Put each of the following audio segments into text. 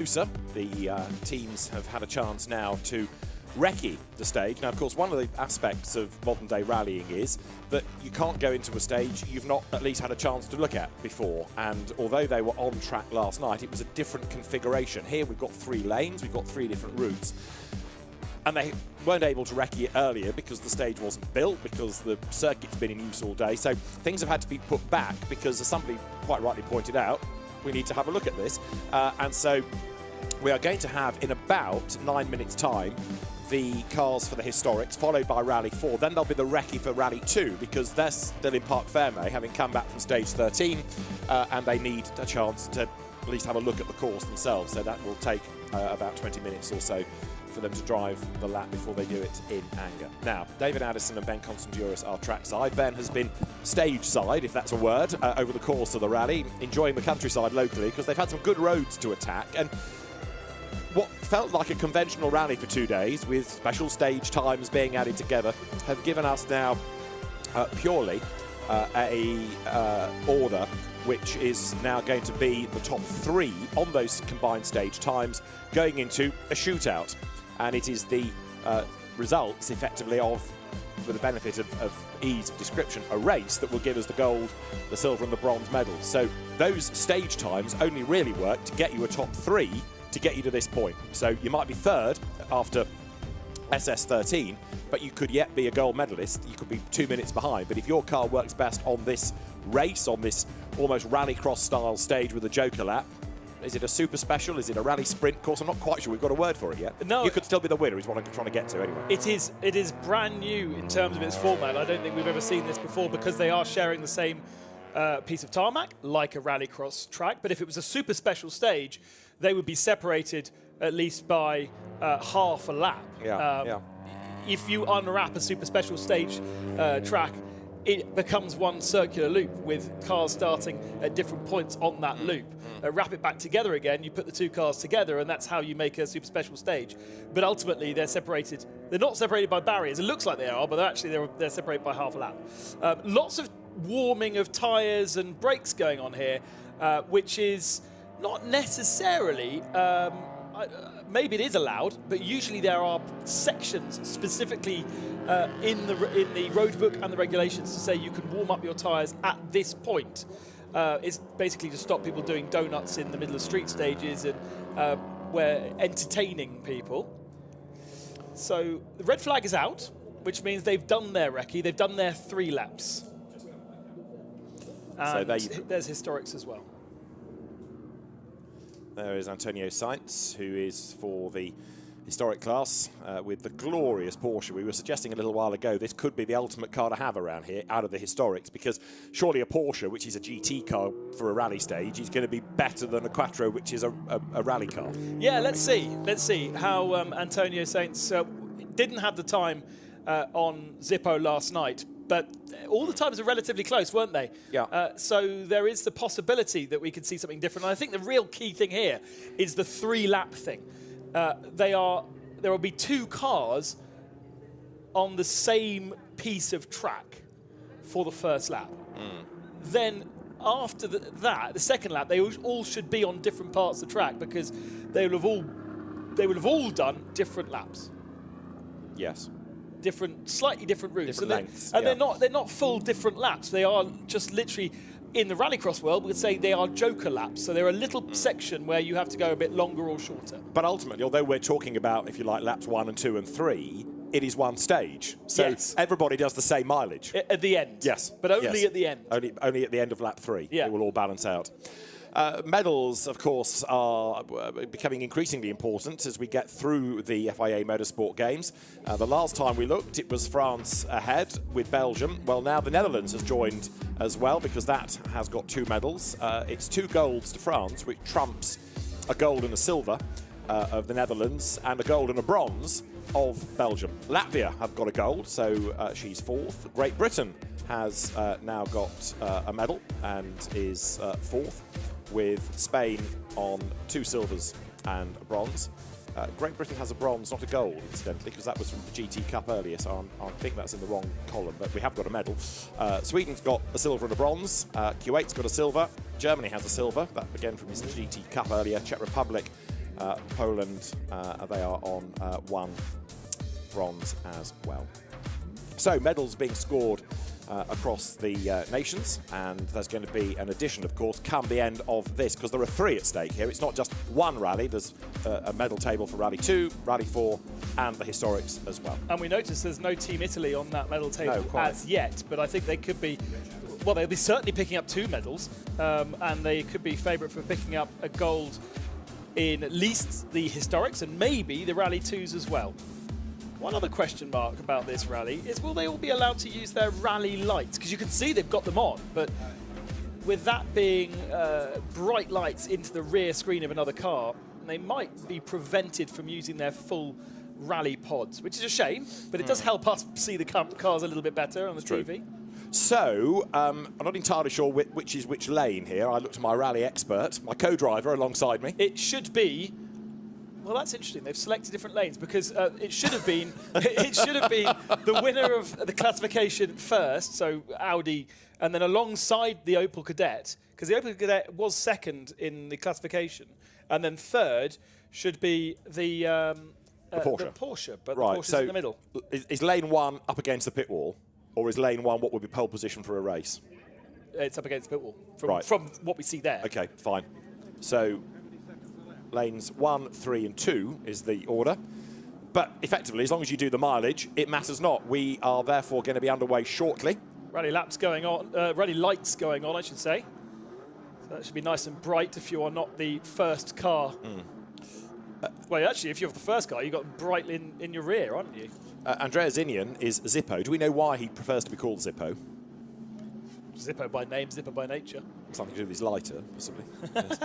The teams have had a chance now to recce the stage. Now, of course, one of the aspects of modern-day rallying is that you can't go into a stage you've not at least had a chance to look at before. And although they were on track last night, it was a different configuration. Here we've got 3 lanes, we've got 3 different routes. And they weren't able to recce it earlier because the stage wasn't built, because the circuit's been in use all day. So things have had to be put back because, as somebody quite rightly pointed out, we need to have a look at this. And so we are going to have, in about 9 minutes' time, the cars for the historics, followed by Rally 4. Then there'll be the recce for Rally 2, because they're still in Parc Fermé, having come back from stage 13, and they need a chance to at least have a look at the course themselves. So that will take about 20 minutes or so for them to drive the lap before they do it in anger. Now, David Addison and Ben Constanduris are trackside. Ben has been stage side, if that's a word, over the course of the rally, enjoying the countryside locally, because they've had some good roads to attack. And what felt like a conventional rally for 2 days, with special stage times being added together, have given us now purely a order which is now going to be the top 3 on those combined stage times going into a shootout. And it is the results, effectively, of, with the benefit of ease of description, a race that will give us the gold, the silver and the bronze medals. So those stage times only really work to get you a top 3 to get you to this point. So you might be 3rd after SS13, but you could yet be a gold medalist. You could be 2 minutes behind. But if your car works best on this race, on this almost rallycross style stage with a joker lap, is it a super special? Is it a rally sprint course? I'm not quite sure we've got a word for it yet. No, you could still be the winner, is what I'm trying to get to anyway. It is brand new in terms of its format. I don't think we've ever seen this before, because they are sharing the same piece of tarmac, like a rallycross track. But if it was a super special stage, they would be separated at least by half a lap. If you unwrap a super special stage track, it becomes one circular loop with cars starting at different points on that loop. Wrap it back together again, you put the 2 cars together, and that's how you make a super special stage. But ultimately, they're separated. They're not separated by barriers. It looks like they are, but they're separated by half a lap. Lots of warming of tyres and brakes going on here, which is not necessarily, maybe it is allowed, but usually there are sections specifically in the road book and the regulations to say you can warm up your tyres at this point. It's basically to stop people doing donuts in the middle of street stages, and we're entertaining people. So the red flag is out, which means they've done their recce, they've done their 3 laps. And so there's historics as well. There is Antonio Sainz, who is for the historic class with the glorious Porsche. We were suggesting a little while ago this could be the ultimate car to have around here out of the historics, because surely a Porsche, which is a GT car for a rally stage, is going to be better than a Quattro, which is a rally car. Yeah, let's see how Antonio Sainz didn't have the time on Zippo last night, but all the times are relatively close, weren't they? Yeah. So there is the possibility that we could see something different. And I think the real key thing here is the 3-lap thing. There will be 2 cars on the same piece of track for the first lap. Then after that, the second lap, they all should be on different parts of the track, because they will have all done different laps. Yes. Slightly different routes, different lengths, and they're not full different laps. They are just literally, in the rallycross world, we would say they are joker laps. So they're a little section where you have to go a bit longer or shorter. But ultimately, although we're talking about, if you like, laps 1 and 2 and 3, it is one stage. So yes, everybody does the same mileage at the end. Yes, but only at the end. Only at the end of lap 3. Yeah. It will all balance out. Medals, of course, are becoming increasingly important as we get through the FIA Motorsport Games. The last time we looked, it was France ahead with Belgium. Well, now the Netherlands has joined as well, because that has got 2 medals. It's 2 golds to France, which trumps a gold and a silver of the Netherlands, and a gold and a bronze of Belgium. Latvia have got a gold, so she's 4th. Great Britain has now got a medal and is 4th, with Spain on 2 silvers and a bronze. Great Britain has a bronze, not a gold, incidentally, because that was from the GT Cup earlier, so I think that's in the wrong column, but we have got a medal. Sweden's got a silver and a bronze. Kuwait's got a silver. Germany has a silver, that again from this GT Cup earlier. Czech Republic Poland, they are on 1 bronze as well. So medals being scored across the nations, and there's going to be an addition, of course, come the end of this, because there are 3 at stake here. It's not just one rally. There's a medal table for Rally 2, Rally 4, and the historics as well. And we notice there's no Team Italy on that medal table as yet, but I think they could be, well, they'll be certainly picking up 2 medals, and they could be favourite for picking up a gold in at least the historics and maybe the Rally 2s as well. One other question mark about this rally is, will they all be allowed to use their rally lights? Because you can see they've got them on, but with that being bright lights into the rear screen of another car, they might be prevented from using their full rally pods, which is a shame, but it does help us see the cars a little bit better on the TV. So, I'm not entirely sure which is which lane here. I looked at my rally expert, my co-driver alongside me. It should be... Well, that's interesting. They've selected different lanes because it should have been the winner of the classification first, so Audi, and then alongside the Opel Kadett, because the Opel Kadett was second in the classification, and then third should be the Porsche, but the Porsche's in the middle. Is lane 1 up against the pit wall, or is lane 1 what would be pole position for a race? It's up against the pit wall from what we see there. Okay, fine. So lanes 1, 3 and 2 is the order. But effectively, as long as you do the mileage, it matters not. We are therefore going to be underway shortly. Rally laps going on, rally lights going on, I should say. So that should be nice and bright if you are not the first car. Well, actually, if you're the first car, you've got bright in your rear, aren't you? Andrea Zinian is Zippo. Do we know why he prefers to be called Zippo? Zippo by name, Zippo by nature. Something to do with his lighter, possibly. Yes.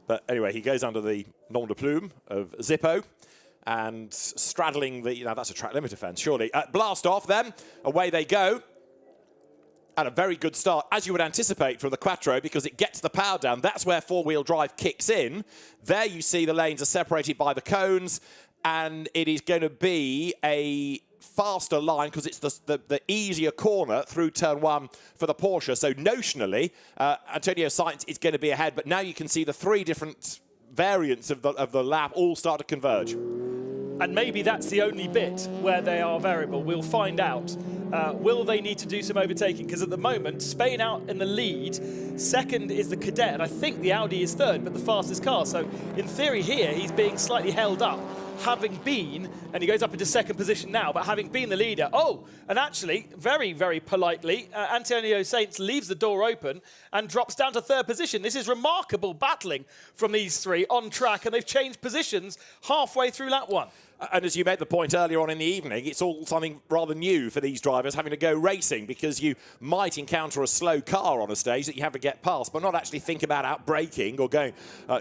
But anyway, he goes under the nom de plume of Zippo, and straddling the... Now, that's a track limit offence, surely. Blast off, then. Away they go. And a very good start, as you would anticipate from the Quattro, because it gets the power down. That's where four-wheel drive kicks in. There you see the lanes are separated by the cones, and it is going to be a faster line because it's the easier corner through turn 1 for the Porsche. So notionally, Antonio Sainz is going to be ahead, but now you can see the 3 different variants of the lap all start to converge. And maybe that's the only bit where they are variable. We'll find out. Will they need to do some overtaking? Because at the moment, Spain out in the lead. Second is the Kadett, and I think the Audi is third, but the fastest car. So in theory here, he's being slightly held up, having been, and he goes up into second position now, but having been the leader. Oh, and actually, very, very politely, Antonio Sainz leaves the door open and drops down to third position. This is remarkable battling from these 3 on track, and they've changed positions halfway through lap 1. And as you made the point earlier on in the evening, it's all something rather new for these drivers having to go racing, because you might encounter a slow car on a stage that you have to get past, but not actually think about out-braking or going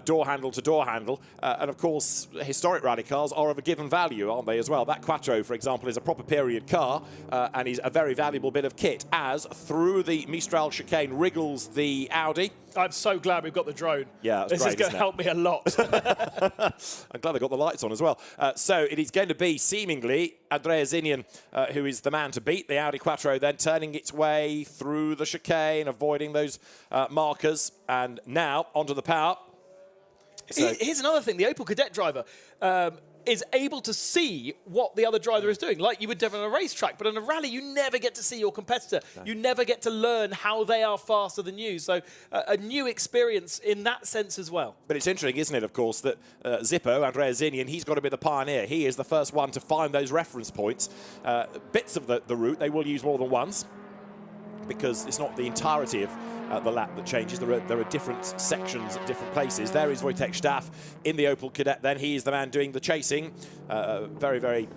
door handle to door handle. And of course, historic rally cars are of a given value, aren't they, as well? That Quattro, for example, is a proper period car and is a very valuable bit of kit, as through the Mistral chicane wriggles the Audi. I'm so glad we've got the drone. Yeah, this is going to help me a lot. I'm glad they got the lights on as well. So it is going to be seemingly Andrea Zinian who is the man to beat. The Audi Quattro then turning its way through the chicane, avoiding those markers, and now onto the power. So here's another thing. The Opel Kadett driver is able to see what the other driver is doing, like you would do on a racetrack. But in a rally, you never get to see your competitor. No. You never get to learn how they are faster than you. So a new experience in that sense as well. But it's interesting, isn't it, of course, that Zippo, Andrea Zinian, he's got to be the pioneer. He is the first one to find those reference points. Bits of the route they will use more than once, because it's not the entirety of the lap that changes. There are different sections at different places. There is Wojtek Staff in the Opel Kadett then. He is the man doing the chasing. Very, very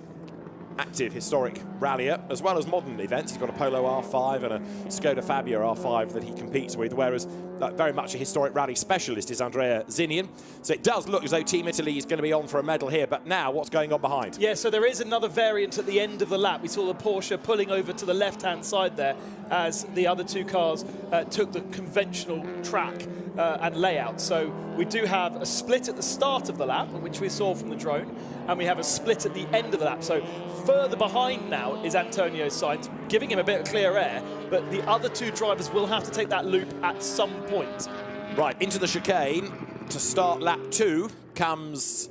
active historic rallier, as well as modern events. He's got a Polo R5 and a Skoda Fabia R5 that he competes with, whereas very much a historic rally specialist is Andrea Zinian. So it does look as though Team Italy is going to be on for a medal here, but now what's going on behind? Yeah, so there is another variant at the end of the lap. We saw the Porsche pulling over to the left-hand side there as the other 2 cars took the conventional track and layout. So we do have a split at the start of the lap, which we saw from the drone, and we have a split at the end of the lap. So further behind now is Antonio Sainz, giving him a bit of clear air, but the other 2 drivers will have to take that loop at some point. Right, into the chicane to start lap 2 comes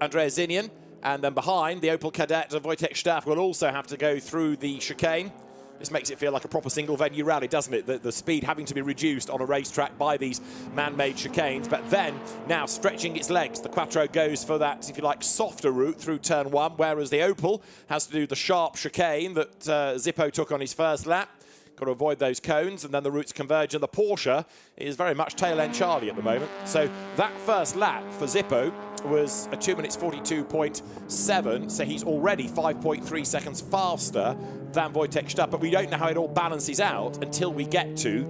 Andreas Zinian. And then behind, the Opel Kadett of Wojtek Staff will also have to go through the chicane. This makes it feel like a proper single-venue rally, doesn't it? The speed having to be reduced on a racetrack by these man-made chicanes. But then, now stretching its legs, the Quattro goes for that, if you like, softer route through turn 1, whereas the Opel has to do the sharp chicane that Zippo took on his first lap. Got to avoid those cones, and then the routes converge, and the Porsche is very much tail-end Charlie at the moment. So that first lap for Zippo was a 2 minutes 42.7, so he's already 5.3 seconds faster than Wojtek Stapp, but we don't know how it all balances out until we get to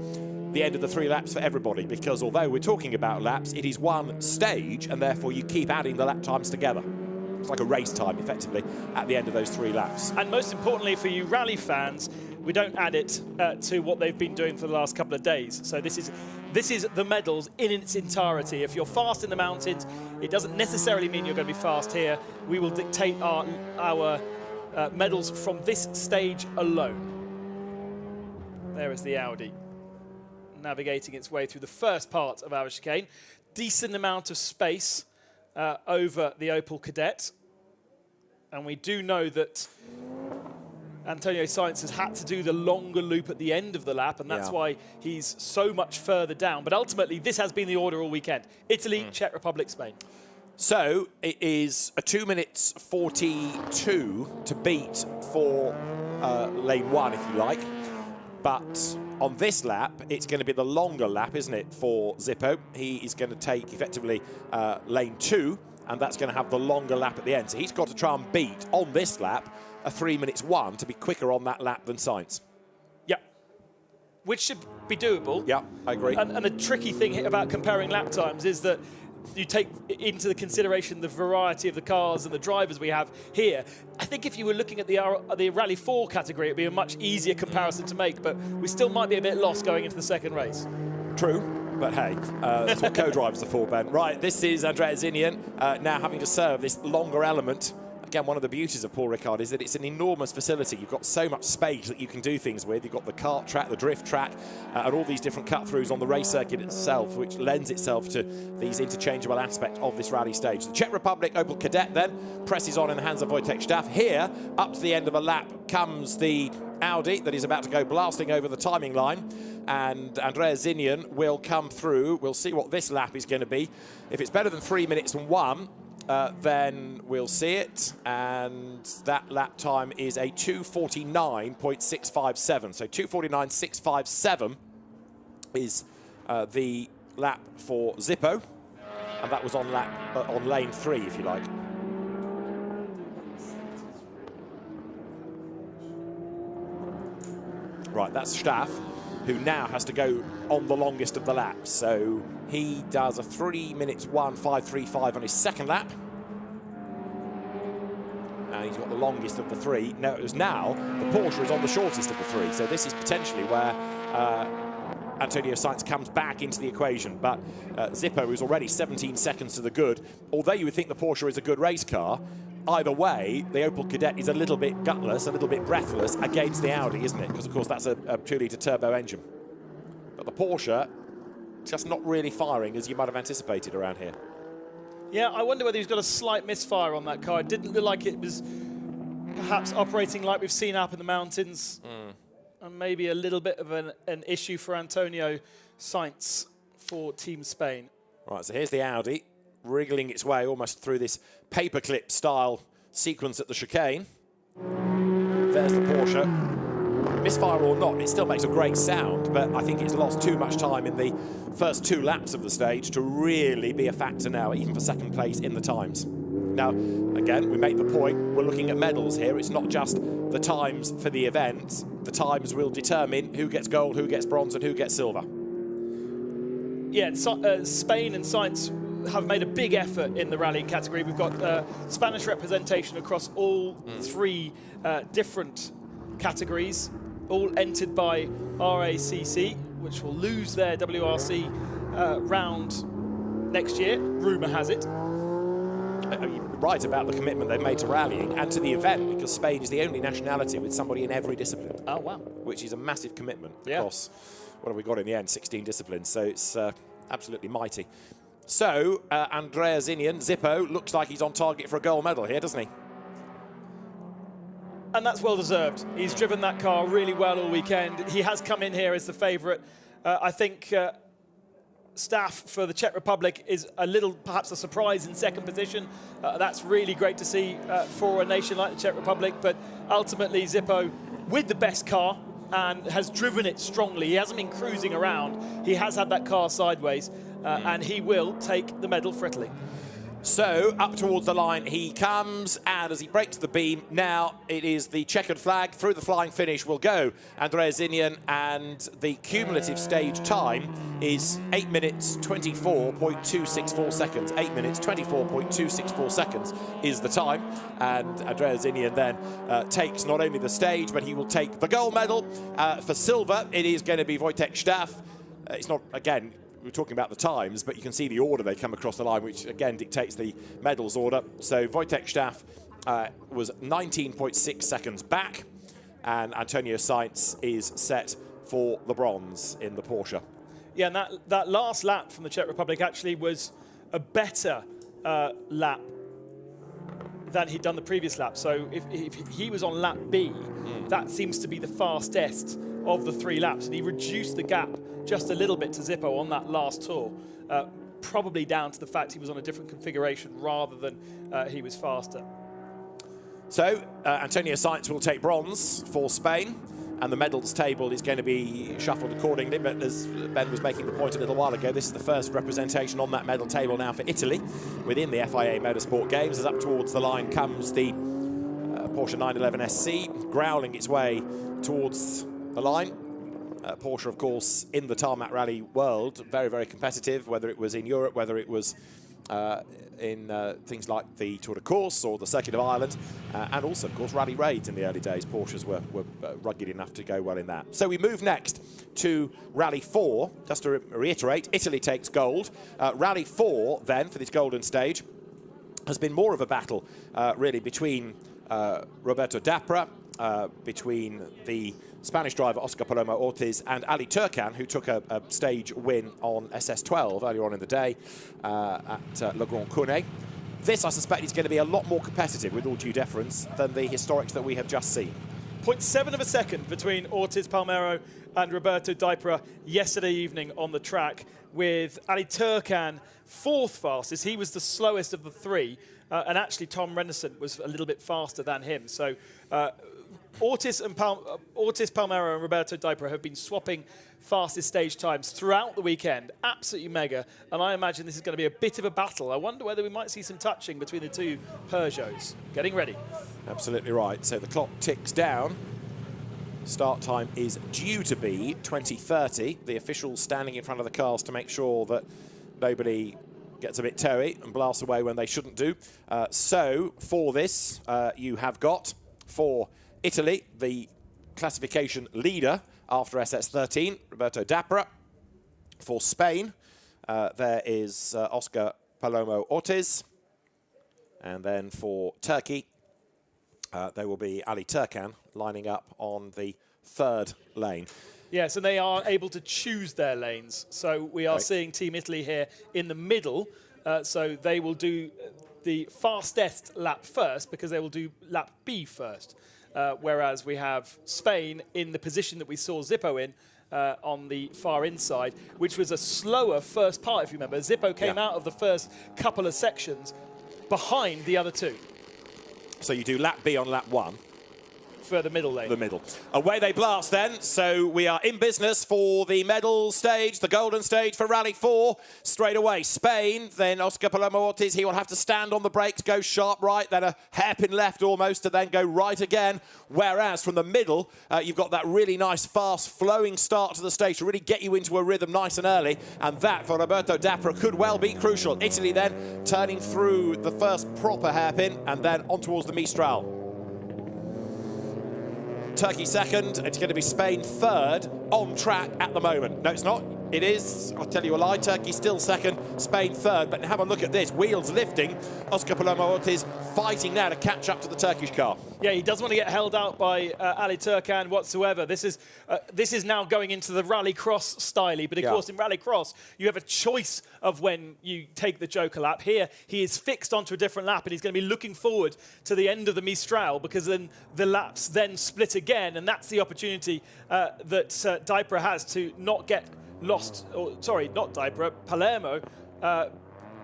the end of the 3 laps for everybody, because although we're talking about laps, it is one stage, and therefore you keep adding the lap times together. It's like a race time, effectively, at the end of those 3 laps. And most importantly for you rally fans, we don't add it to what they've been doing for the last couple of days. So this is the medals in its entirety. If you're fast in the mountains, it doesn't necessarily mean you're going to be fast here. We will dictate our medals from this stage alone. There is the Audi, navigating its way through the first part of our chicane. Decent amount of space over the Opel Kadett. And we do know that Antonio Sainz has had to do the longer loop at the end of the lap, and that's why he's so much further down. But ultimately, this has been the order all weekend. Italy, Czech Republic, Spain. So it is a 2 minutes 42 to beat for lane 1, if you like. But on this lap, it's going to be the longer lap, isn't it, for Zippo? He is going to take, effectively, lane 2, and that's going to have the longer lap at the end. So he's got to try and beat, on this lap, a 3 minutes 1 to be quicker on that lap than Sainz. Yeah, which should be doable. Yeah, I agree. And the tricky thing about comparing lap times is that you take into the consideration the variety of the cars and the drivers we have here. I think if you were looking at the Rally 4 category, it'd be a much easier comparison to make, but we still might be a bit lost going into the second race. True. But hey, that's what co-drivers are for, Ben. Right, this is Andreas Zinian now having to serve this longer element. Again, one of the beauties of Paul Ricard is that it's an enormous facility. You've got so much space that you can do things with. You've got the kart track, the drift track, and all these different cut-throughs on the race circuit itself, which lends itself to these interchangeable aspects of this rally stage. The Czech Republic Opel Kadett then presses on in the hands of Wojtek Staff. Here, up to the end of a lap, comes the Audi that is about to go blasting over the timing line, and Andreas Zinian will come through. We'll see what this lap is going to be. If it's better than 3 minutes and 1, then we'll see it, and that lap time is a 2:49.657. So 2:49.657 is the lap for Zippo, and that was on lane 3, if you like. Right, that's Staff, who now has to go on the longest of the laps. So he does a 3 minutes 1:5.35 on his second lap. And he's got the longest of the 3. Now, the Porsche is on the shortest of the 3. So this is potentially where Antonio Sainz comes back into the equation. But Zippo is already 17 seconds to the good. Although you would think the Porsche is a good race car, either way, the Opel Kadett is a little bit gutless, a little bit breathless against the Audi, isn't it? Because, of course, that's a 2-litre turbo engine. But the Porsche, just not really firing as you might have anticipated around here. Yeah, I wonder whether he's got a slight misfire on that car. It didn't look like it was perhaps operating like we've seen up in the mountains. And maybe a little bit of an issue for Antonio Sainz for Team Spain. Right, so here's the Audi, wriggling its way almost through this paperclip style sequence at the chicane. There's the Porsche. Misfire or not, it still makes a great sound, but I think it's lost too much time in the first 2 laps of the stage to really be a factor now, even for second place in the times. Now, again, we make the point, we're looking at medals here. It's not just the times for the event. The times will determine who gets gold, who gets bronze, and who gets silver. Yeah, Spain and Sainz have made a big effort in the rallying category. We've got Spanish representation across all 3 different categories, all entered by RACC, which will lose their WRC round next year, rumour has it. You're right about the commitment they've made to rallying and to the event, because Spain is the only nationality with somebody in every discipline. Oh, wow. Which is a massive commitment across, what have we got in the end, 16 disciplines, so it's absolutely mighty. So, Andrea Zinian, Zippo, looks like he's on target for a gold medal here, doesn't he? And that's well deserved. He's driven that car really well all weekend. He has come in here as the favourite. I think Staff for the Czech Republic is a little, perhaps a surprise in second position. That's really great to see for a nation like the Czech Republic. But ultimately, Zippo with the best car and has driven it strongly. He hasn't been cruising around. He has had that car sideways, and he will take the medal for Italy. So, up towards the line he comes, and as he breaks the beam, now it is the checkered flag. Through the flying finish will go Andrea Zinian, and the cumulative stage time is 8 minutes 24.264 seconds. 8 minutes 24.264 seconds is the time, and Andrea Zinian then takes not only the stage, but he will take the gold medal. For silver, it is going to be Wojtek Staff. It's not, again, we're talking about the times, but you can see the order they come across the line, which again dictates the medals order. So Wojtek Staff was 19.6 seconds back, and Antonio Sainz is set for the bronze in the Porsche. Yeah, and that last lap from the Czech Republic actually was a better lap than he'd done the previous lap. So if he was on lap B, that seems to be the fastest of the 3 laps, and he reduced the gap just a little bit to Zippo on that last tour, probably down to the fact he was on a different configuration rather than he was faster. So Antonio Sainz will take bronze for Spain, and the medals table is going to be shuffled accordingly. But as Ben was making the point a little while ago, this is the first representation on that medal table now for Italy within the FIA Motorsport Games. As up towards the line comes the Porsche 911 SC, growling its way towards the line. Porsche, of course, in the tarmac rally world, very, very competitive, whether it was in Europe, whether it was in things like the Tour de Course or the Circuit of Ireland, and also, of course, rally raids in the early days. Porsches were rugged enough to go well in that. So we move next to Rally 4. Just to reiterate, Italy takes gold. Rally 4, then, for this golden stage, has been more of a battle, really, between Roberto Dapra, between the Spanish driver Oscar Palomo Ortiz and Ali Turcan, who took a stage win on SS12 earlier on in the day at Le Grand Couronne. This, I suspect, is going to be a lot more competitive, with all due deference, than the historics that we have just seen. 0.7 of a second between Ortiz Palmero and Roberto Dapra yesterday evening on the track, with Ali Turcan 4th fastest. He was the slowest of the 3, and actually Tom Renderson was a little bit faster than him. So Ortiz, Palmero and Roberto Dapra have been swapping fastest stage times throughout the weekend. Absolutely mega. And I imagine this is going to be a bit of a battle. I wonder whether we might see some touching between the 2 Peugeots. Getting ready. Absolutely right. So the clock ticks down. Start time is due to be 20:30. The officials standing in front of the cars to make sure that nobody gets a bit toey and blasts away when they shouldn't do. So for this, you have got, for Italy, the classification leader after SS13, Roberto Dapra. For Spain, there is Oscar Palomo Ortiz. And then for Turkey, there will be Ali Turcan lining up on the 3rd lane. Yes, and they are able to choose their lanes. So we are seeing Team Italy here in the middle. So they will do the fastest lap first, because they will do lap B first. Whereas we have Spain in the position that we saw Zippo in on the far inside, which was a slower first part, if you remember. Zippo came out of the first couple of sections behind the other 2. So you do lap B on lap 1. For the middle lane. The middle. Away they blast then. So we are in business for the medal stage, the golden stage for Rally 4. Straight away, Spain, then Oscar Palomo Ortiz. He will have to stand on the brakes, go sharp right, then a hairpin left almost, to then go right again. Whereas from the middle, you've got that really nice, fast, flowing start to the stage to really get you into a rhythm nice and early. And that, for Roberto Dapra, could well be crucial. Italy then turning through the first proper hairpin and then on towards the Mistral. Turkey 2nd, it's going to be Spain 3rd on track at the moment. No, it's not. It is, I'll tell you a lie, Turkey still second, Spain third, but have a look at this, wheels lifting. Oscar Palomo is fighting now to catch up to the Turkish car. Yeah, he doesn't want to get held out by Ali Turkan whatsoever. This is now going into the rallycross style, but of course in rallycross you have a choice of when you take the Joker lap. Here he is fixed onto a different lap, and he's going to be looking forward to the end of the Mistral, because then the laps then split again, and that's the opportunity that Dijkra has to not get lost, or sorry, not Dijkra, Palermo,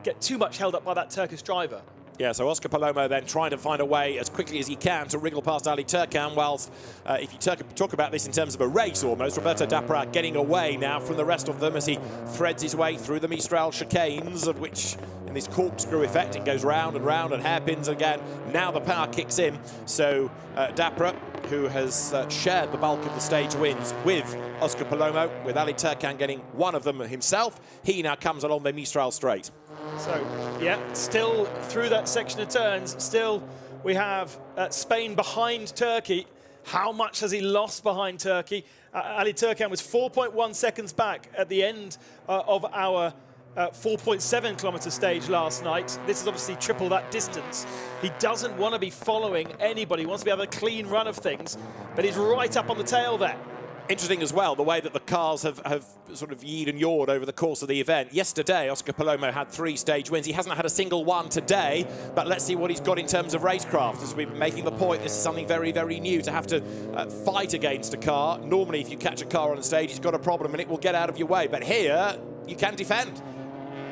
get too much held up by that Turkish driver. Yeah, so Oscar Palomo then trying to find a way as quickly as he can to wriggle past Ali Turkan, whilst if you talk about this in terms of a race almost, Roberto Dijkra getting away now from the rest of them as he threads his way through the Mistral chicanes, of which in this corkscrew effect it goes round and hairpins again. Now the power kicks in, so Dijkra, who has shared the bulk of the stage wins with Oscar Palomo, with Ali Turkan getting one of them himself, he now comes along the Mistral straight. So, yeah, still through that section of turns, still we have Spain behind Turkey. How much has he lost behind Turkey? Ali Turkan was 4.1 seconds back at the end of our 4.7 kilometre stage last night. This is obviously triple that distance. He doesn't want to be following anybody. He wants to be able a clean run of things, but he's right up on the tail there. Interesting as well, the way that the cars have sort of yeed and yawed over the course of the event. Yesterday, Oscar Palomo had 3 stage wins. He hasn't had a single one today, but let's see what he's got in terms of racecraft. As we're making the point, this is something very, very new, to have to fight against a car. Normally, if you catch a car on the stage, it's got a problem and it will get out of your way. But here, you can defend.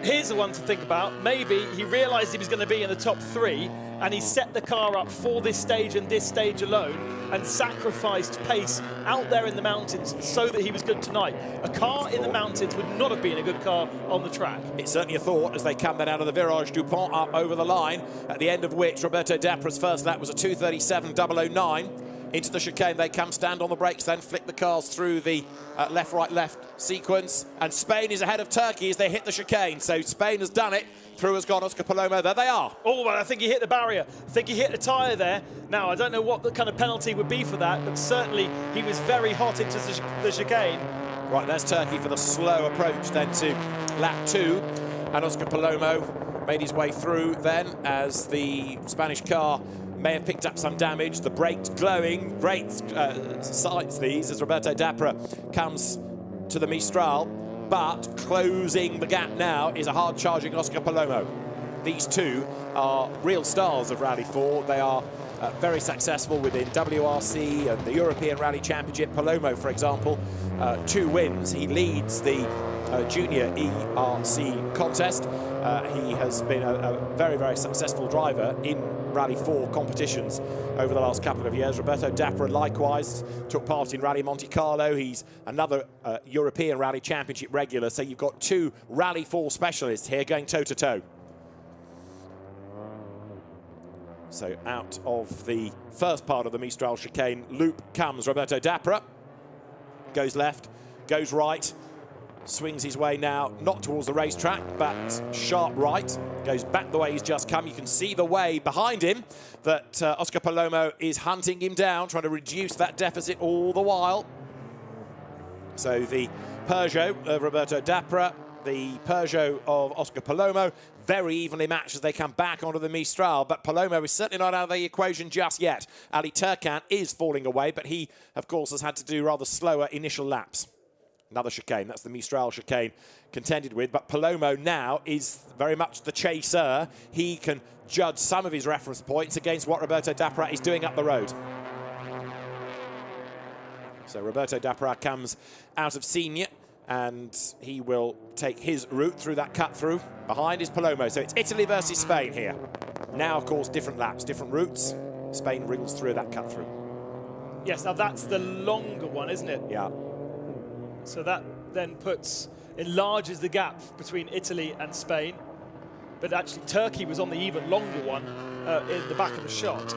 Here's the one to think about. Maybe he realised he was going to be in the top 3, and he set the car up for this stage and this stage alone, and sacrificed pace out there in the mountains so that he was good tonight. A car in the mountains would not have been a good car on the track. It's certainly a thought as they come then out of the virage Dupont up over the line, at the end of which Roberto Dijkra's first lap was a 2:37.009. Into the chicane they come, stand on the brakes, then flick the cars through the left, right, left sequence. And Spain is ahead of Turkey as they hit the chicane. So Spain has done it. Through has gone Oscar Palomo. There they are. Oh, well, I think he hit the barrier. I think he hit the tyre there. Now, I don't know what the kind of penalty would be for that, but certainly he was very hot into the chicane. Right, there's Turkey for the slow approach then to lap 2. And Oscar Palomo made his way through then as the Spanish car may have picked up some damage. The brakes glowing, great sights these as Roberto Dijkra comes to the Mistral, but closing the gap now is a hard-charging Oscar Palomo. These two are real stars of Rally 4. They are very successful within WRC and the European Rally Championship. Palomo, for example, 2 wins. He leads the junior ERC contest. He has been a very, very successful driver in Rally 4 competitions over the last couple of years. Roberto Dijkra likewise took part in Rally Monte Carlo. He's another European Rally Championship regular. So you've got 2 Rally 4 specialists here going toe-to-toe. So out of the first part of the Mistral chicane loop comes Roberto Dijkra. Goes left, goes right, swings his way now, not towards the racetrack, but sharp right, goes back the way he's just come. You can see the way behind him that Oscar Palomo is hunting him down, trying to reduce that deficit all the while. So the Peugeot of Roberto Dijkra, the Peugeot of Oscar Palomo, very evenly matched as they come back onto the Mistral, but Palomo is certainly not out of the equation just yet. Ali Turkan is falling away, but he, of course, has had to do rather slower initial laps. Another chicane, that's the Mistral chicane contended with, but Palomo now is very much the chaser. He can judge some of his reference points against what Roberto Dijkra is doing up the road. So Roberto Dijkra comes out of senior, and he will take his route through that cut-through. Behind is Palomo, so it's Italy versus Spain here. Now, of course, different laps, different routes. Spain wriggles through that cut-through. Yes, now that's the longer one, isn't it? Yeah. So that then enlarges the gap between Italy and Spain. But actually, Turkey was on the even longer one in the back of the shot.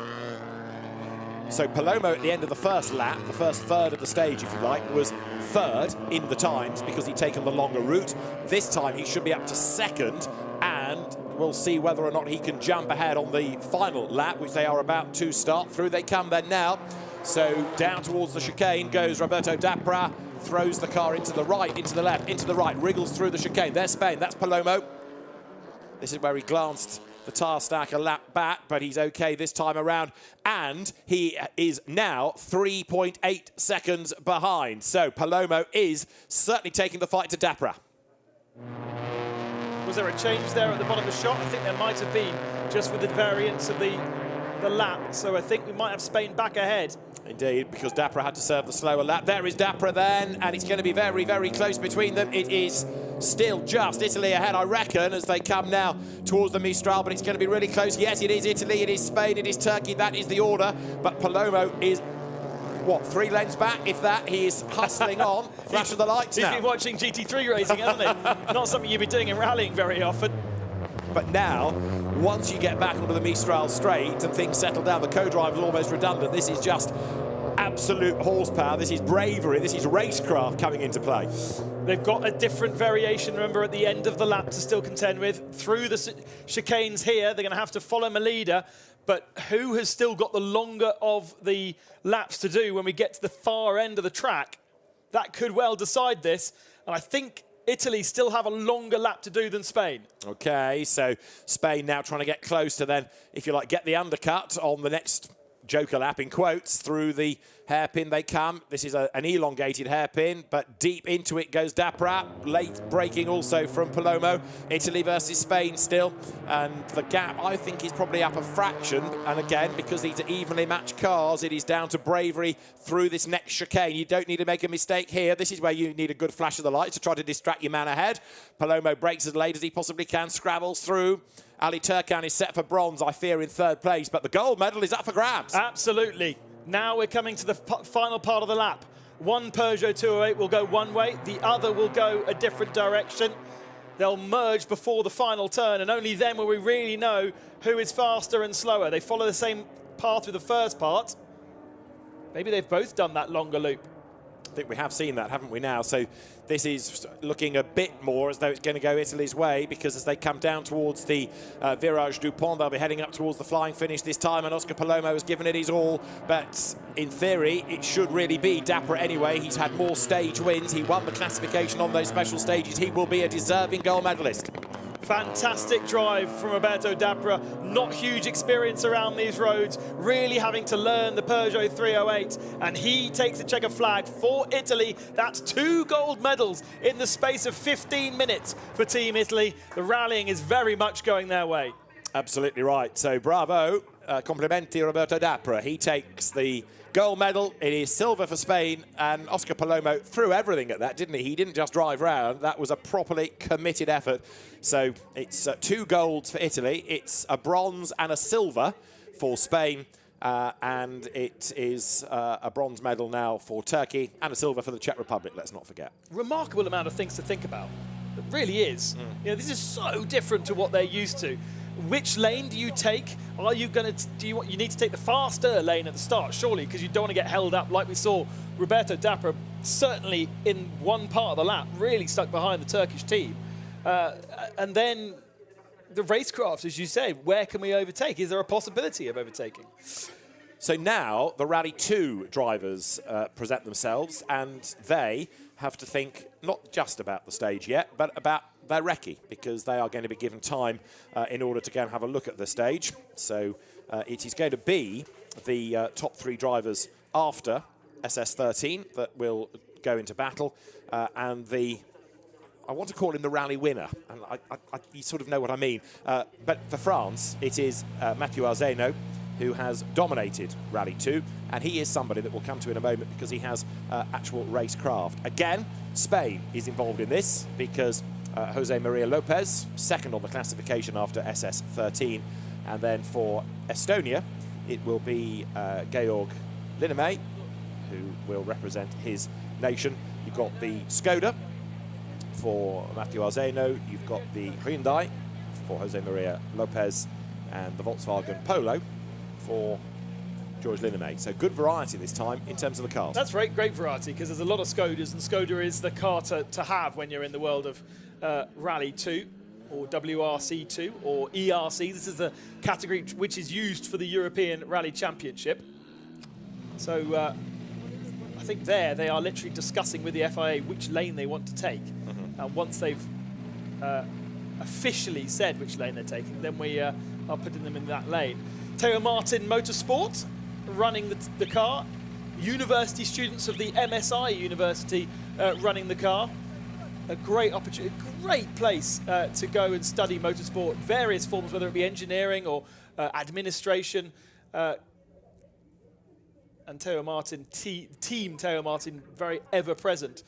So Palomo at the end of the first lap, the first third of the stage, if you like, was third in the times because he'd taken the longer route. This time he should be up to second, and we'll see whether or not he can jump ahead on the final lap, which they are about to start through. They come then now. So down towards the chicane goes Roberto Dijkra, throws the car into the right, into the left, into the right, wriggles through the chicane. There's Spain, that's Palomo. This is where he glanced the tyre stack a lap back, but he's okay this time around. And he is now 3.8 seconds behind. So Palomo is certainly taking the fight to Dapra. Was there a change there at the bottom of the shot? I think there might have been, just with the variance of the lap. So I think we might have Spain back ahead. Indeed, because Dapra had to serve the slower lap. There is Dapra then, and it's going to be very, very close between them. It is still just Italy ahead, I reckon, as they come now towards the Mistral, but it's going to be really close. Yes, it is Italy, it is Spain, it is Turkey. That is the order, but Palomo is, what, 3 lengths back, if that. He is hustling on. Flash of the lights now. He's been watching GT3 racing, hasn't he? Not something you'd be doing in rallying very often. But now, once you get back onto the Mistral straight and things settle down, the co-drive is almost redundant. This is just absolute horsepower. This is bravery. This is racecraft coming into play. They've got a different variation, remember, at the end of the lap to still contend with. Through the chicanes here, they're going to have to follow Melida. But who has still got the longer of the laps to do when we get to the far end of the track? That could well decide this. And I think Italy still have a longer lap to do than Spain. OK, so Spain now trying to get close to then, if you like, get the undercut on the next Joker lap, in quotes, through the hairpin they come. This is an elongated hairpin, but deep into it goes Dapra. Late braking also from Palomo. Italy versus Spain still. And the gap, I think, is probably up a fraction. And again, because these are evenly matched cars, it is down to bravery through this next chicane. You don't need to make a mistake here. This is where you need a good flash of the lights to try to distract your man ahead. Palomo brakes as late as he possibly can, scrabbles through. Ali Turkan is set for bronze, I fear, in 3rd place, but the gold medal is up for grabs. Absolutely. Now we're coming to the final part of the lap. One Peugeot 208 will go one way, the other will go a different direction. They'll merge before the final turn, and only then will we really know who is faster and slower. They follow the same path with the first part. Maybe they've both done that longer loop. I think we have seen that, haven't we now? So this is looking a bit more as though it's going to go Italy's way, because as they come down towards the Virage du Pont, they'll be heading up towards the flying finish this time, and Oscar Palomo has given it his all. But in theory, it should really be Dapra anyway. He's had more stage wins. He won the classification on those special stages. He will be a deserving gold medalist. Fantastic drive from Roberto Dapra. Not huge experience around these roads, really having to learn the Peugeot 308. And he takes the checker flag for Italy. That's 2 gold medals in the space of 15 minutes for Team Italy. The rallying is very much going their way. Absolutely right. So bravo, complimenti Roberto Dapra. He takes the gold medal. It is silver for Spain, and Oscar Palomo threw everything at that, didn't he? He didn't just drive round. That was a properly committed effort. So it's 2 golds for Italy. It's a bronze and a silver for Spain, and it is a bronze medal now for Turkey and a silver for the Czech Republic, let's not forget. Remarkable amount of things to think about. It really is. You know, this is so different to what they're used to. Which lane do you take? Are you going to, you need to take the faster lane at the start, surely, because you don't want to get held up like we saw Roberto Dapra, certainly in one part of the lap, really stuck behind the Turkish team. And then the racecraft, as you say, where can we overtake? Is there a possibility of overtaking? So now the Rally 2 drivers present themselves, and they have to think not just about the stage yet, but about their recce, because they are going to be given time in order to go and have a look at the stage. So it is going to be the top 3 drivers after SS13 that will go into battle, and the, I want to call him the rally winner, and you sort of know what I mean. But for France, it is Mathieu Arzeno, who has dominated Rally 2, and he is somebody that we'll come to in a moment because he has actual racecraft. Again, Spain is involved in this because Jose Maria Lopez, second on the classification after SS13, and then for Estonia, it will be Georg Linnamäe, who will represent his nation. You've got the Skoda for Mathieu Arzeno, you've got the Hyundai for Jose Maria Lopez, and the Volkswagen Polo for George Linnamäe. So good variety this time in terms of the cars. That's right, great variety, because there's a lot of Skodas, and Skoda is the car to have when you're in the world of Rally 2 or WRC2 or ERC. This is the category which is used for the European Rally Championship. So I think there they are literally discussing with the FIA which lane they want to take. And once they've officially said which lane they're taking, then we are putting them in that lane. Theo Martin Motorsport running the car. University students of the MSI University running the car. A great opportunity, a great place to go and study motorsport, various forms, whether it be engineering or administration. And Theo Martin, Team Theo Martin, very ever present,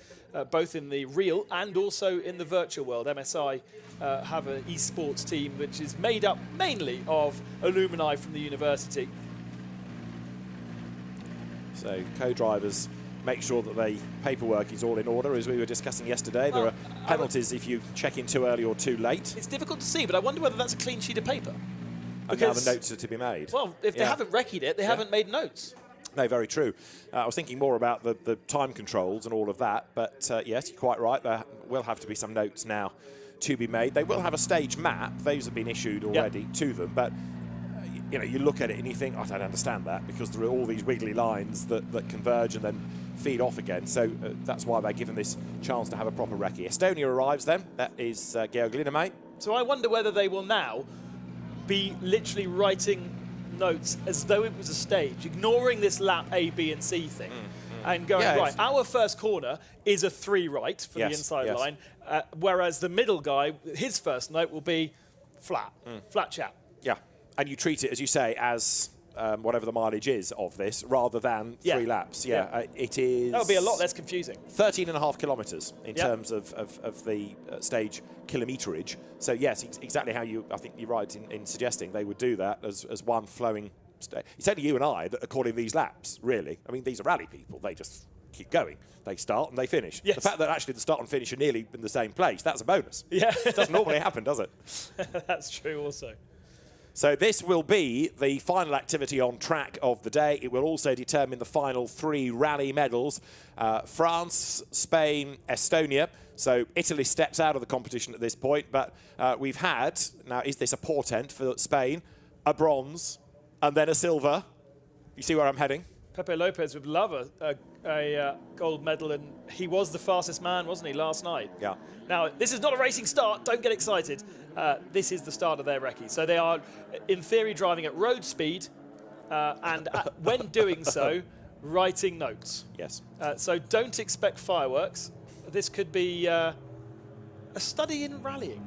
both in the real and also in the virtual world. MSI have an esports team which is made up mainly of alumni from the university. So co-drivers make sure that the paperwork is all in order, as we were discussing yesterday. There are penalties if you check in too early or too late. It's difficult to see, but I wonder whether that's a clean sheet of paper. And now the notes are to be made. Well, if they haven't recce'd it, they haven't made notes. No, very true. I was thinking more about the time controls and all of that, but yes, you're quite right. There will have to be some notes now to be made. They will have a stage map. Those have been issued already to them, but you know, you look at it and you think, I don't understand that, because there are all these wiggly lines that converge and then feed off again. So that's why they're given this chance to have a proper recce. Estonia arrives then. That is Georg Linnemey. So I wonder whether they will now be literally writing notes as though it was a stage, ignoring this lap A, B, and C thing, and going, right, our first corner is a 3 right for the inside line, whereas the middle guy, his first note will be flat chat. Yeah. And you treat it, as you say, as whatever the mileage is of this, rather than 3 laps. It is... That would be a lot less confusing. 13.5 kilometres in terms of the stage kilometerage. So, yes, exactly how I think you're right in suggesting they would do that as one flowing stage. It's only you and I that are calling these laps, really. I mean, these are rally people. They just keep going. They start and they finish. Yes. The fact that actually the start and finish are nearly in the same place, that's a bonus. Yeah. It doesn't normally happen, does it? That's true also. So this will be the final activity on track of the day. It will also determine the final 3 rally medals. France, Spain, Estonia. So Italy steps out of the competition at this point. But we've had, now is this a portent for Spain, a bronze and then a silver. You see where I'm heading? Pepe Lopez would love a gold medal, and he was the fastest man, wasn't he, last night? Yeah. Now, this is not a racing start. Don't get excited. This is the start of their recce. So they are, in theory, driving at road speed, and when doing so, writing notes. Yes. So don't expect fireworks. This could be a study in rallying.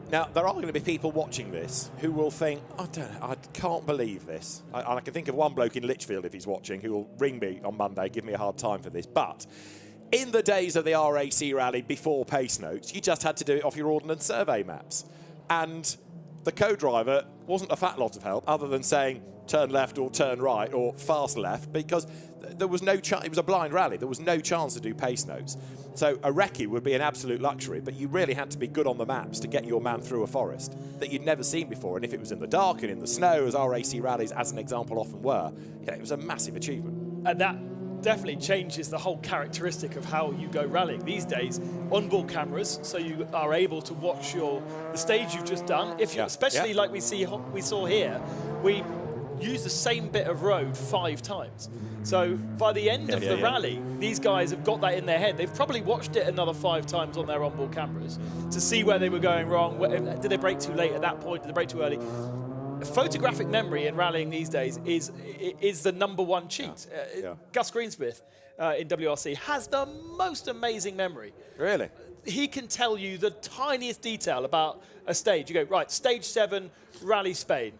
Now, there are going to be people watching this who will think, I can't believe this. I can think of one bloke in Lichfield, if he's watching, who will ring me on Monday, give me a hard time for this. But in the days of the RAC rally before pace notes, you just had to do it off your ordnance survey maps. And the co-driver wasn't a fat lot of help, other than saying, turn left or turn right or fast left, because there was no chance. It was a blind rally. There was no chance to do pace notes. So a recce would be an absolute luxury, but you really had to be good on the maps to get your man through a forest that you'd never seen before. And if it was in the dark and in the snow, as RAC rallies, as an example, often were, it was a massive achievement. And that definitely changes the whole characteristic of how you go rallying. These days, onboard cameras, so you are able to watch the stage you've just done. If you, especially like we saw here, we use the same bit of road 5 times. So by the end of the rally, these guys have got that in their head. They've probably watched it another 5 times on their onboard cameras to see where they were going wrong. Did they brake too late at that point? Did they brake too early? Photographic memory in rallying these days is the #1 cheat. Gus Greensmith in WRC has the most amazing memory. Really? He can tell you the tiniest detail about a stage. You go, right, stage 7, Rally Spain.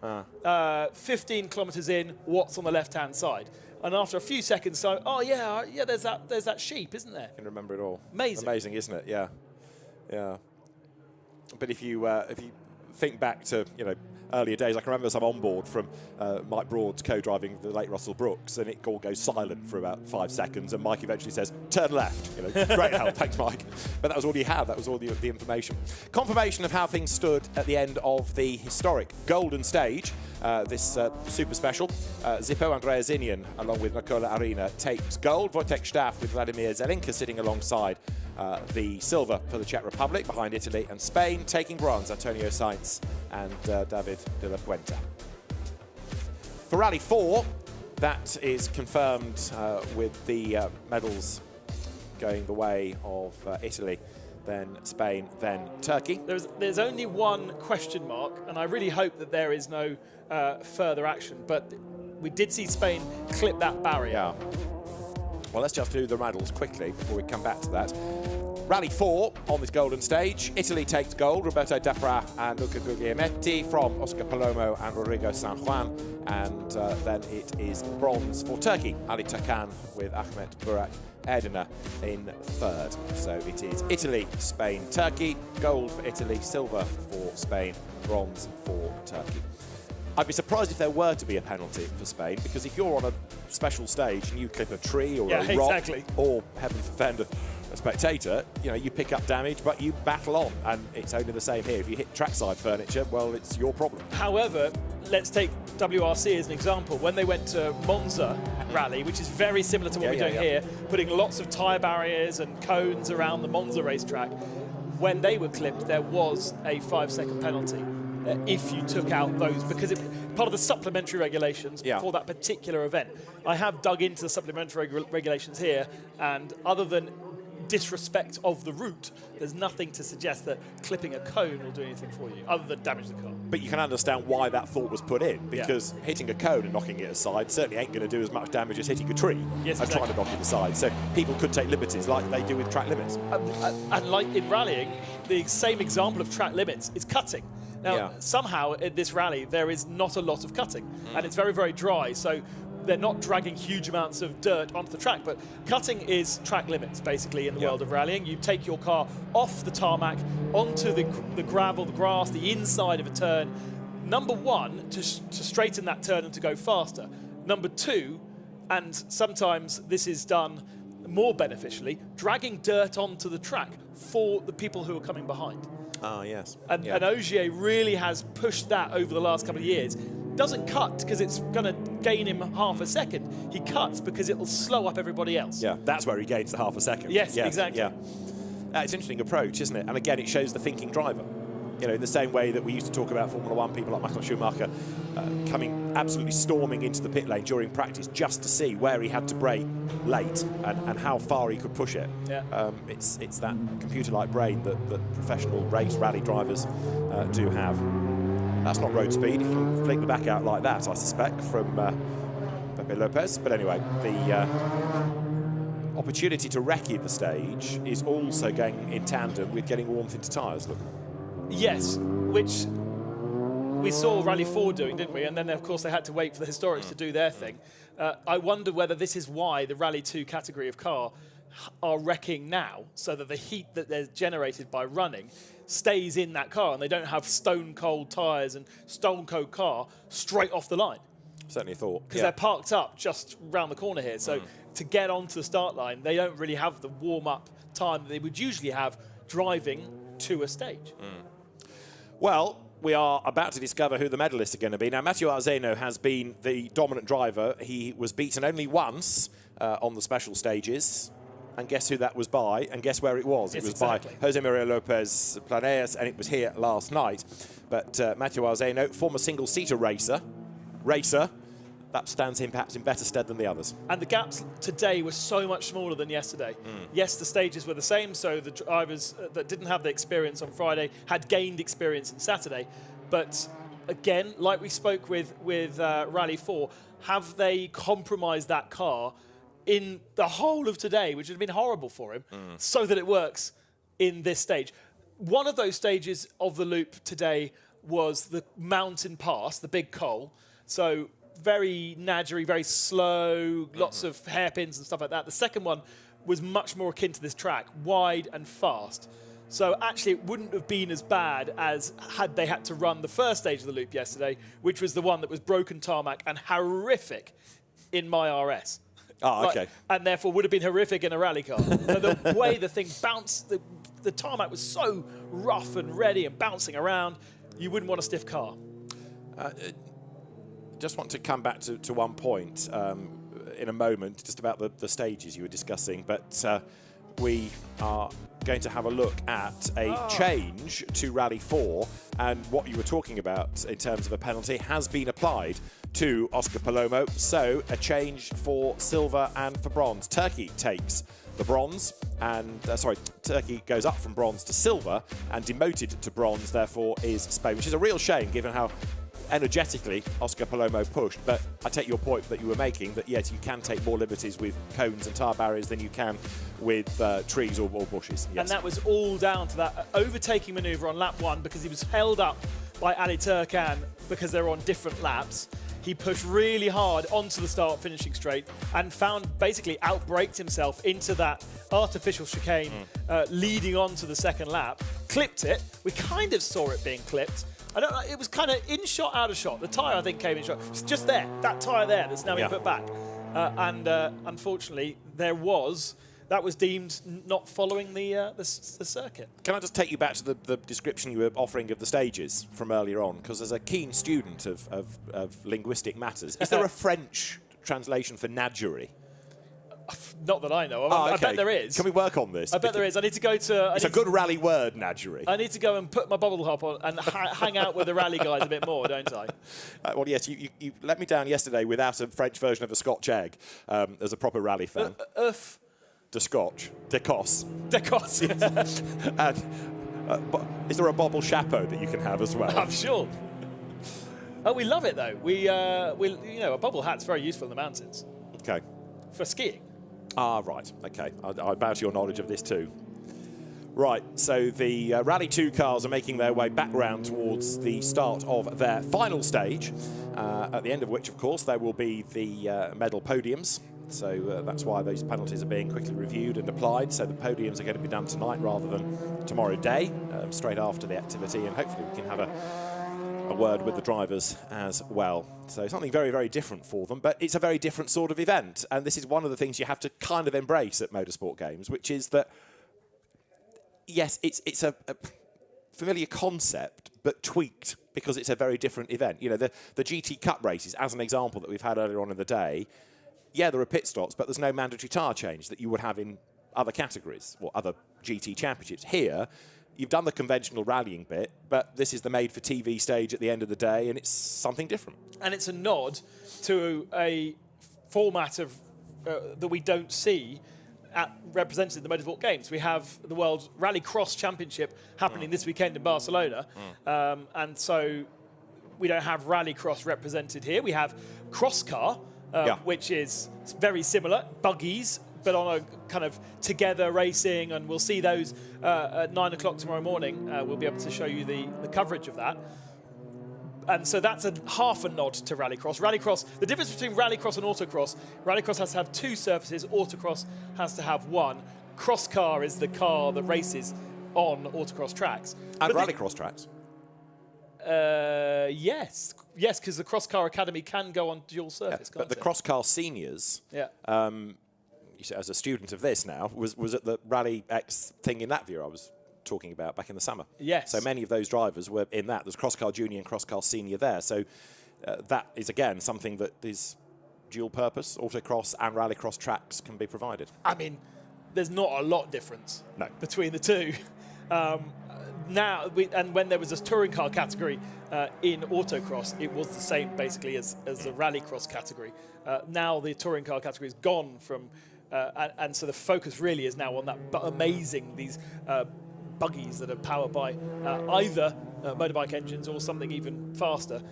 15 kilometres in, what's on the left-hand side? And after a few seconds, so, oh yeah, there's that sheep, isn't there? I can remember it all. Amazing, isn't it? Yeah. But if you think back to earlier days, I can remember some onboard from Mike Broad's co-driving the late Russell Brooks, and it all goes silent for about 5 seconds, and Mike eventually says, turn left. Great help, thanks, Mike. But that was all he had. That was all the information. Confirmation of how things stood at the end of the historic Golden Stage. This super special. Zippo Andreasinian, along with Nicola Arena, takes gold. Wojtek Staff with Vladimir Zelinka sitting alongside the silver for the Czech Republic, behind Italy and Spain, taking bronze, Antonio Sainz and David de la Puente. For Rally 4, that is confirmed with the medals going the way of Italy, then Spain, then Turkey. There's only one question mark, and I really hope that there is no further action, but we did see Spain clip that barrier. Yeah. Well, let's just do the medals quickly before we come back to that. Rally 4 on this golden stage. Italy takes gold, Roberto Depra and Luca Guglielmetti from Oscar Palomo and Rodrigo San Juan. And then it is bronze for Turkey, Ali Takan with Ahmet Burak Erdene in third. So it is Italy, Spain, Turkey, gold for Italy, silver for Spain, bronze for Turkey. I'd be surprised if there were to be a penalty for Spain, because if you're on a special stage and you clip a tree or a rock, or heaven forfend a spectator, you know, you pick up damage, but you battle on, and it's only the same here. If you hit trackside furniture, well, it's your problem. However, let's take WRC as an example. When they went to Monza rally, which is very similar to what we're doing here, putting lots of tyre barriers and cones around the Monza racetrack, when they were clipped, there was a 5-second penalty. If you took out those, because it's part of the supplementary regulations for that particular event. I have dug into the supplementary regulations here, and other than disrespect of the route, there's nothing to suggest that clipping a cone will do anything for you, other than damage the car. But you can understand why that thought was put in, because hitting a cone and knocking it aside certainly ain't going to do as much damage as hitting a tree and trying to knock it aside. So people could take liberties like they do with track limits. And like in rallying, the same example of track limits is cutting. Now, somehow in this rally, there is not a lot of cutting, and it's very, very dry, so they're not dragging huge amounts of dirt onto the track, but cutting is track limits, basically, in the world of rallying. You take your car off the tarmac, onto the gravel, the grass, the inside of a turn. Number one, to straighten that turn and to go faster. Number two, and sometimes this is done more beneficially, dragging dirt onto the track for the people who are coming behind. Ah, yes. And Ogier really has pushed that over the last couple of years. Doesn't cut because it's going to gain him half a second. He cuts because it will slow up everybody else. Yeah, that's where he gains the half a second. Yes, exactly. Yeah. It's an interesting approach, isn't it? And again, it shows the thinking driver. You know, in the same way that we used to talk about Formula One, people like Michael Schumacher coming absolutely storming into the pit lane during practice just to see where he had to brake late and how far he could push it. Yeah. It's that computer-like brain that professional race rally drivers do have. That's not road speed. He can flick the back out like that, I suspect, from Pepe Lopez. But anyway, the opportunity to recce the stage is also going in tandem with getting warmth into tyres, look. Yes, which we saw Rally 4 doing, didn't we? And then, of course, they had to wait for the historics to do their thing. I wonder whether this is why the Rally 2 category of car are wrecking now, so that the heat that they're generated by running stays in that car, and they don't have stone-cold tyres and stone-cold car straight off the line. Certainly thought. Because they're parked up just round the corner here. So to get onto the start line, they don't really have the warm-up time that they would usually have driving to a stage. Well, we are about to discover who the medalists are going to be. Now, Matteo Arzeno has been the dominant driver. He was beaten only once on the special stages. And guess who that was by? And guess where it was? Yes, it was by Jose Maria Lopez Planeas, and it was here last night. But Matteo Arzeno, former single-seater racer, that stands him perhaps in better stead than the others. And the gaps today were so much smaller than yesterday. Yes, the stages were the same, so the drivers that didn't have the experience on Friday had gained experience on Saturday. But again, like we spoke with Rally 4, have they compromised that car in the whole of today, which would have been horrible for him, so that it works in this stage? One of those stages of the loop today was the mountain pass, the big col. So very nadgery, very slow, lots of hairpins and stuff like that. The second one was much more akin to this track, wide and fast. So actually it wouldn't have been as bad as had they had to run the first stage of the loop yesterday, which was the one that was broken tarmac and horrific in my RS. Oh, okay. And therefore would have been horrific in a rally car. So the way the thing bounced, the tarmac was so rough and ready and bouncing around, you wouldn't want a stiff car. Just want to come back to one point in a moment, just about the stages you were discussing. But we are going to have a look at a change to Rally 4, and what you were talking about in terms of a penalty has been applied to Oscar Palomo. So a change for silver and for bronze. Turkey takes the bronze, and Turkey goes up from bronze to silver, and demoted to bronze therefore is Spain, which is a real shame given how energetically Oscar Palomo pushed. But I take your point that you were making, that yes, you can take more liberties with cones and tyre barriers than you can with trees or bushes. Yes. And that was all down to that overtaking manoeuvre on lap 1, because he was held up by Ali Turkan because they're on different laps. He pushed really hard onto the start finishing straight and basically outbraked himself into that artificial chicane leading on to the second lap. Clipped it. We kind of saw it being clipped. I don't know, it was kind of in shot, out of shot. The tyre, I think, came in shot. It's just there, that tyre there that's now been put back. Unfortunately, that was deemed not following the circuit. Can I just take you back to the description you were offering of the stages from earlier on? Because as a keen student of linguistic matters, is there a French translation for Nadgery? Not that I know of. Okay. I bet there is. Can we work on this? I bet there is. I need to go to... It's a good rally word, Nadgery. I need to go and put my bubble hop on and hang out with the rally guys a bit more, don't I? Well, yes, you let me down yesterday without a French version of a Scotch egg as a proper rally fan. De Scotch. De Cos. De Cos. And is there a bobble chapeau that you can have as well? I'm sure. Oh, we love it though. A bobble hat's very useful in the mountains. Okay. For skiing. Ah, right. Okay. I bow to your knowledge of this too. Right, so the Rally 2 cars are making their way back round towards the start of their final stage, at the end of which, of course, there will be the medal podiums. So that's why those penalties are being quickly reviewed and applied. So the podiums are going to be done tonight rather than tomorrow day, straight after the activity, and hopefully we can have a word with the drivers as well. So something very, very different for them, but it's a very different sort of event. And this is one of the things you have to kind of embrace at Motorsport Games, which is that, yes, it's a familiar concept, but tweaked because it's a very different event. You know, the GT Cup races, as an example that we've had earlier on in the day, yeah, there are pit stops, but there's no mandatory tyre change that you would have in other categories or other GT championships. Here, you've done the conventional rallying bit, but this is the made-for-TV stage at the end of the day, and it's something different. And it's a nod to a format of that we don't see represented in the Motorsport Games. We have the World Rallycross Championship happening this weekend in Barcelona, and so we don't have Rallycross represented here. We have cross car, which is very similar, buggies, but on a kind of together racing, and we'll see those at 9 o'clock tomorrow morning. We'll be able to show you the coverage of that. And so that's half a nod to Rallycross. Rallycross, the difference between Rallycross and Autocross, Rallycross has to have 2 surfaces, Autocross has to have 1. Cross car is the car that races on Autocross tracks. And Rallycross tracks? Yes, because the Cross Car Academy can go on dual surface. But the Cross Car Seniors, as a student of this now, was at the Rally X thing in Latvia I was talking about back in the summer. Yes. So many of those drivers were in that. There's Cross Car Junior and Cross Car Senior there. So that is, again, something that is dual purpose. Autocross and Rallycross tracks can be provided. I mean, there's not a lot difference between the two. And when there was a touring car category in autocross, it was the same basically as the rallycross category. Now the touring car category is gone from, and so the focus really is now on that these buggies that are powered by either motorbike engines or something even faster,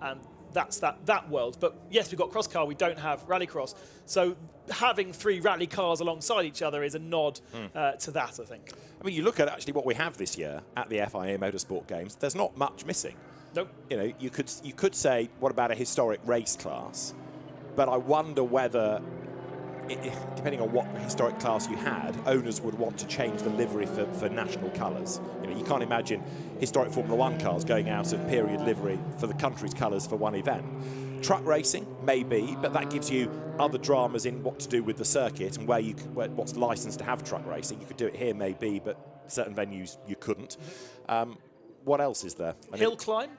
and that's that world. But yes, we've got cross car, we don't have rallycross, so having 3 rally cars alongside each other is a nod to that, I think. I mean, you look at actually what we have this year at the FIA Motorsport Games, there's not much missing. Nope. You know, you could say, what about a historic race class? But I wonder whether, depending on what historic class you had, owners would want to change the livery for national colours. You know, you can't imagine historic Formula 1 cars going out of period livery for the country's colours for one event. Truck racing, maybe, but that gives you other dramas in what to do with the circuit and what's licensed to have truck racing. You could do it here, maybe, but certain venues you couldn't. What else is there? Hill climb?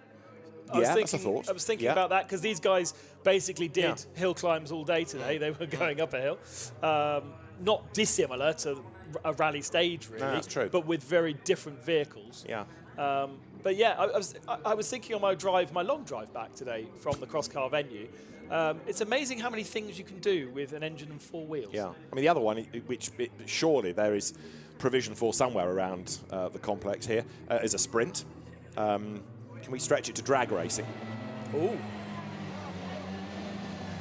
That's a thought. I was thinking about that because these guys basically did hill climbs all day today. They were going up a hill. Not dissimilar to a rally stage, really. No, that's true. But with very different vehicles. Yeah. But yeah, I was thinking on my long drive back today from the cross car venue. It's amazing how many things you can do with an engine and 4 wheels. Yeah. I mean, the other one, which surely there is provision for somewhere around the complex here, is a sprint. Can we stretch it to drag racing? Ooh.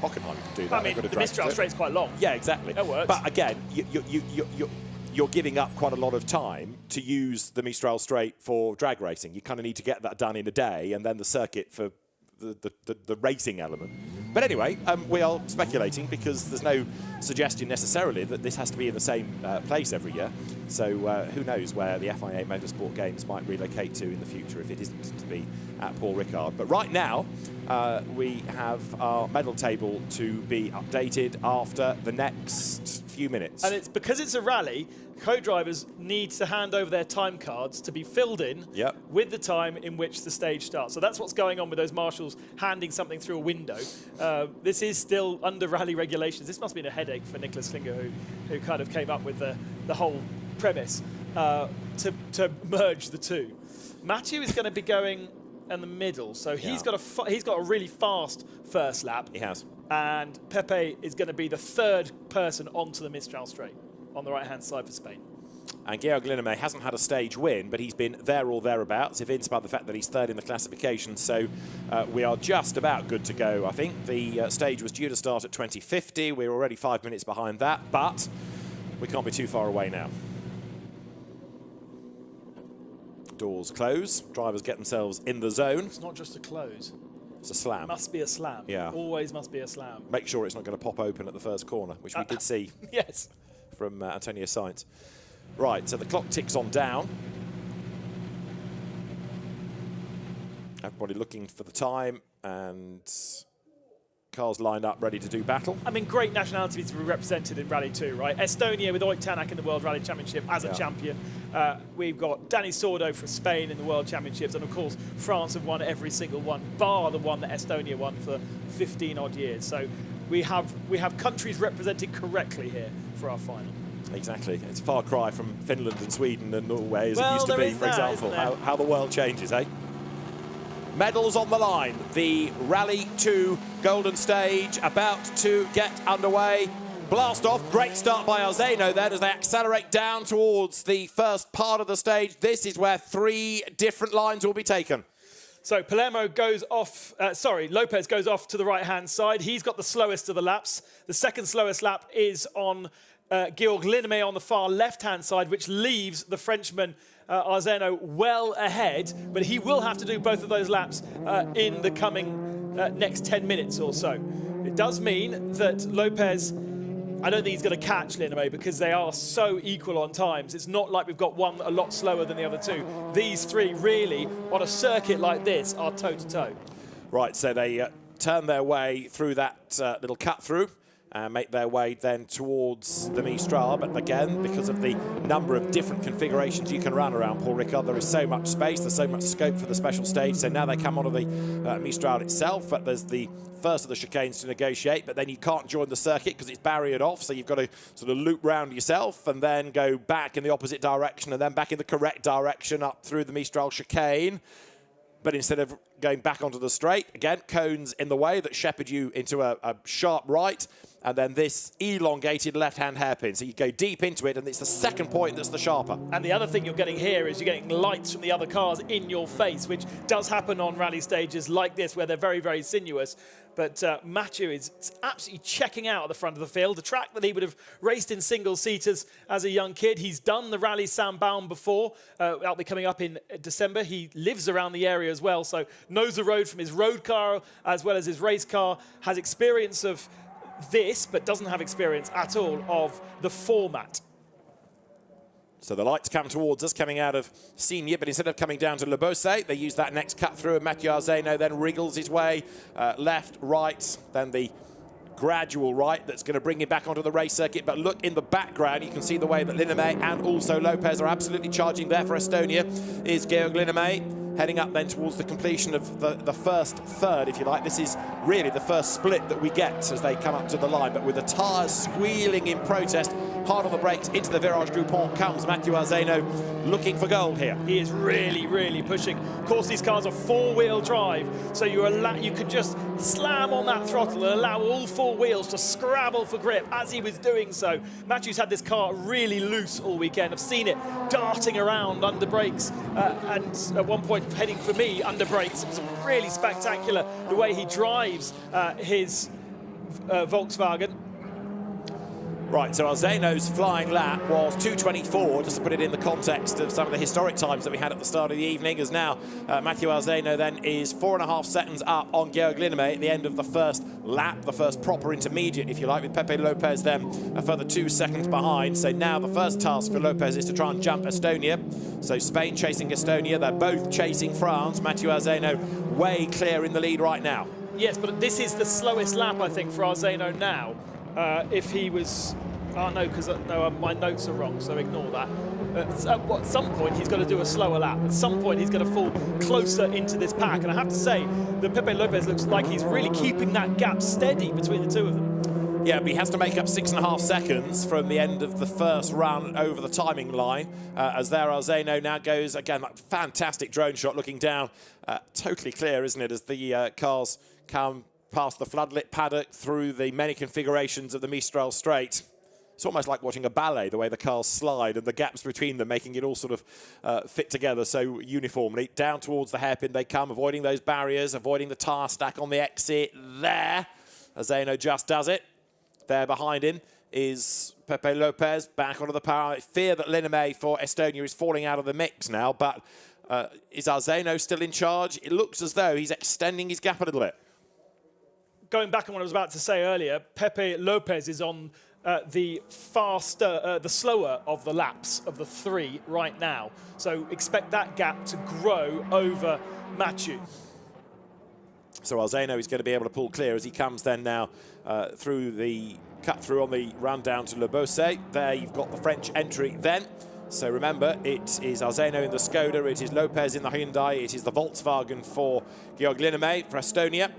Hockenheim can do that. I mean, the Mistral straight's quite long. Yeah, exactly. That works. But again, you're giving up quite a lot of time to use the Mistral straight for drag racing. You kind of need to get that done in a day, and then the circuit for the racing element. But anyway, we are speculating because there's no suggestion necessarily that this has to be in the same place every year. So who knows where the FIA Motorsport Games might relocate to in the future if it isn't to be at Paul Ricard. But right now, we have our medal table to be updated after the next few minutes. And it's because it's a rally, co-drivers need to hand over their time cards to be filled in with the time in which the stage starts. So that's what's going on with those marshals handing something through a window. This is still under rally regulations. This must have been a headache for Nicholas Klinger, who kind of came up with the whole premise to merge the two. Mathieu is going to be going in the middle, so he's got a really fast first lap. He has. And Pepe is going to be the third person onto the Mistral straight on the right-hand side for Spain. And Georg Linnamäe hasn't had a stage win, but he's been there or thereabouts, evinced by the fact that he's third in the classification. So we are just about good to go, I think. The stage was due to start at 20:50. We're already 5 minutes behind that, but we can't be too far away now. Doors close. Drivers get themselves in the zone. It's not just a close. It's a slam. It must be a slam. Yeah. Always must be a slam. Make sure it's not going to pop open at the first corner, which we did see. Yes. From Antonio Sainz. Right, so the clock ticks on down. Everybody looking for the time, and cars lined up ready to do battle. I mean, great nationalities to be represented in Rally 2, right? Estonia with Oyt Tanak in the World Rally Championship as a champion. We've got Danny Sordo for Spain in the World Championships, and of course, France have won every single one, bar the one that Estonia won for 15 odd years. So we have countries represented correctly here for our final. Exactly. It's a far cry from Finland and Sweden and Norway as it used to be, for that, example. How the world changes, eh? Medals on the line. The Rally 2 Golden Stage about to get underway. Blast off. Great start by Arzeno then as they accelerate down towards the first part of the stage. This is where 3 different lines will be taken. So Palermo goes off, Lopez goes off to the right-hand side. He's got the slowest of the laps. The second slowest lap is on Georg Linnamäe on the far left-hand side, which leaves the Frenchman Arzeno well ahead, but he will have to do both of those laps in the coming next 10 minutes or so. It does mean that Lopez, I don't think he's going to catch Linnamäe because they are so equal on times. It's not like we've got one a lot slower than the other two. These 3 really, on a circuit like this, are toe-to-toe. Right, so they turn their way through that little cut-through and make their way then towards the Mistral. But again, because of the number of different configurations you can run around Paul Ricard, there is so much space, there's so much scope for the special stage. So now they come onto the Mistral itself, but there's the first of the chicanes to negotiate, but then you can't join the circuit because it's barriered off, so you've got to sort of loop round yourself and then go back in the opposite direction and then back in the correct direction up through the Mistral chicane. But instead of going back onto the straight, again, cones in the way that shepherd you into a sharp right, and then this elongated left-hand hairpin. So you go deep into it, and it's the second point that's the sharper. And the other thing you're getting here is you're getting lights from the other cars in your face, which does happen on rally stages like this, where they're very, very sinuous. But Mathieu is absolutely checking out at the front of the field, the track that he would have raced in single-seaters as a young kid. He's done the Rally Saint-Baume before. That'll be coming up in December. He lives around the area as well, so knows the road from his road car as well as his race car, has experience of this, but doesn't have experience at all of the format. So the lights come towards us, coming out of Senior, but instead of coming down to Le Beausset, they use that next cut through, and Mathieu Arzeno then wriggles his way left, right, then the gradual right that's going to bring him back onto the race circuit. But look in the background, you can see the way that Linnamäe and also Lopez are absolutely charging there for Estonia is Georg Linnamäe. heading up then towards the completion of the first third, if you like. This is really the first split that we get as they come up to the line, but with the tyres squealing in protest, hard on the brakes, into the Virage du Pont comes Mathieu Arzeno, looking for gold here. He is really, really pushing. Of course, these cars are four-wheel drive, so you could just slam on that throttle and allow all four wheels to scrabble for grip as he was doing so. Mathieu's had this car really loose all weekend. I've seen it darting around under brakes and at one point heading for me under brakes. It was really spectacular the way he drives his Volkswagen. Right, so Arzeno's flying lap was 2:24, just to put it in the context of some of the historic times that we had at the start of the evening, as now Mathieu Arzeno then is 4.5 seconds up on Georg Linnamäe at the end of the first lap, the first proper intermediate, if you like, with Pepe Lopez then a further 2 seconds behind. So now the first task for Lopez is to try and jump Estonia. So Spain chasing Estonia, they're both chasing France. Mathieu Arzeno way clear in the lead right now. Yes, but this is the slowest lap, I think, for Arzeno now. If he was... Oh, no, because my notes are wrong, so ignore that. At some point, he's got to do a slower lap. At some point, he's going to fall closer into this pack. And I have to say that Pepe Lopez looks like he's really keeping that gap steady between the two of them. Yeah, but he has to make up 6.5 seconds from the end of the first run over the timing line. As there, Arzeno now goes, again, that fantastic drone shot looking down. Totally clear, isn't it, as the cars come past the floodlit paddock through the many configurations of the Mistral Straight. It's almost like watching a ballet, the way the cars slide and the gaps between them, making it all sort of fit together so uniformly. Down towards the hairpin they come, avoiding those barriers, avoiding the tyre stack on the exit there. Arzeno just does it. There behind him is Pepe Lopez, back onto the power. I fear that Linnamäe for Estonia is falling out of the mix now, but is Arzeno still in charge? It looks as though he's extending his gap a little bit. Going back on what I was about to say earlier, Pepe Lopez is on the slower of the laps of the three right now. So expect that gap to grow over Mathieu. So Arzeno is going to be able to pull clear as he comes then now through the cut through on the run down to Le Beausset. There you've got the French entry then. So remember, it is Arzeno in the Skoda, it is Lopez in the Hyundai, it is the Volkswagen for Georg Linnamäe for Estonia.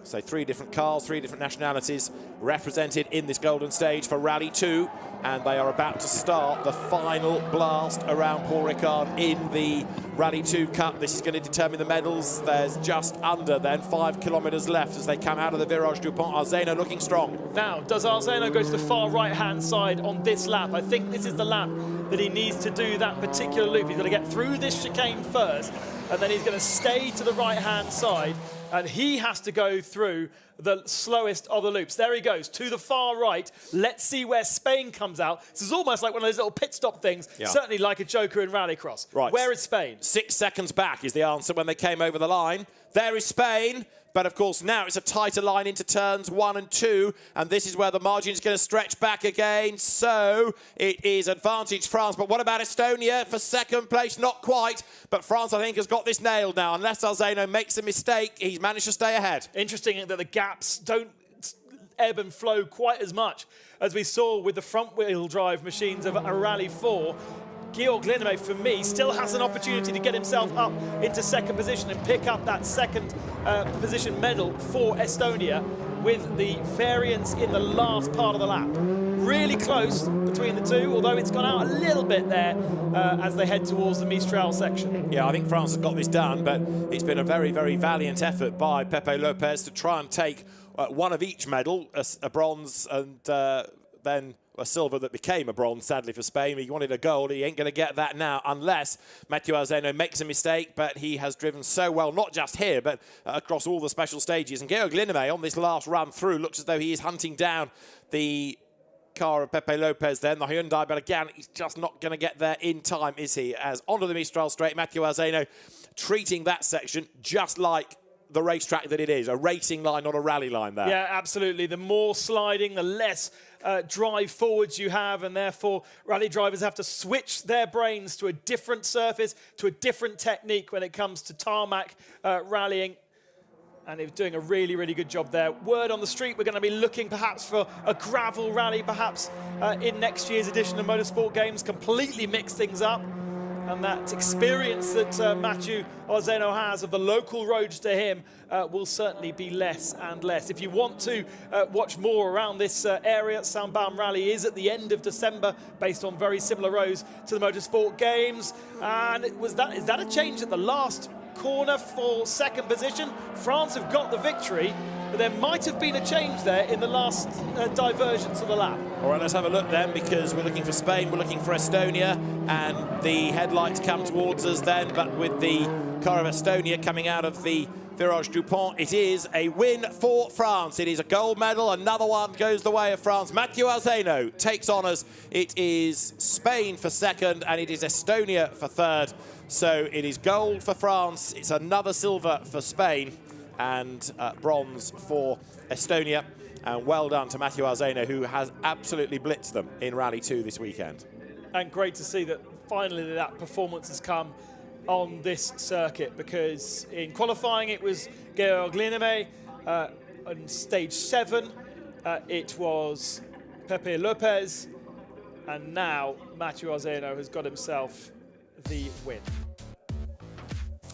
So 3 different cars, 3 different nationalities represented in this golden stage for Rally 2. And they are about to start the final blast around Paul Ricard in the Rally 2 Cup. This is going to determine the medals. There's just under then 5 kilometres left as they come out of the Virage du Pont. Arzeno looking strong. Now, does Arzeno go to the far right-hand side on this lap? I think this is the lap that he needs to do that particular loop. He's got to get through this chicane first, and then he's going to stay to the right-hand side, and he has to go through the slowest of the loops. There he goes, to the far right. Let's see where Spain comes out. This is almost like one of those little pit stop things, certainly like a joker in rallycross. Right. Where is Spain? 6 seconds back is the answer when they came over the line. There is Spain. But, of course, now it's a tighter line into turns 1 and 2, and this is where the margin is going to stretch back again. So it is advantage France. But what about Estonia for second place? Not quite. But France, I think, has got this nailed now. Unless Arzeno makes a mistake, he's managed to stay ahead. Interesting that the gaps don't ebb and flow quite as much as we saw with the front-wheel drive machines of a Rally 4. Georg Linnamäe, for me, still has an opportunity to get himself up into second position and pick up that second position medal for Estonia with the variance in the last part of the lap. Really close between the two, although it's gone out a little bit there as they head towards the Mistral section. Yeah, I think France has got this done, but it's been a very, very valiant effort by Pepe Lopez to try and take one of each medal, a bronze and then a silver that became a bronze, sadly, for Spain. He wanted a gold. He ain't going to get that now unless Mathieu Arzeno makes a mistake, but he has driven so well, not just here, but across all the special stages. And Georg Linnamäe, on this last run through, looks as though he is hunting down the car of Pepe Lopez then, the Hyundai, but again, he's just not going to get there in time, is he? As onto the Mistral Straight, Mathieu Arzeno treating that section just like the racetrack that it is, a racing line, not a rally line there. Yeah, absolutely. The more sliding, the less drive forwards you have, and therefore rally drivers have to switch their brains to a different surface, to a different technique when it comes to tarmac rallying. And they're doing a really, really good job there. Word on the street, we're going to be looking perhaps for a gravel rally, perhaps in next year's edition of Motorsport Games, completely mix things up. and that experience that Mathieu Arzeno has of the local roads to him will certainly be less and less. If you want to watch more around this area, Saint-Barbe Rally is at the end of December, based on very similar roads to the Motorsport Games. And is that a change at the last corner for second position? France have got the victory, but there might have been a change there in the last divergence of the lap. All right, let's have a look then, because we're looking for Spain, we're looking for Estonia, and the headlights come towards us then, but with the car of Estonia coming out of the Virage Dupont, it is a win for France. It is a gold medal. Another one goes the way of France. Mathieu Arzeno takes honours. It is Spain for second, and it is Estonia for third. So it is gold for France. It's another silver for Spain, and bronze for Estonia. And well done to Mathieu Arzeno, who has absolutely blitzed them in Rally 2 this weekend. And great to see that finally that performance has come on this circuit, because in qualifying it was Georg Lineme. On stage 7 it was Pepe Lopez, and now Mathieu Arzeno has got himself the win.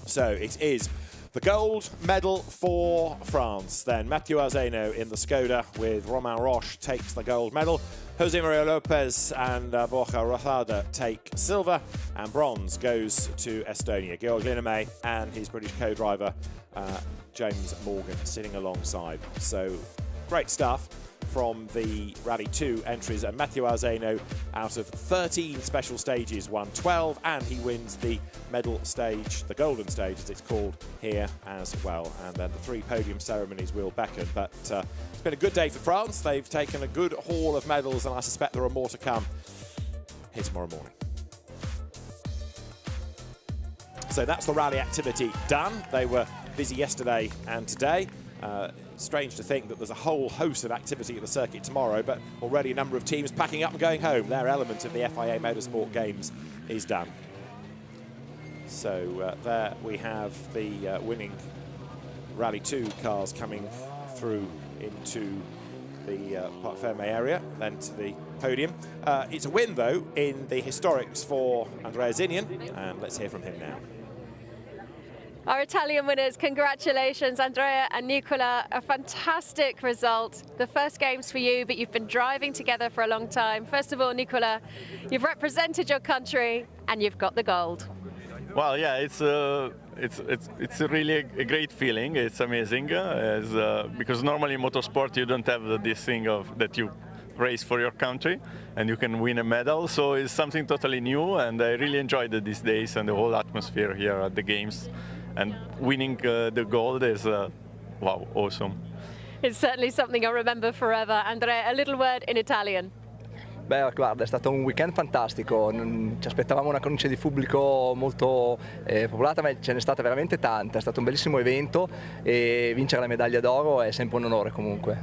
So it is the gold medal for France. Then Mathieu Arzeno in the Skoda with Romain Roche takes the gold medal. Jose Maria Lopez and Borja Rozada take silver, and bronze goes to Estonia. Georg Lineme and his British co-driver James Morgan sitting alongside. So great stuff from the Rally 2 entries, and Mathieu Arzeno, out of 13 special stages, won 12, and he wins the medal stage, the golden stage as it's called, here as well. And then the 3 podium ceremonies will beckon. But it's been a good day for France. They've taken a good haul of medals, and I suspect there are more to come here tomorrow morning. So that's the rally activity done. They were busy yesterday and today. Strange to think that there's a whole host of activity at the circuit tomorrow, but already a number of teams packing up and going home. Their element of the FIA Motorsport Games is done. So there we have the winning Rally 2 cars coming through into the Parc Fermé area, then to the podium. It's a win, though, in the historics for Andrea Zinian, and let's hear from him now. Our Italian winners, congratulations, Andrea and Nicola. A fantastic result. The first games for you, but you've been driving together for a long time. First of all, Nicola, you've represented your country and you've got the gold. Well, yeah, it's really a great feeling. It's amazing, because normally in motorsport you don't have this thing of that you race for your country and you can win a medal. So it's something totally new, and I really enjoyed it these days and the whole atmosphere here at the games. And winning the gold is, wow, awesome. It's certainly something I'll remember forever. Andrea, a little word in Italian. Beh, guarda, è stato un weekend fantastico, ci aspettavamo una cornice di pubblico molto popolata, ma ce n'è stata veramente tanta, è stato un bellissimo evento e vincere la medaglia d'oro è sempre un onore comunque.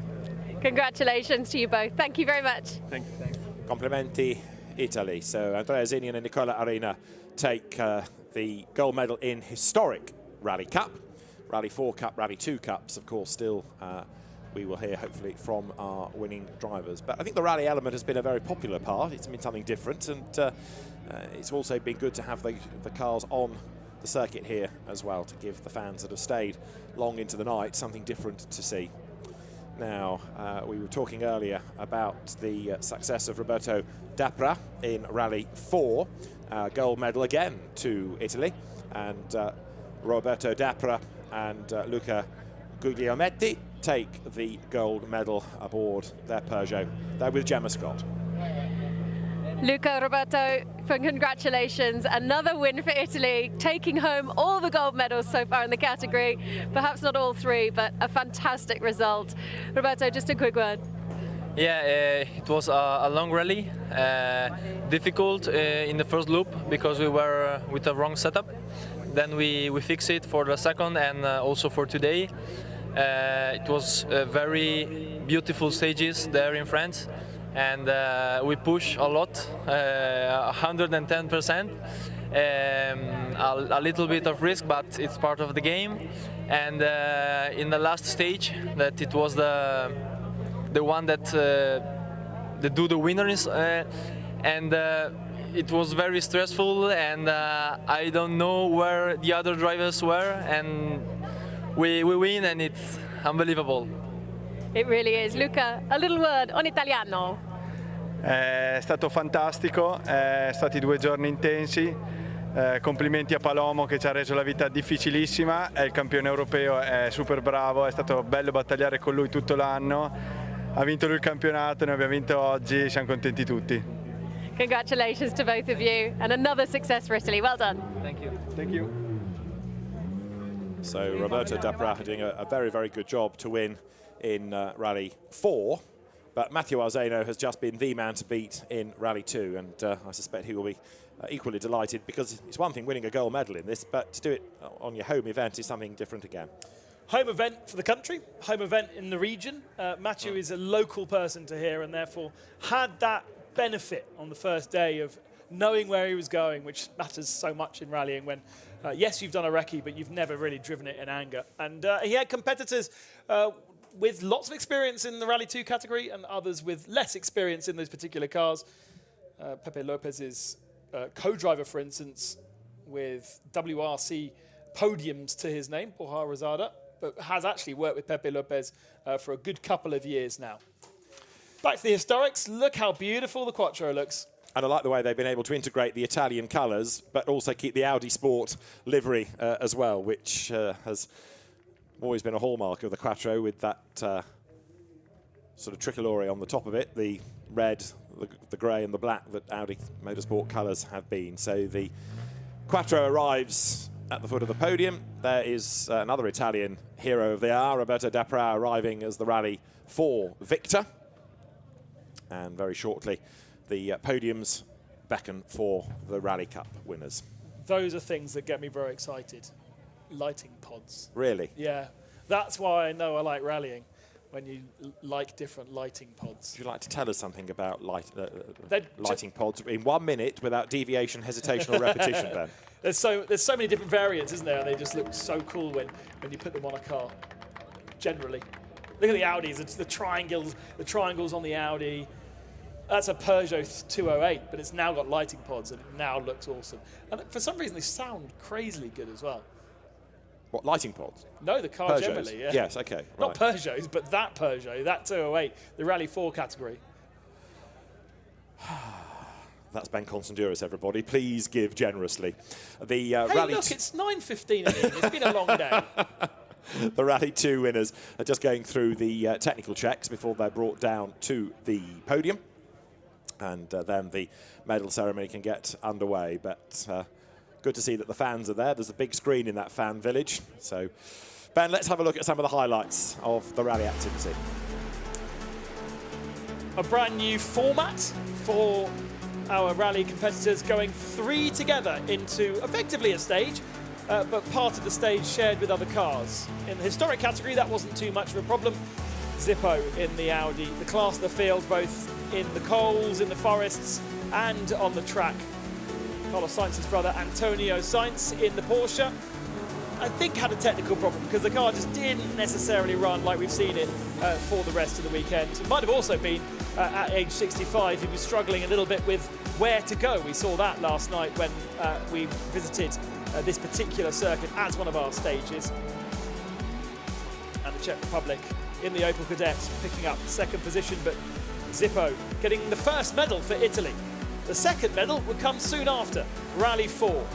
Congratulations to you both. Thank you very much. Thank you. Complimenti Italy. So Andrea Zinian and Nicola Arena take the gold medal in historic Rally Cup. Rally 4 Cup, Rally 2 Cups, of course, still we will hear hopefully from our winning drivers. But I think the rally element has been a very popular part. It's been something different, and it's also been good to have the cars on the circuit here as well, to give the fans that have stayed long into the night something different to see. Now, we were talking earlier about the success of Roberto Dapra in Rally 4. Gold medal again to Italy, and Roberto Dapra and Luca Guglielmetti take the gold medal aboard their Peugeot. They're with Gemma Scott. Luca, Roberto, congratulations. Another win for Italy, taking home all the gold medals so far in the category. Perhaps not all 3, but a fantastic result. Roberto, just a quick word. Yeah, it was a long rally, difficult in the first loop because we were with a wrong setup. Then we fixed it for the second and also for today. It was very beautiful stages there in France, and we push a lot, 110%. A little bit of risk, but it's part of the game. And in the last stage, that it was the one that do the winners, and it was very stressful, and I don't know where the other drivers were, and we win, and it's unbelievable. It really is. Luca, a little word on italiano. È stato fantastico, stati 2 giorni intensi, complimenti a Palomo che ci ha reso la vita difficilissima, è il campione europeo, è super bravo, è stato bello battagliare con lui tutto l'anno, ha vinto lui il campionato, noi abbiamo vinto oggi, siamo contenti tutti. Congratulations to both of you and another success for Italy. Well done. Thank you. Thank you. So Roberto Dapra doing a very, very good job to win in Rally 4. But Matteo Alzano has just been the man to beat in Rally 2, and I suspect he will be equally delighted, because it's one thing winning a gold medal in this, but to do it on your home event is something different again. Home event for the country, home event in the region. Mathieu is a local person to here, and therefore had that benefit on the first day of knowing where he was going, which matters so much in rallying when, yes, you've done a recce, but you've never really driven it in anger. And he had competitors with lots of experience in the Rally 2 category and others with less experience in those particular cars. Pepe Lopez's co-driver, for instance, with WRC podiums to his name, Borja Rosada, but has actually worked with Pepe Lopez for a good couple of years now. Back to the historics. Look how beautiful the Quattro looks. And I like the way they've been able to integrate the Italian colours, but also keep the Audi Sport livery as well, which has always been a hallmark of the Quattro, with that sort of tricolore on the top of it, the red, the grey and the black that Audi Motorsport colours have been. So the Quattro arrives at the foot of the podium. There is another Italian hero of the hour, Roberto Dapra, arriving as the Rally 4 victor. And very shortly, the podiums beckon for the Rally Cup winners. Those are things that get me very excited. Lighting pods. Really? Yeah, that's why I know I like rallying, when you like different lighting pods. Would you like to tell us something about lighting pods in 1 minute without deviation, hesitation or repetition, Ben? There's so many different variants, isn't there? They just look so cool when you put them on a car, generally. Look at the Audis, it's the triangles on the Audi. That's a Peugeot 208, but it's now got lighting pods and it now looks awesome. And for some reason, they sound crazily good as well. What, lighting pods? No, the car Peugeots. generally, yeah. Yes, okay. Not right. Peugeots, but that Peugeot, that 208, the Rally 4 category. That's Ben Constanduris, everybody. Please give generously. The Hey, Rally look, it's 9:15 a.m. It's been a long day. The Rally 2 winners are just going through the technical checks before they're brought down to the podium. And then the medal ceremony can get underway. But good to see that the fans are there. There's a big screen in that fan village. So, Ben, let's have a look at some of the highlights of the rally activity. A brand new format for our rally competitors, going 3 together into effectively a stage, but part of the stage shared with other cars. In the historic category, that wasn't too much of a problem. Zippo in the Audi, the class of the field, both in the coals, in the forests, and on the track. Carlos Sainz's brother Antonio Sainz in the Porsche, I think had a technical problem because the car just didn't necessarily run like we've seen it for the rest of the weekend. It might have also been at age 65, he was struggling a little bit with where to go. We saw that last night when we visited this particular circuit as one of our stages. And the Czech Republic in the Opel Kadett picking up second position, but Zippo getting the first medal for Italy. The second medal would come soon after, Rally 4.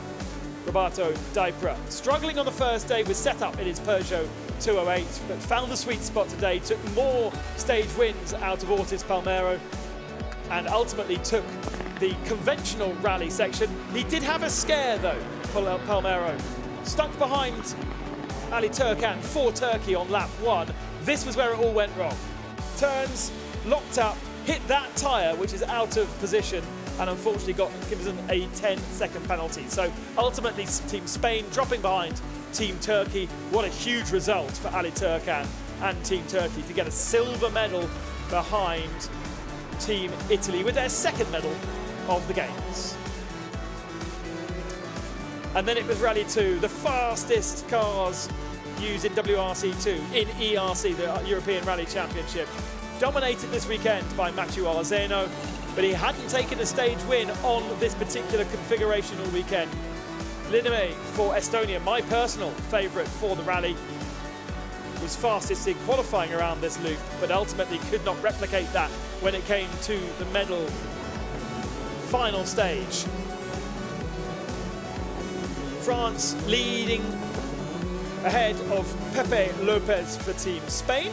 Roberto Dapra struggling on the first day with setup in his Peugeot 208, but found the sweet spot today, took more stage wins out of Ortiz Palmero, and ultimately took the conventional rally section. He did have a scare though, Palmero. Stuck behind Ali Turkan for Turkey on lap 1. This was where it all went wrong. Turns, locked up, hit that tyre, which is out of position, and unfortunately gives them a 10-second penalty. So ultimately, Team Spain dropping behind Team Turkey. What a huge result for Ali Turkan and Team Turkey to get a silver medal behind Team Italy with their second medal of the Games. And then it was Rally 2, the fastest cars used in WRC2, in ERC, the European Rally Championship. dominated this weekend by Mathieu Arzeno, but he hadn't taken a stage win on this particular configuration all weekend. Linnamäe for Estonia, my personal favourite for the rally, was fastest in qualifying around this loop, but ultimately could not replicate that when it came to the medal final stage. France leading ahead of Pepe Lopez for Team Spain.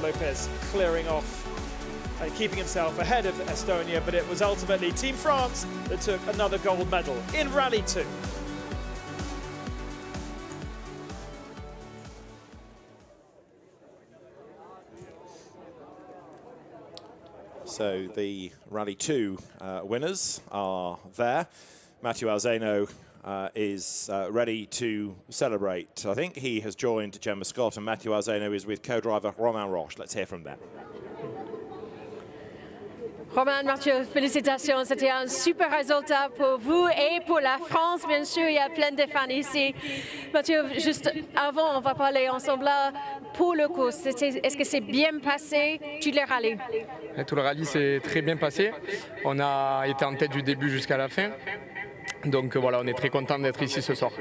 Lopez clearing off and keeping himself ahead of Estonia, but it was ultimately Team France that took another gold medal in Rally 2. So the Rally 2 winners are there. Mathieu Arzeno is ready to celebrate. I think he has joined Gemma Scott, and Mathieu Arzeno is with co-driver Romain Roche. Let's hear from them. Romain, Mathieu, félicitations. C'était un super résultat pour vous et pour la France, bien sûr. Il y a plein de fans ici. Mathieu, juste avant, on va parler ensemble là. Pour le course, est-ce que c'est bien passé, tout le rallye? Tout le rallye s'est très bien passé. On a été en tête du début jusqu'à la fin. Donc voilà, on est très content d'être ici ce soir.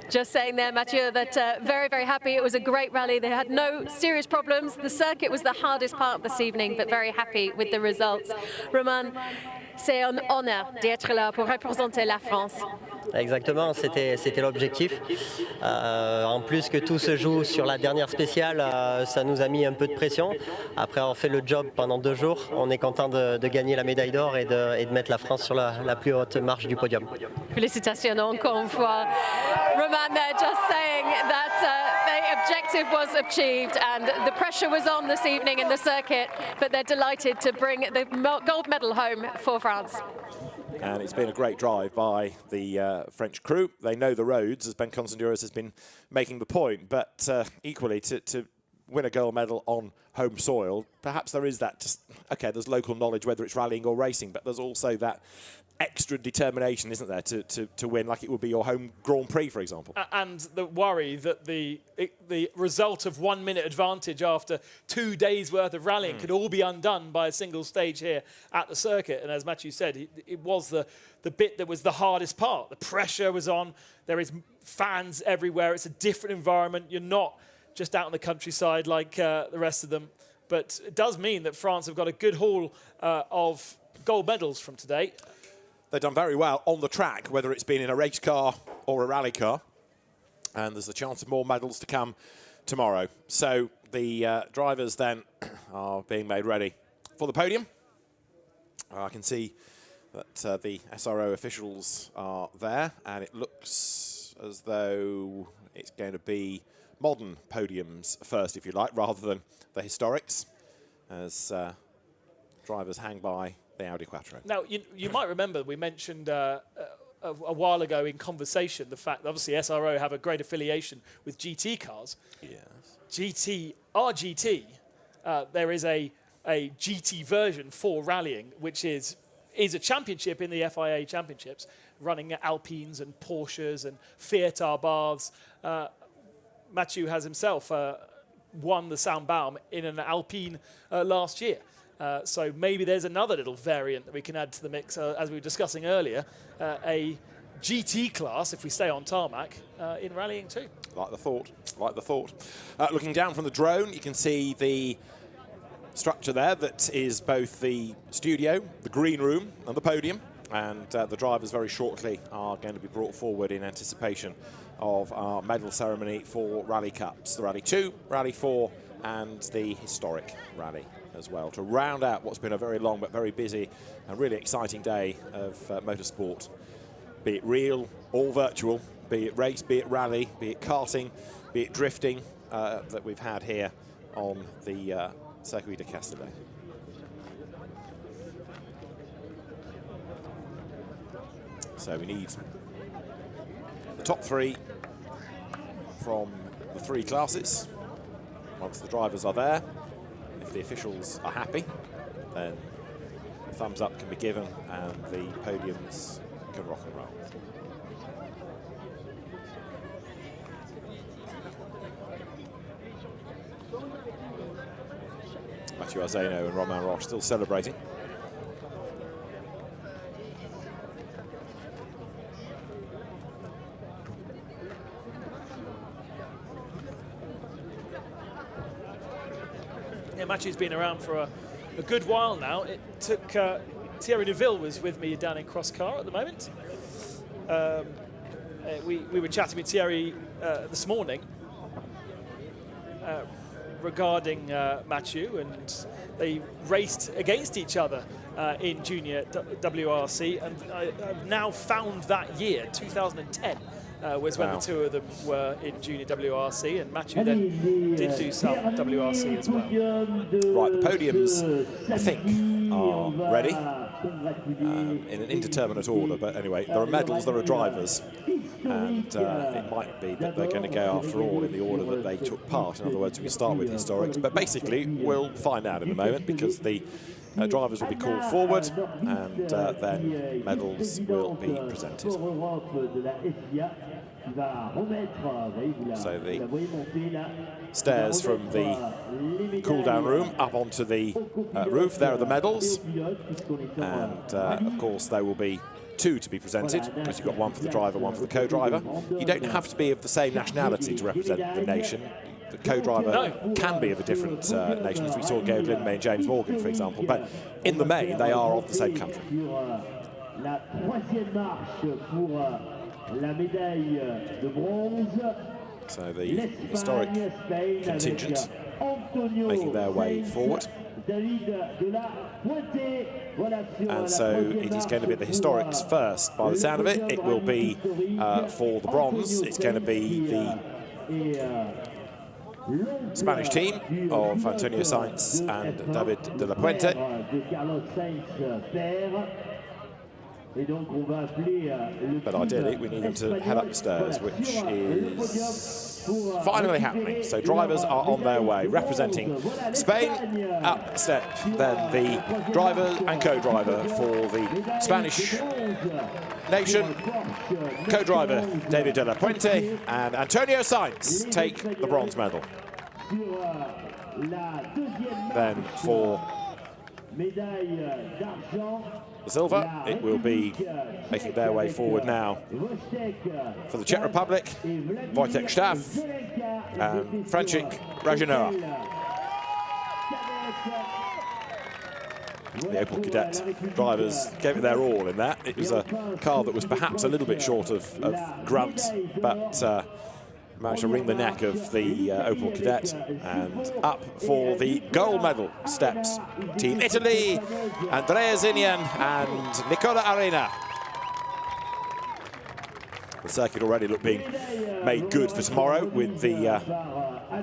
Just saying there, Mathieu, that very, very happy. It was a great rally. They had no serious problems. The circuit was the hardest part this evening, but very happy with the results. Romain, c'est un honneur d'être là pour représenter la France. Exactement, c'était l'objectif. En plus que tout se joue sur la dernière spéciale, ça nous a mis un peu de pression. Après avoir fait le job pendant 2 jours, on est content de gagner la médaille d'or et de mettre la France sur la plus haute marche du podium. Félicitations encore une fois. Romain there just saying that the objective was achieved and the pressure was on this evening in the circuit, but they're delighted to bring the gold medal home for France. And it's been a great drive by the French crew. They know the roads, as Ben Constanduros has been making the point, but equally to win a gold medal on home soil, perhaps there is that just, okay, there's local knowledge whether it's rallying or racing, but there's also that extra determination, isn't there, to win, like it would be your home Grand Prix, for example. And the worry that the result of 1 minute advantage after 2 days worth of rallying could all be undone by a single stage here at the circuit. And as Mathieu said, it was the bit that was the hardest part. The pressure was on. There is fans everywhere. It's a different environment. You're not just out in the countryside like the rest of them. But it does mean that France have got a good haul of gold medals from today. They've done very well on the track, whether it's been in a race car or a rally car. And there's a chance of more medals to come tomorrow. So the drivers then are being made ready for the podium. I can see that the SRO officials are there, and it looks as though it's going to be modern podiums first, if you like, rather than the historics, as drivers hang by the Audi Quattro. Now, you might remember we mentioned a while ago in conversation the fact that obviously SRO have a great affiliation with GT cars. Yes. RGT, there is a GT version for rallying, which is a championship in the FIA championships, running Alpines and Porsches and Fiat Abarths. Mathieu has himself won the Soundbaum in an Alpine last year. So maybe there's another little variant that we can add to the mix, as we were discussing earlier, a GT class, if we stay on tarmac, in rallying too. Like the thought, like the thought. Looking down from the drone, you can see the structure there that is both the studio, the green room and the podium, and the drivers very shortly are going to be brought forward in anticipation of our medal ceremony for Rally Cups, the Rally 2, Rally 4 and the historic rally as well, to round out what's been a very long but very busy and really exciting day of motorsport, be it real or virtual, be it race, be it rally, be it karting, be it drifting, that we've had here on the Circuit de Castellet. So we need the top 3 from the 3 classes. Once the drivers are there, if the officials are happy, then a thumbs up can be given and the podiums can rock and roll. Mathieu Arzeno and Romain Roche still celebrating. Yeah, Mathieu's been around for a good while now. It took Thierry Neuville was with me down in Crosscar at the moment. We were chatting with Thierry this morning regarding Mathieu, and they raced against each other in junior WRC, and I've now found that year, 2010, was when the two of them were in junior WRC, and Mathieu then did do some WRC as well. Right, the podiums, I think, are ready in an indeterminate order, but anyway, there are medals, there are drivers, and it might be that they're going to go after all in the order that they took part. In other words, we start with historics, but basically we'll find out in a moment, because the drivers will be called forward, and then medals will be presented. So the stairs from the cool-down room up onto the roof, there are the medals, and of course there will be two to be presented, because you've got one for the driver, one for the co-driver. You don't have to be of the same nationality to represent the nation. The co-driver can be of a different nation, as we saw Gail Lindmay and James Morgan, for example, but in the main they are of the same country. So the historic contingent making their way forward. And so it is going to be the historics first. By the sound of it, it will be for the bronze. It's going to be the Spanish team of Antonio Sainz and David de la Puente. But ideally, we need them to head upstairs, which is finally happening. So drivers are on their way, representing Spain. Up step then the driver and co-driver for the Spanish nation. Co-driver David de la Puente and Antonio Sainz take the bronze medal. Then for the silver, it will be making their way forward now for the Czech Republic, Wojtek Staff and František Ražinoha. The Opel Cadet drivers gave it their all in that. It was a car that was perhaps a little bit short of grunt, but managed to wring the neck of the Opel Cadet. And up for the gold medal steps Team Italy, Andrea Zinian and Nicola Arena. The circuit already being made good for tomorrow, with the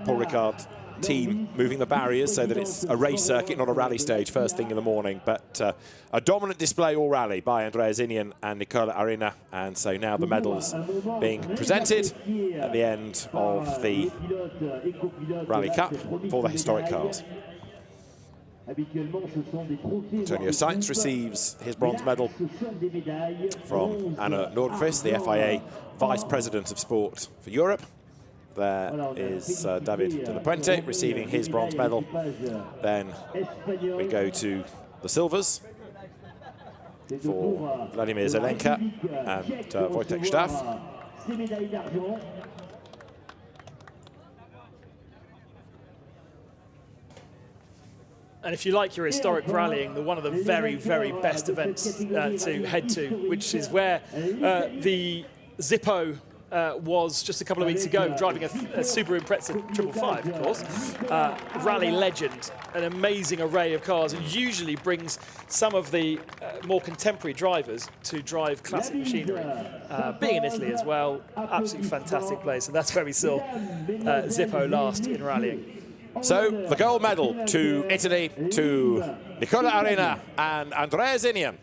Paul Ricard team moving the barriers so that it's a race circuit, not a rally stage, first thing in the morning. But a dominant display all rally by Andrea Zinian and Nicola Arena, and so now the medals being presented at the end of the Rally Cup for the historic cars. Antonio Sainz receives his bronze medal from Anna Nordqvist, the FIA Vice President of Sport for Europe. There is David de la Puente receiving his bronze medal. Then we go to the silvers for Vladimir Zelenka and Wojtek Staff. And if you like your historic rallying, one of the very, very best events to head to, which is where the Zippo was just a couple of weeks ago, driving a super impressive 555, of course. Rally legend, an amazing array of cars, and usually brings some of the more contemporary drivers to drive classic machinery. Being in Italy as well, absolutely fantastic place, and that's where we saw Zippo last in rallying. So the gold medal to Italy, to Nicola Arena and Andrea Zinian.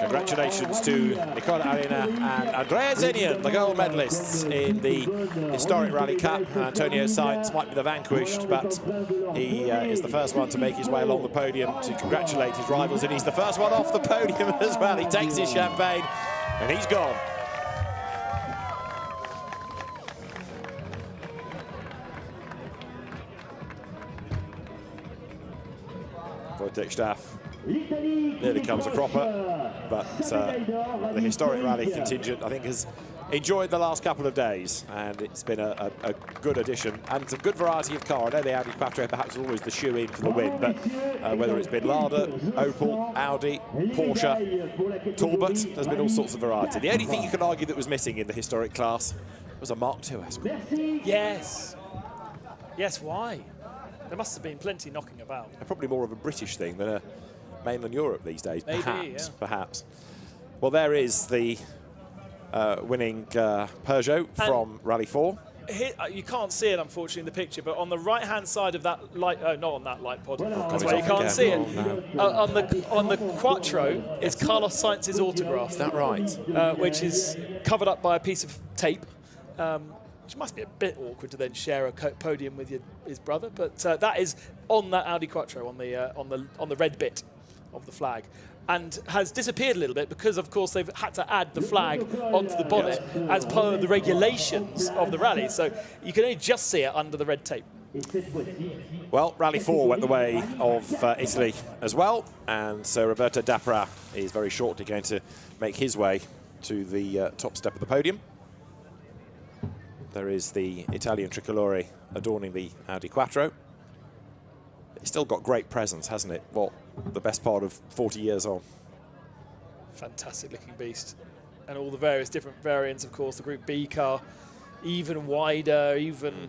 Congratulations to Nicola Arena and Andrea Zenian, the gold medalists in the historic Rally Cup. Antonio Sainz might be the vanquished, but he is the first one to make his way along the podium to congratulate his rivals, and he's the first one off the podium as well. He takes his champagne and he's gone. Wojtek Staff nearly comes a cropper, but the historic rally contingent, I think, has enjoyed the last couple of days, and it's been a good addition and some good variety of car. I know the Audi Quattro perhaps was always the shoe-in for the win, but whether it's been Lada, Opel, Audi, Porsche, Talbot, there's been all sorts of variety. The only thing you can argue that was missing in the historic class was a Mark II escort. Yes. Yes, why? There must have been plenty knocking about. Probably more of a British thing than a mainland Europe these days, maybe, perhaps. yeah. Perhaps. Well, there is the winning Peugeot from Rally 4. Here, you can't see it, unfortunately, in the picture, but on the right-hand side of that light, not on that light pod, that's why you can't see it. On the Quattro is Carlos Sainz's autograph. Is that right? Which is covered up by a piece of tape. Which must be a bit awkward to then share a podium with his brother, but that is on that Audi Quattro on the red bit of the flag, and has disappeared a little bit because, of course, they've had to add the flag onto the bonnet as part of the regulations of the rally. So you can only just see it under the red tape. Well, Rally 4 went the way of Italy as well, and so Roberto Dapra is very shortly going to make his way to the top step of the podium. There is the Italian tricolore adorning the Audi Quattro. It's still got great presence, hasn't it? Well, the best part of 40 years on. Fantastic looking beast. And all the various different variants, of course. The Group B car, even wider, even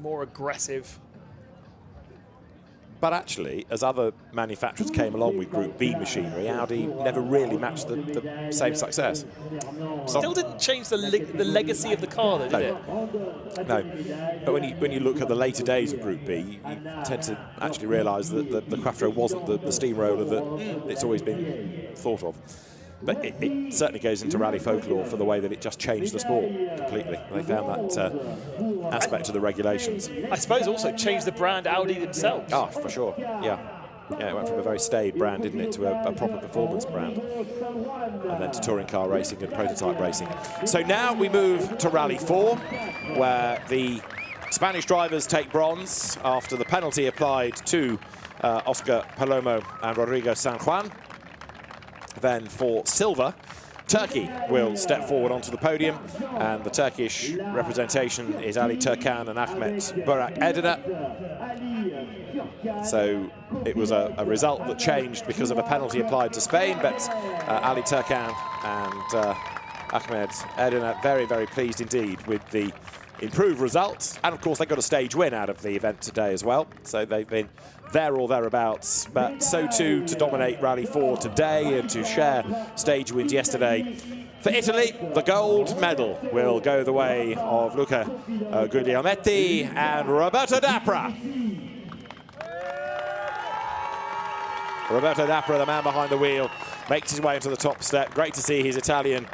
more aggressive. But actually, as other manufacturers came along with Group B machinery, Audi never really matched the same success. Still didn't change the legacy of the car, though, did it? No. But when you look at the later days of Group B, you tend to actually realise that the Quattro wasn't the steamroller that it's always been thought of. But it certainly goes into rally folklore for the way that it just changed the sport completely. They found that aspect of the regulations. I suppose also changed the brand Audi themselves. Oh, for sure, yeah. Yeah, it went from a very staid brand, didn't it, to a proper performance brand. And then to touring car racing and prototype racing. So now we move to Rally 4, where the Spanish drivers take bronze after the penalty applied to Oscar Palomo and Rodrigo San Juan. Then for silver, Turkey will step forward onto the podium, and the Turkish representation is Ali Turkan and Ahmet Burak Edener. So it was a result that changed because of a penalty applied to Spain, but Ali Turkan and Ahmet Edener very, very pleased indeed with the improved results. And of course, they got a stage win out of the event today as well. So they've been there or thereabouts, but so too to dominate Rally 4 today and to share stage wins yesterday. For Italy, the gold medal will go the way of Luca Guglielmetti and Roberto Dapra. Roberto Dapra, the man behind the wheel, makes his way into the top step. Great to see his Italian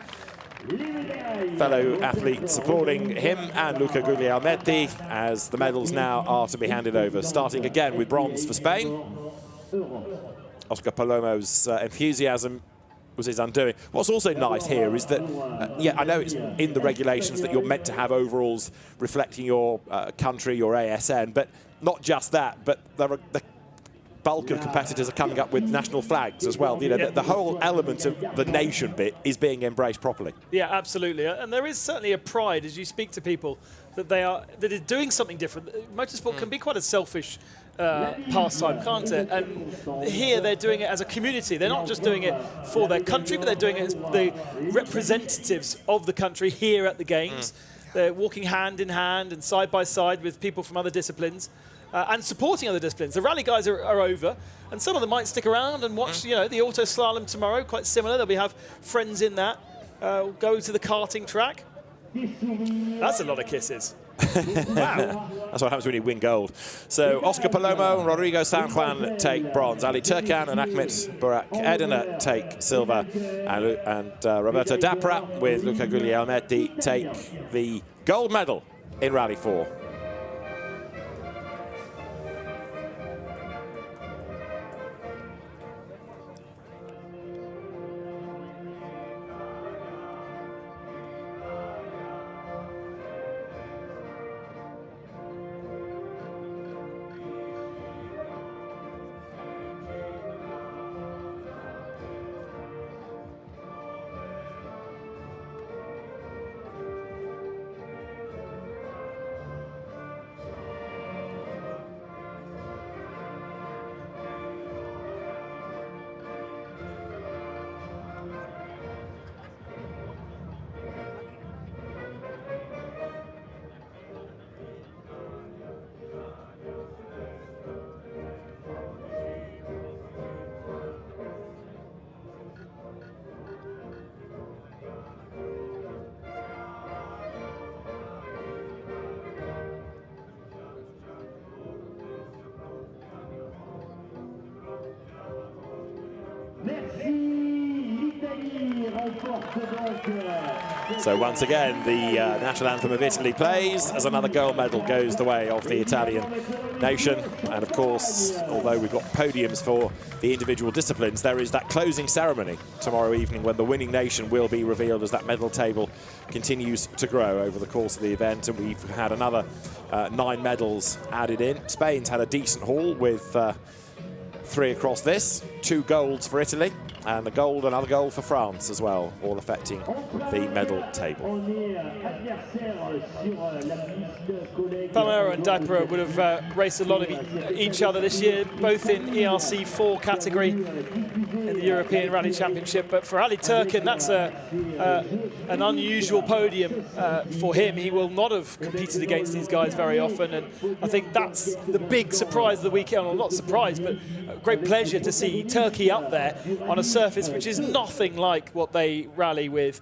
fellow athletes supporting him and Luca Guglielmetti as the medals now are to be handed over. Starting again with bronze for Spain. Oscar Palomo's enthusiasm was his undoing. What's also nice here is that, I know it's in the regulations that you're meant to have overalls reflecting your country, your ASN, but not just that, but the bulk of competitors are coming up with national flags as well. You know, the whole element of the nation bit is being embraced properly. Yeah, absolutely. And there is certainly a pride as you speak to people that that is doing something different. Motorsport can be quite a selfish pastime, can't it? And here they're doing it as a community. They're not just doing it for their country, but they're doing it as the representatives of the country here at the Games. They're walking hand in hand and side by side with people from other disciplines. And supporting other disciplines. The rally guys are over, and some of them might stick around and watch, the auto slalom tomorrow. Quite similar. They'll have friends in that. Go to the karting track. That's a lot of kisses. Wow. That's what happens when you win gold. So Oscar Palomo and Rodrigo San Juan take bronze. Ali Turkan and Ahmet Burak Edina take silver. And Roberto Dapra with Luca Guglielmetti take the gold medal in Rally 4. So once again, the national anthem of Italy plays as another gold medal goes the way of the Italian nation. And of course, although we've got podiums for the individual disciplines, there is that closing ceremony tomorrow evening when the winning nation will be revealed as that medal table continues to grow over the course of the event. And we've had another 9 medals added in. Spain's had a decent haul with 3 across this, 2 golds for Italy, and another gold for France as well, all affecting the medal table. Palmero and Dapra would have raced a lot of each other this year, both in ERC 4 category in the European Rally Championship. But for Ali Turkan, that's an unusual podium for him. He will not have competed against these guys very often, and I think that's the big surprise of the weekend. Well, not surprise, but a great pleasure to see Turkey up there on a surface which is nothing like what they rally with,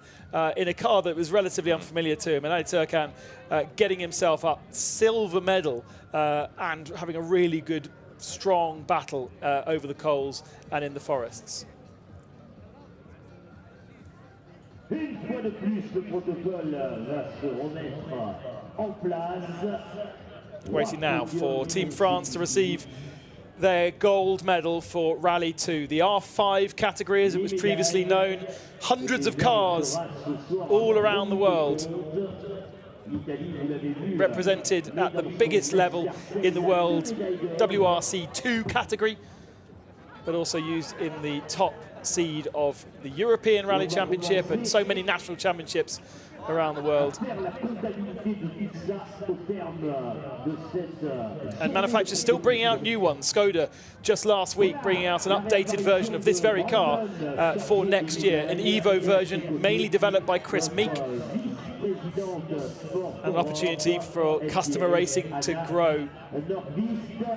in a car that was relatively unfamiliar to him. And Ali Turkan getting himself up, silver medal, and having a really good, strong battle over the coals and in the forests. Waiting now for Team France to receive their gold medal for Rally 2. The R5 category, as it was previously known. Hundreds of cars all around the world represented at the biggest level in the world, WRC 2 category, but also used in the top seed of the European Rally Championship and so many national championships around the world. And manufacturers still bringing out new ones. Skoda just last week bringing out an updated version of this very car for next year, an Evo version mainly developed by Chris Meek. An opportunity for customer racing to grow.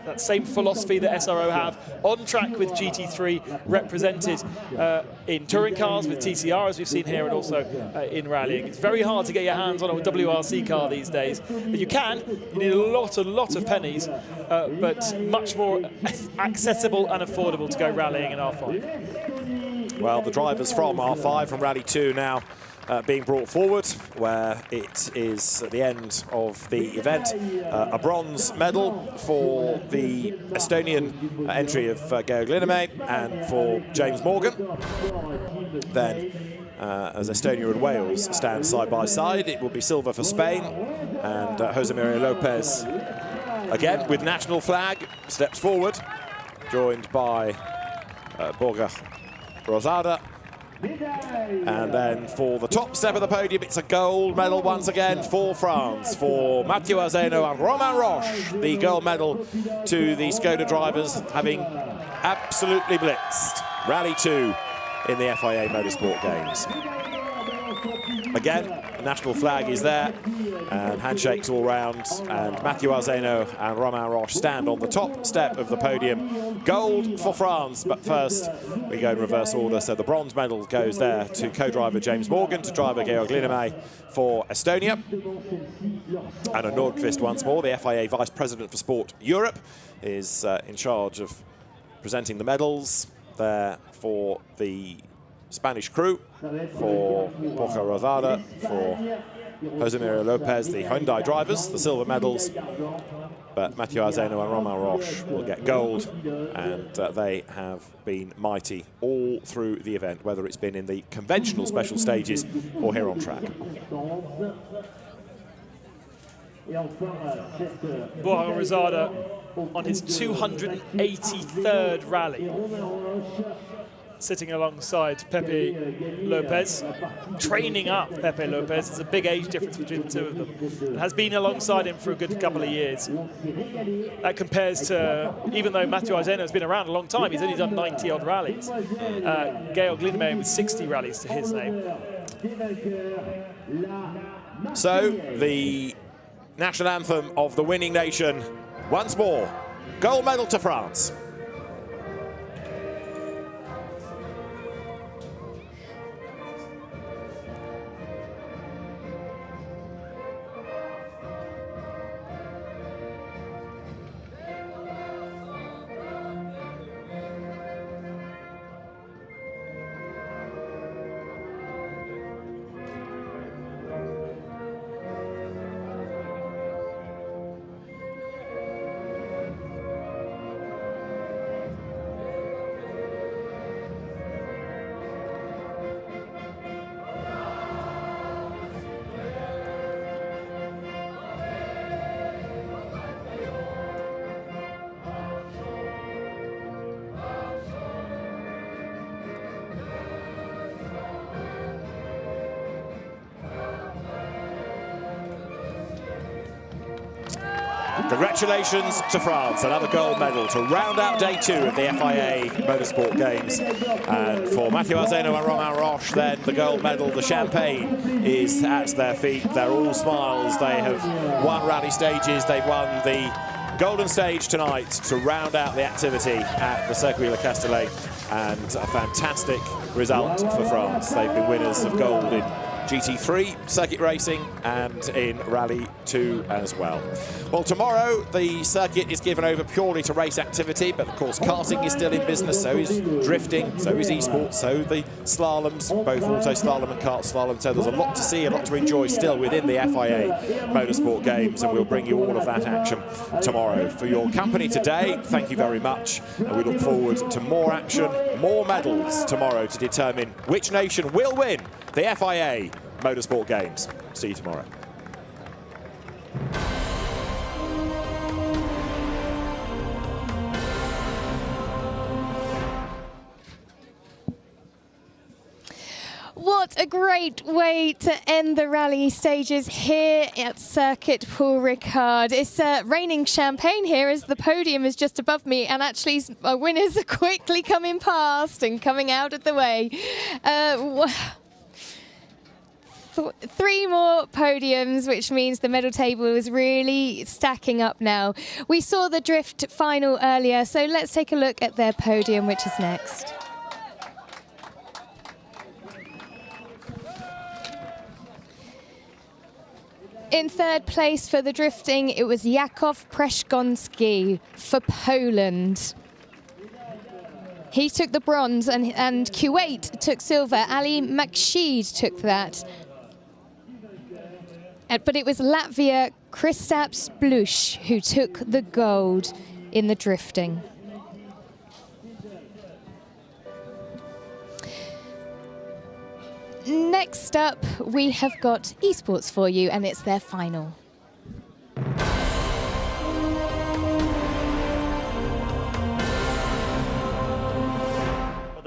That same philosophy that SRO have on track with GT3, represented in touring cars with TCR, as we've seen here, and also in rallying. It's very hard to get your hands on a WRC car these days, but you can. You need a lot of pennies, but much more accessible and affordable to go rallying in R5. Well, the drivers from R5, from Rally 2 now being brought forward, where it is at the end of the event. A bronze medal for the Estonian entry of Georg Linnamäe and for James Morgan. Then, as Estonia and Wales stand side by side, it will be silver for Spain, and Jose Maria Lopez, again with national flag, steps forward, joined by Borja Rosada. And then for the top step of the podium, it's a gold medal once again for France, for Mathieu Azeno and Romain Roche. The gold medal to the Skoda drivers, having absolutely blitzed Rally 2 in the FIA Motorsport Games. Again, the national flag is there, and handshakes all round, and Mathieu Arzeno and Romain Roche stand on the top step of the podium. Gold for France, but first we go in reverse order. So the bronze medal goes there to co-driver James Morgan, to driver Georg Linnamäe for Estonia. Anna Nordqvist once more, the FIA Vice President for Sport Europe, is in charge of presenting the medals there for the Spanish crew, for Borja Rodada, for Jose Maria Lopez, the Hyundai drivers, the silver medals. But Mathieu Arzeno and Romain Roche will get gold, and they have been mighty all through the event, whether it's been in the conventional special stages or here on track. Borja Rodada on his 283rd rally, sitting alongside Pepe Lopez, training up Pepe Lopez. There's a big age difference between the two of them, and has been alongside him for a good couple of years. That compares to, even though Mathieu Arzeno has been around a long time, he's only done 90-odd rallies. Georg Linnamäe with 60 rallies to his name. So the national anthem of the winning nation, once more, gold medal to France. Congratulations to France, another gold medal to round out day 2 of the FIA Motorsport Games. And for Mathieu Arzeno and Romain Roche, then the gold medal, the champagne is at their feet. They're all smiles. They have won rally stages. They've won the golden stage tonight to round out the activity at the Circuit Le Castellet, and a fantastic result for France. They've been winners of gold in GT3 circuit racing and in Rally 2 as well. Well, tomorrow the circuit is given over purely to race activity, but of course karting is still in business, so is drifting, so is esports, so the slaloms, both auto slalom and kart slalom. So there's a lot to see, a lot to enjoy still within the FIA Motorsport Games, and we'll bring you all of that action tomorrow. For your company today, thank you very much, and we look forward to more action, more medals tomorrow to determine which nation will win the FIA Motorsport Games. See you tomorrow. What a great way to end the rally stages here at Circuit Paul Ricard. It's raining champagne here as the podium is just above me, and actually our winners are quickly coming past and coming out of the way. 3 more podiums, which means the medal table is really stacking up now. We saw the drift final earlier, so let's take a look at their podium, which is next. In 3rd place for the drifting, it was Jakov Przgonski for Poland. He took the bronze, and Kuwait took silver. Ali Maksheed took that. But it was Latvia Kristaps Blush who took the gold in the drifting. Next up, we have got esports for you, and it's their final.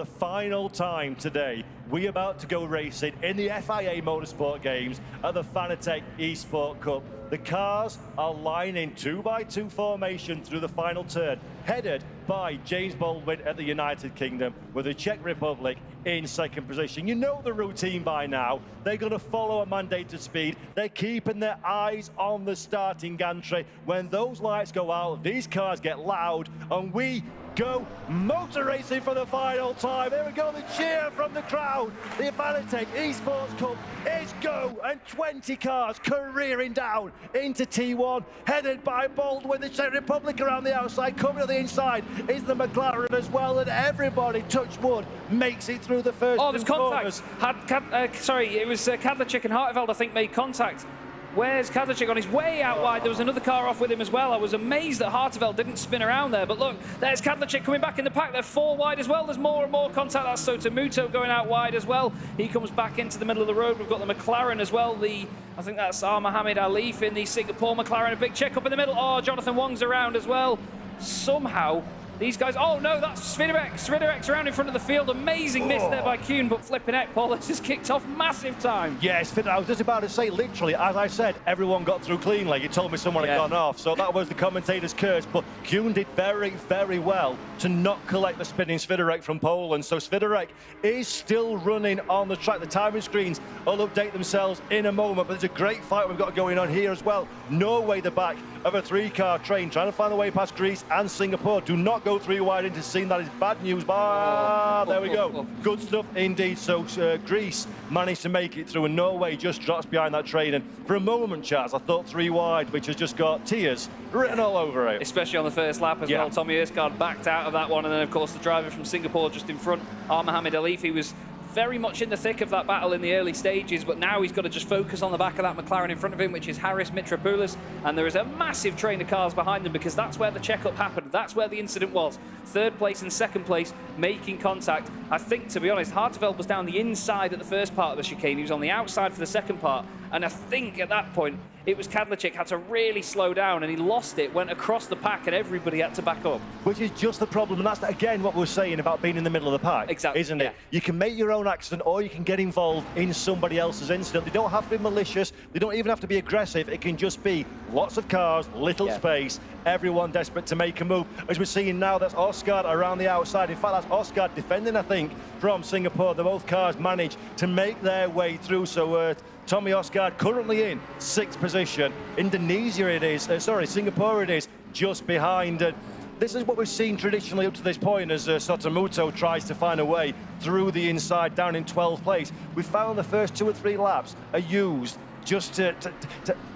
the final time today. We about to go racing in the FIA Motorsport Games at the Fanatec Esport Cup. The cars are lining 2x2 formation through the final turn, headed by James Baldwin at the United Kingdom, with the Czech Republic in second position. You know the routine by now. They're going to follow a mandated speed. They're keeping their eyes on the starting gantry. When those lights go out, these cars get loud, and we go motor racing for the final time. Here we go, the cheer from the crowd. The Fanatec Esports Cup is go, and 20 cars careering down into T1, headed by Baldwin, the Czech Republic around the outside. Coming to the inside is the McLaren as well, and everybody, touch wood, makes it through the first. Oh, there's contact. It was Kadlacik and Harteveld, I think, made contact. Where's Kadlacik on his way out wide? There was another car off with him as well. I was amazed that Harteveld didn't spin around there. But look, there's Kadlacik coming back in the pack. They're 4 wide as well. There's more and more contact. That's Sotomuto going out wide as well. He comes back into the middle of the road. We've got the McLaren as well. I think that's Mohamed Alif in the Singapore McLaren. A big check up in the middle. Oh, Jonathan Wong's around as well. Somehow, these guys, oh no, that's Sviderek around in front of the field. Amazing miss there by Kuhn, but flipping heck, Paul has just kicked off massive time. Yes, I was just about to say, literally, as I said, everyone got through cleanly. You told me someone had gone off, so that was the commentator's curse, but Kuhn did very, very well to not collect the spinning Sviderek from Poland. So Sviderek is still running on the track. The timing screens will update themselves in a moment, but there's a great fight we've got going on here as well. Norway, the back of a 3-car train, trying to find a way past Greece and Singapore. Do not go 3 wide into scene. That is bad news. There we go. Good stuff indeed. So Greece managed to make it through, and Norway just drops behind that train. And for a moment, Charles, I thought 3 wide, which has just got tears written all over it. Especially on the first lap as well. Tommy Erskard backed out of that one, and then of course the driver from Singapore just in front, Mohamed Alif. He was very much in the thick of that battle in the early stages, but now he's got to just focus on the back of that McLaren in front of him, which is Haris Mitropoulos, and there is a massive train of cars behind them because that's where the checkup happened. That's where the incident was. 3rd place and 2nd place making contact. I think, to be honest, Harteveld was down the inside at the first part of the chicane. He was on the outside for the second part, and I think at that point it was Kadlacik had to really slow down, and he lost it, went across the pack, and everybody had to back up. Which is just the problem, and that's, again, what we're saying about being in the middle of the pack. Exactly. Isn't it? You can make your own accident, or you can get involved in somebody else's incident. They don't have to be malicious. They don't even have to be aggressive. It can just be lots of cars, little space, everyone desperate to make a move. As we're seeing now, that's Oscar around the outside. In fact, that's Oscar defending, I think, from Singapore. The both cars managed to make their way through. So Tommy Oscar currently in 6th position. Indonesia it is, Singapore it is, just behind. This is what we've seen traditionally up to this point as Sotomuto tries to find a way through the inside down in 12th place. We found the first 2 or 3 laps are used just to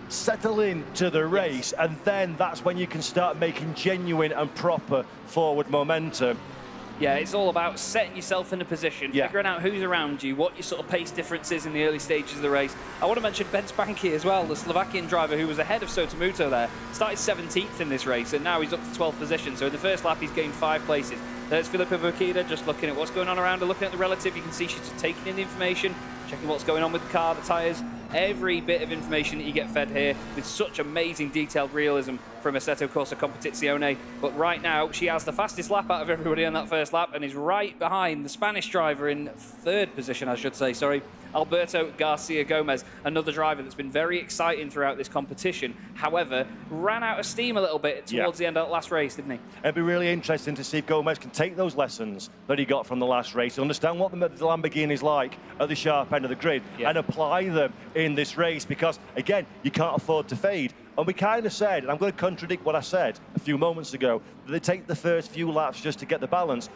settle into the race, and then that's when you can start making genuine and proper forward momentum. Yeah, it's all about setting yourself in a position, figuring out who's around you, what your sort of pace difference is in the early stages of the race. I want to mention Ben Spanky as well, the Slovakian driver who was ahead of Sotomuto there. Started 17th in this race, and now he's up to 12th position. So in the first lap, he's gained 5 places. There's Filipa Bukida just looking at what's going on around her, looking at the relative. You can see she's just taking in the information, checking what's going on with the car, the tyres. Every bit of information that you get fed here with such amazing detailed realism from Assetto Corsa Competizione. But right now, she has the fastest lap out of everybody on that first lap and is right behind the Spanish driver in 3rd position, I should say, Alberto Garcia Gomez, another driver that's been very exciting throughout this competition. However, ran out of steam a little bit towards the end of that last race, didn't he? It'd be really interesting to see if Gomez can take those lessons that he got from the last race, understand what the Lamborghini is like at the sharp end of the grid, and apply them in this race, because, again, you can't afford to fade. And we kind of said, and I'm going to contradict what I said a few moments ago, that they take the first few laps just to get the balance.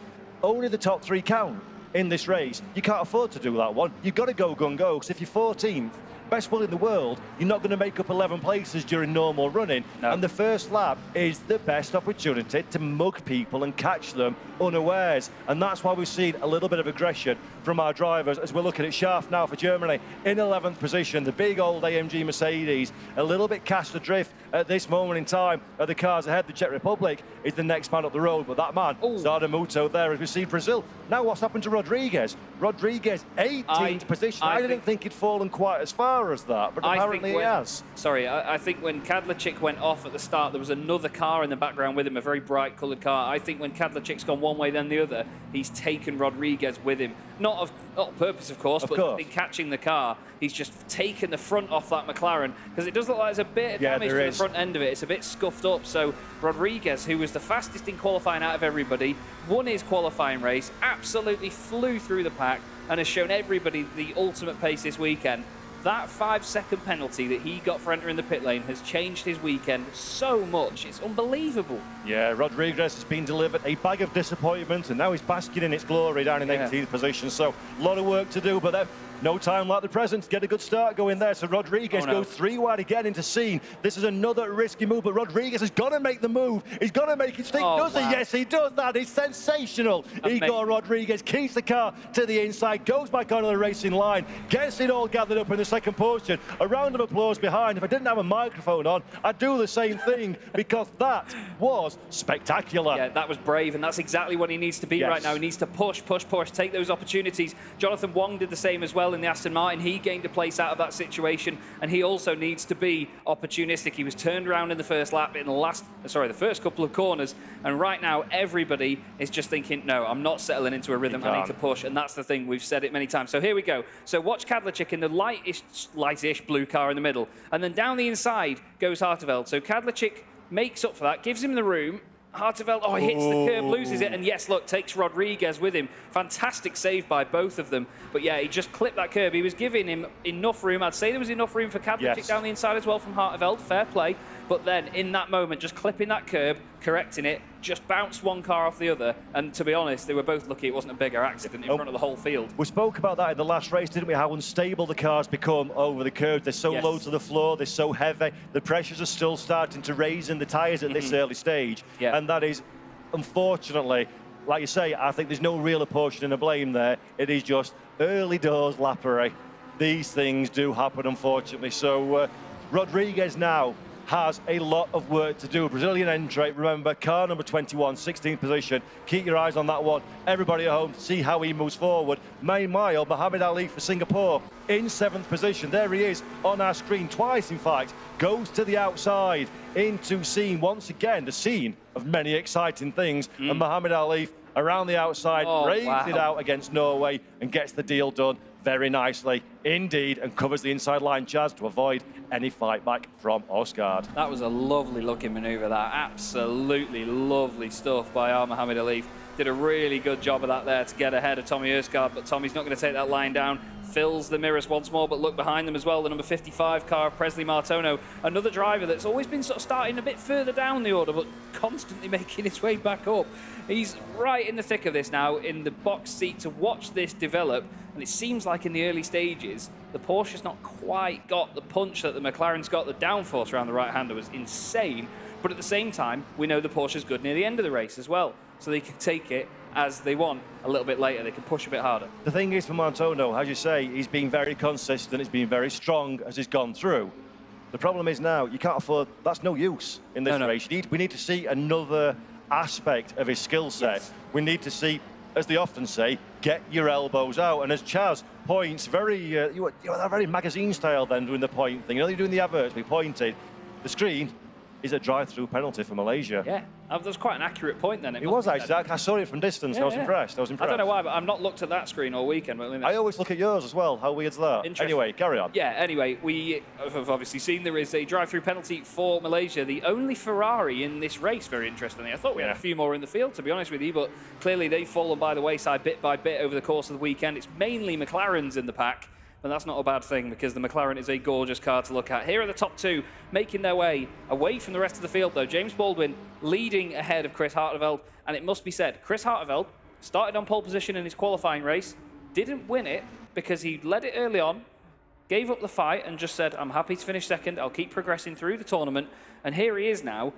Only the top 3 count in this race. You can't afford to do that one. You've got to go gung-go, because if you're 14th, best will in the world, you're not going to make up 11 places during normal running. No. And the first lap is the best opportunity to mug people and catch them unawares. And that's why we've seen a little bit of aggression from our drivers as we're looking at Schaaf now for Germany in 11th position. The big old AMG Mercedes, a little bit cast adrift at this moment in time. The cars ahead, the Czech Republic is the next man up the road, but that man, Sotomuto there, as we see Brazil. Now what's happened to Rodriguez? Rodriguez, 18th position. I didn't think he'd fallen quite as far. far as that, but apparently he has. Sorry, I think when Kadlachik went off at the start, there was another car in the background with him, a very bright coloured car. I think when Kadlachik's gone one way, then the other, he's taken Rodriguez with him. Not on purpose, of course, but in catching the car, he's just taken the front off that McLaren, because it does look like there's a bit of damage to the front end of it. It's a bit scuffed up. So Rodriguez, who was the fastest in qualifying out of everybody, won his qualifying race, absolutely flew through the pack, and has shown everybody the ultimate pace this weekend. That 5-second penalty that he got for entering the pit lane has changed his weekend so much. It's unbelievable. Yeah, Rodriguez has been delivered a bag of disappointment, and now he's basking in its glory down in 18th position. So a lot of work to do, but no time like the present to get a good start going there. So Rodriguez goes 3 wide again into scene. This is another risky move, but Rodriguez has got to make the move. He's got to make it stick. Does he? Yes, he does. That is sensational. Igor Rodriguez keeps the car to the inside, goes back onto the racing line, gets it all gathered up in the second position. A round of applause behind. If I didn't have a microphone on, I'd do the same thing, because that was spectacular. Yeah, that was brave, and that's exactly what he needs to be right now. He needs to push, take those opportunities. Jonathan Wong did the same as well in the Aston Martin. He gained a place out of that situation, and he also needs to be opportunistic. He was turned around in the first lap in the first couple of corners, and right now everybody is just thinking, no, I'm not settling into a rhythm. I need to push, and that's the thing. We've said it many times. So here we go. So watch Kadlachik in the lightish blue car in the middle, and then down the inside goes Harteveld. So Kadlachik makes up for that, gives him the room. Harteveld, he hits the curb, loses it, and yes, look, takes Rodriguez with him. Fantastic save by both of them. But yeah, he just clipped that curb. He was giving him enough room. I'd say there was enough room for Kadlachik down the inside as well from Harteveld. Fair play. But then, in that moment, just clipping that curb, correcting it, just bounced one car off the other. And to be honest, they were both lucky it wasn't a bigger accident in front of the whole field. We spoke about that in the last race, didn't we? How unstable the cars become over the curves. They're so low to the floor, they're so heavy. The pressures are still starting to raise in the tyres at this early stage. And that is, unfortunately, like you say, I think there's no real apportioning of blame there. It is just early doors lappery. These things do happen, unfortunately. So Rodriguez now has a lot of work to do. Brazilian entry, remember, car number 21, 16th position. Keep your eyes on that one. Everybody at home, see how he moves forward. Meanwhile, Muhammad Ali for Singapore in 7th position. There he is on our screen twice, in fact. Goes to the outside into scene once again, the scene of many exciting things. And Muhammad Ali around the outside, raids it out against Norway and gets the deal done very nicely indeed, and covers the inside line, Chaz, to avoid any fight back from Oscar. That was a lovely looking manoeuvre, that. Absolutely lovely stuff by Mohamed Ali. Did a really good job of that there to get ahead of Tommy Erskard, but Tommy's not going to take that line down. Fills the mirrors once more, but look behind them as well, the number 55 car of Presley Martono, another driver that's always been sort of starting a bit further down the order, but constantly making his way back up. He's right in the thick of this now, in the box seat to watch this develop, and it seems like in the early stages, the Porsche's not quite got the punch that the McLaren's got. The downforce around the right-hander was insane, but at the same time, we know the Porsche's good near the end of the race as well, so they can take it as they want a little bit later. They can push a bit harder. The thing is for Martono, as you say, he's been very consistent, he's been very strong as he's gone through. The problem is now, you can't afford, that's no use in this race. We need to see another aspect of his skill set. Yes. We need to see, as they often say, get your elbows out. And as Chaz points, you are very magazine style then doing the point thing. You know, you're doing the adverts, we pointed. The screen is a drive-through penalty for Malaysia. Yeah, that was quite an accurate point then. It was actually. I saw it from distance. I was impressed. I don't know why, but I've not looked at that screen all weekend. But I always look at yours as well. How weird's that? Anyway, carry on. Yeah, anyway, we have obviously seen there is a drive-through penalty for Malaysia, the only Ferrari in this race, very interestingly. I thought we had a few more in the field, to be honest with you, but clearly they've fallen by the wayside bit by bit over the course of the weekend. It's mainly McLarens in the pack. And that's not a bad thing, because the McLaren is a gorgeous car to look at. Here are the top two, making their way away from the rest of the field, though. James Baldwin leading ahead of Chris Harteveld. And it must be said, Chris Harteveld started on pole position in his qualifying race, didn't win it because he led it early on, gave up the fight and just said, I'm happy to finish second, I'll keep progressing through the tournament. And here he is now,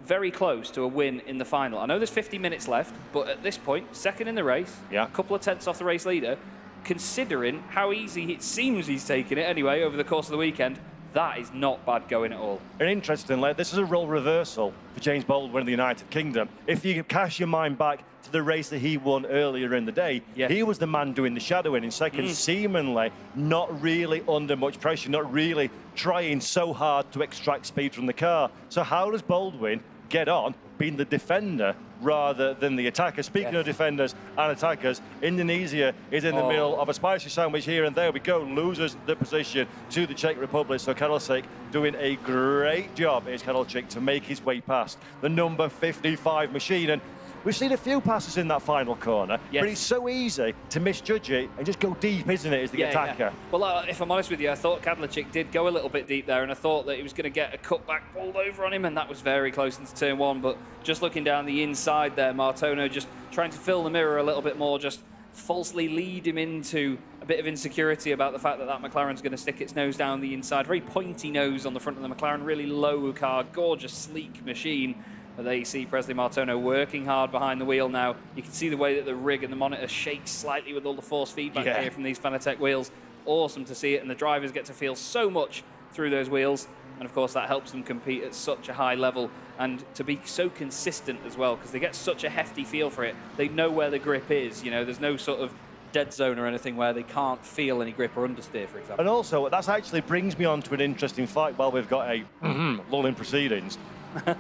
very close to a win in the final. I know there's 50 minutes left, but at this point, second in the race, a couple of tenths off the race leader, considering how easy it seems he's taken it anyway over the course of the weekend. That is not bad going at all. And interestingly, this is a role reversal for James Baldwin in the United Kingdom. If you cast your mind back to the race that he won earlier in the day, he was the man doing the shadowing in second, seemingly not really under much pressure, not really trying so hard to extract speed from the car. So how does Baldwin get on being the defender rather than the attacker? Speaking of defenders and attackers, Indonesia is in the middle of a spicy sandwich here, and there we go, loses the position to the Czech Republic. So Kadlec doing a great job, is Kadlec, to make his way past the number 55 machine. And we've seen a few passes in that final corner, but it's so easy to misjudge it and just go deep, isn't it, as the attacker? Well, if I'm honest with you, I thought Kadlec did go a little bit deep there, and I thought that he was going to get a cutback pulled over on him, and that was very close into turn one. But just looking down the inside there, Martono just trying to fill the mirror a little bit more, just falsely lead him into a bit of insecurity about the fact that that McLaren's going to stick its nose down the inside. Very pointy nose on the front of the McLaren, really low car, gorgeous, sleek machine. But there you see Presley Martono working hard behind the wheel now. You can see the way that the rig and the monitor shakes slightly with all the force feedback here from these Fanatec wheels. Awesome to see it, and the drivers get to feel so much through those wheels. And of course that helps them compete at such a high level and to be so consistent as well, because they get such a hefty feel for it. They know where the grip is, you know, there's no sort of dead zone or anything where they can't feel any grip or understeer, for example. And also, that actually brings me on to an interesting fact while we've got a lull in proceedings.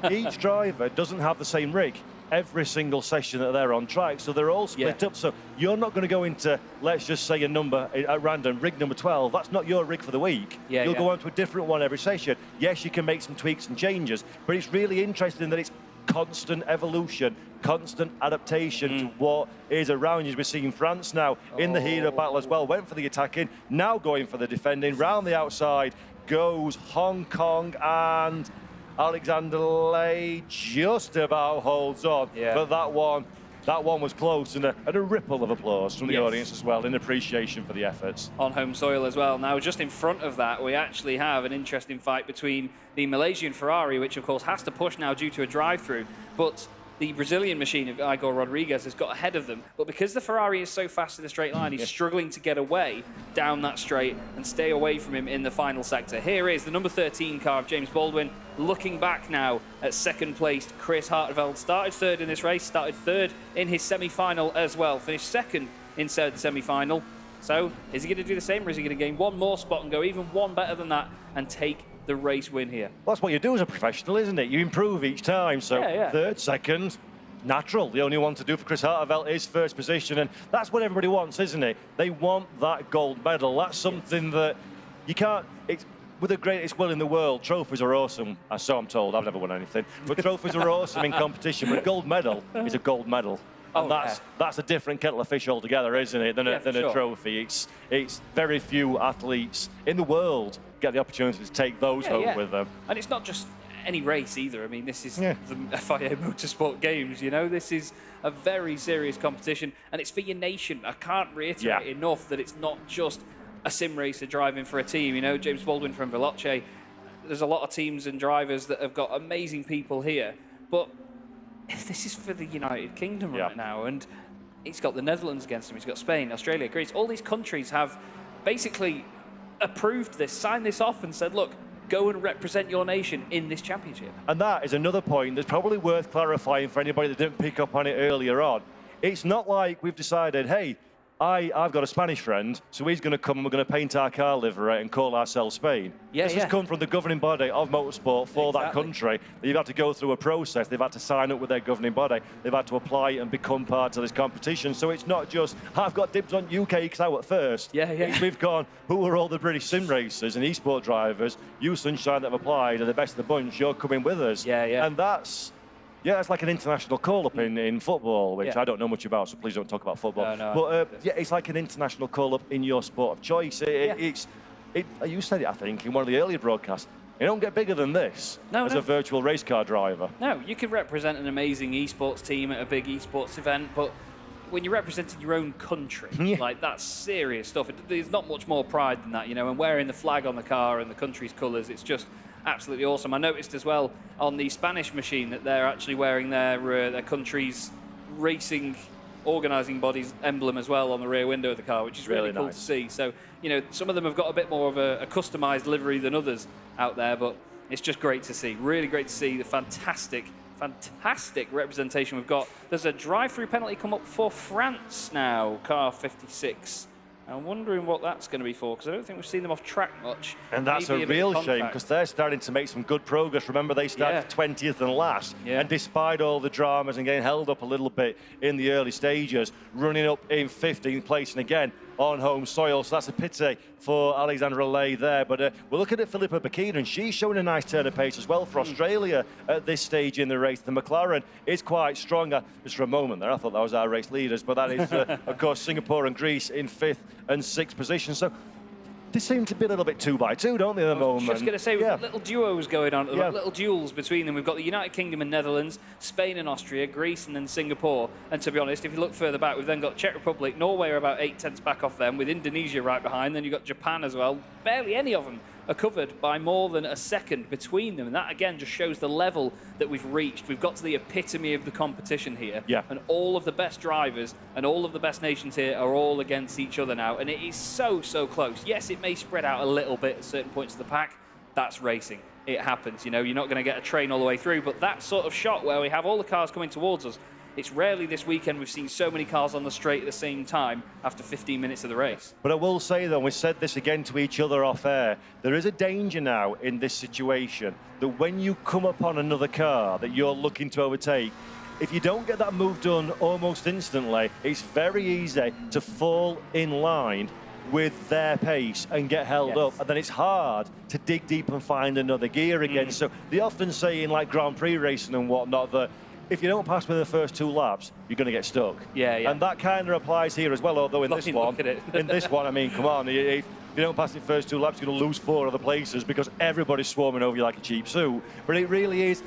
Each driver doesn't have the same rig every single session that they're on track, so they're all split up. So you're not going to go into, let's just say, a number at random, rig number 12. That's not your rig for the week. You'll go on to a different one every session. Yes, you can make some tweaks and changes, but it's really interesting that it's constant evolution, constant adaptation to what is around you. We're seeing France now in the heat of battle as well. Went for the attacking, now going for the defending. Round the outside goes Hong Kong, and Alexander Lay just about holds on. But that one was close, and a ripple of applause from the audience as well, in appreciation for the efforts. On home soil as well. Now, just in front of that, we actually have an interesting fight between the Malaysian Ferrari, which of course has to push now due to a drive-through, but the Brazilian machine of Igor Rodriguez has got ahead of them. But because the Ferrari is so fast in the straight line, he's struggling to get away down that straight and stay away from him in the final sector. Here is the number 13 car of James Baldwin, looking back now at second-placed Chris Hartveld. Started third in this race, started third in his semi-final as well. Finished second in said semi-final. So, is he going to do the same, or is he going to gain one more spot and go even one better than that and take the race win here? Well, that's what you do as a professional, isn't it? You improve each time. So third, second, natural. The only one to do for Chris Hartveld is first position, and that's what everybody wants, isn't it? They want that gold medal. That's something that you can't. It's, with the greatest will in the world, trophies are awesome. So I'm told. I've never won anything, but trophies are awesome in competition. But a gold medal is a gold medal. And that's a different kettle of fish altogether, isn't it, than a trophy. It's very few athletes in the world get the opportunity to take those home with them. And it's not just any race either. I mean, this is the FIA Motorsport Games, you know. This is a very serious competition, and it's for your nation. I can't reiterate enough that it's not just a sim racer driving for a team. You know, James Baldwin from Veloce, there's a lot of teams and drivers that have got amazing people here, but this is for the United Kingdom right now, and he's got the Netherlands against him, he's got Spain, Australia, Greece. All these countries have basically approved this, signed this off and said, look, go and represent your nation in this championship. And that is another point that's probably worth clarifying for anybody that didn't pick up on it earlier on. It's not like we've decided, hey, I've got a Spanish friend, so he's going to come and we're going to paint our car livery and call ourselves Spain. This has come from the governing body of motorsport for that country. They've had to go through a process. They've had to sign up with their governing body. They've had to apply and become part of this competition. So it's not just, I've got dibs on UK because I went first. We've gone, who are all the British sim racers and esport drivers? You, Sunshine, that have applied are the best of the bunch. You're coming with us. And that's... Yeah, it's like an international call-up in football, which I don't know much about, so please don't talk about football. But it's like an international call-up in your sport of choice. You said it, I think, in one of the earlier broadcasts. You don't get bigger than this as a virtual race car driver. No, you can represent an amazing esports team at a big esports event, but when you're representing your own country, like, that's serious stuff. There's not much more pride than that, you know, and wearing the flag on the car and the country's colours, it's just absolutely awesome. I noticed as well on the Spanish machine that they're actually wearing their country's racing organising body's emblem as well on the rear window of the car, which is really cool to see. So, you know, some of them have got a bit more of a customised livery than others out there, but it's just great to see. Really great to see the fantastic representation we've got. There's a drive-through penalty come up for France now, car 56. I'm wondering what that's going to be for, because I don't think we've seen them off track much. And that's a real shame, because they're starting to make some good progress. Remember, they started 20th and last, and despite all the dramas and getting held up a little bit in the early stages, running up in 15th place, and again, on home soil. So that's a pity for Alexandra Lay there. But we're looking at Philippa Bakina, and she's showing a nice turn of pace as well for Australia at this stage in the race. The McLaren is quite strong. Just for a moment there, I thought that was our race leaders, but that is, of course, Singapore and Greece in 5th and 6th position. So they seem to be a little bit 2x2, don't they, at the moment? Just going to say, we've got little duos going on, little duels between them. We've got the United Kingdom and Netherlands, Spain and Austria, Greece and then Singapore. And to be honest, if you look further back, we've then got Czech Republic, Norway are about 8/10 back off them, with Indonesia right behind. Then you've got Japan as well. Barely any of them are covered by more than a second between them. And that, again, just shows the level that we've reached. We've got to the epitome of the competition here. And all of the best drivers and all of the best nations here are all against each other now. And it is so, so close. Yes, it may spread out a little bit at certain points of the pack. That's racing. It happens. You know, you're not going to get a train all the way through. But that sort of shot where we have all the cars coming towards us, it's rarely this weekend we've seen so many cars on the straight at the same time after 15 minutes of the race. But I will say, though, and we said this again to each other off air, there is a danger now in this situation that when you come upon another car that you're looking to overtake, if you don't get that move done almost instantly, it's very easy to fall in line with their pace and get held up, and then it's hard to dig deep and find another gear again. So they often say in like Grand Prix racing and whatnot that if you don't pass within the first 2 laps, you're going to get stuck. And that kind of applies here as well, although in this one, I mean, come on, if you don't pass the first 2 laps, you're going to lose 4 other places because everybody's swarming over you like a cheap suit. But it really is,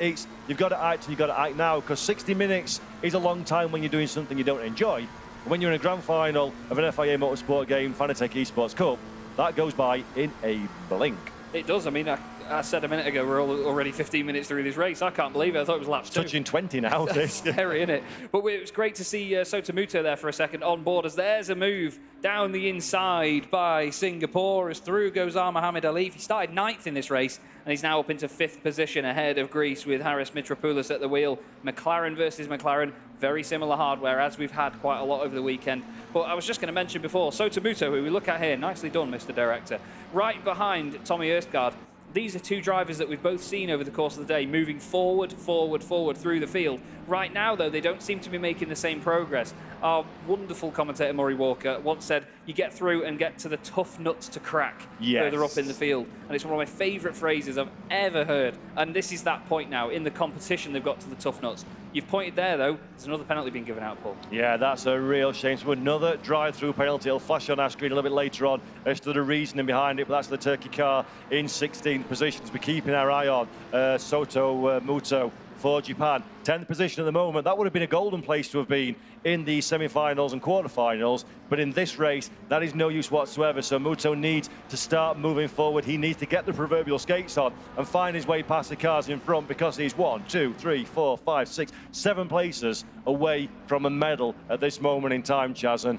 you've got to act till you've got to act now, because 60 minutes is a long time when you're doing something you don't enjoy. When you're in a grand final of an FIA Motorsport Game, Fanatec Esports Cup, that goes by in a blink. It does. I mean, I said a minute ago we're already 15 minutes through this race. I can't believe it. I thought it was lap 2. Touching 20 now. That's scary, isn't it? But it was great to see Sotomuto there for a second on board, as there's a move down the inside by Singapore as through goes Mohamed Ali. He started 9th in this race, and he's now up into 5th position ahead of Greece with Haris Mitropoulos at the wheel. McLaren versus McLaren, very similar hardware, as we've had quite a lot over the weekend. But I was just going to mention before, Sotomuto, who we look at here, nicely done, Mr. Director, right behind Tommy Erskgaard. These are 2 drivers that we've both seen over the course of the day, moving forward through the field. Right now, though, they don't seem to be making the same progress. Our wonderful commentator, Murray Walker, once said, you get through and get to the tough nuts to crack further up in the field. And it's one of my favourite phrases I've ever heard. And this is that point now. In the competition, they've got to the tough nuts. You've pointed there, though. There's another penalty being given out, Paul. Yeah, that's a real shame. So another drive-through penalty. It'll flash on our screen a little bit later on as to the reasoning behind it, but that's the Turkey car in 16th position. We're keeping our eye on Sotomuto for Japan. 10th position at the moment. That would have been a golden place to have been in the semi-finals and quarter-finals, but in this race, that is no use whatsoever. So Muto needs to start moving forward. He needs to get the proverbial skates on and find his way past the cars in front, because he's 1, 2, 3, 4, 5, 6, 7 places away from a medal at this moment in time, Chaz. And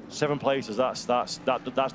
7 places, that's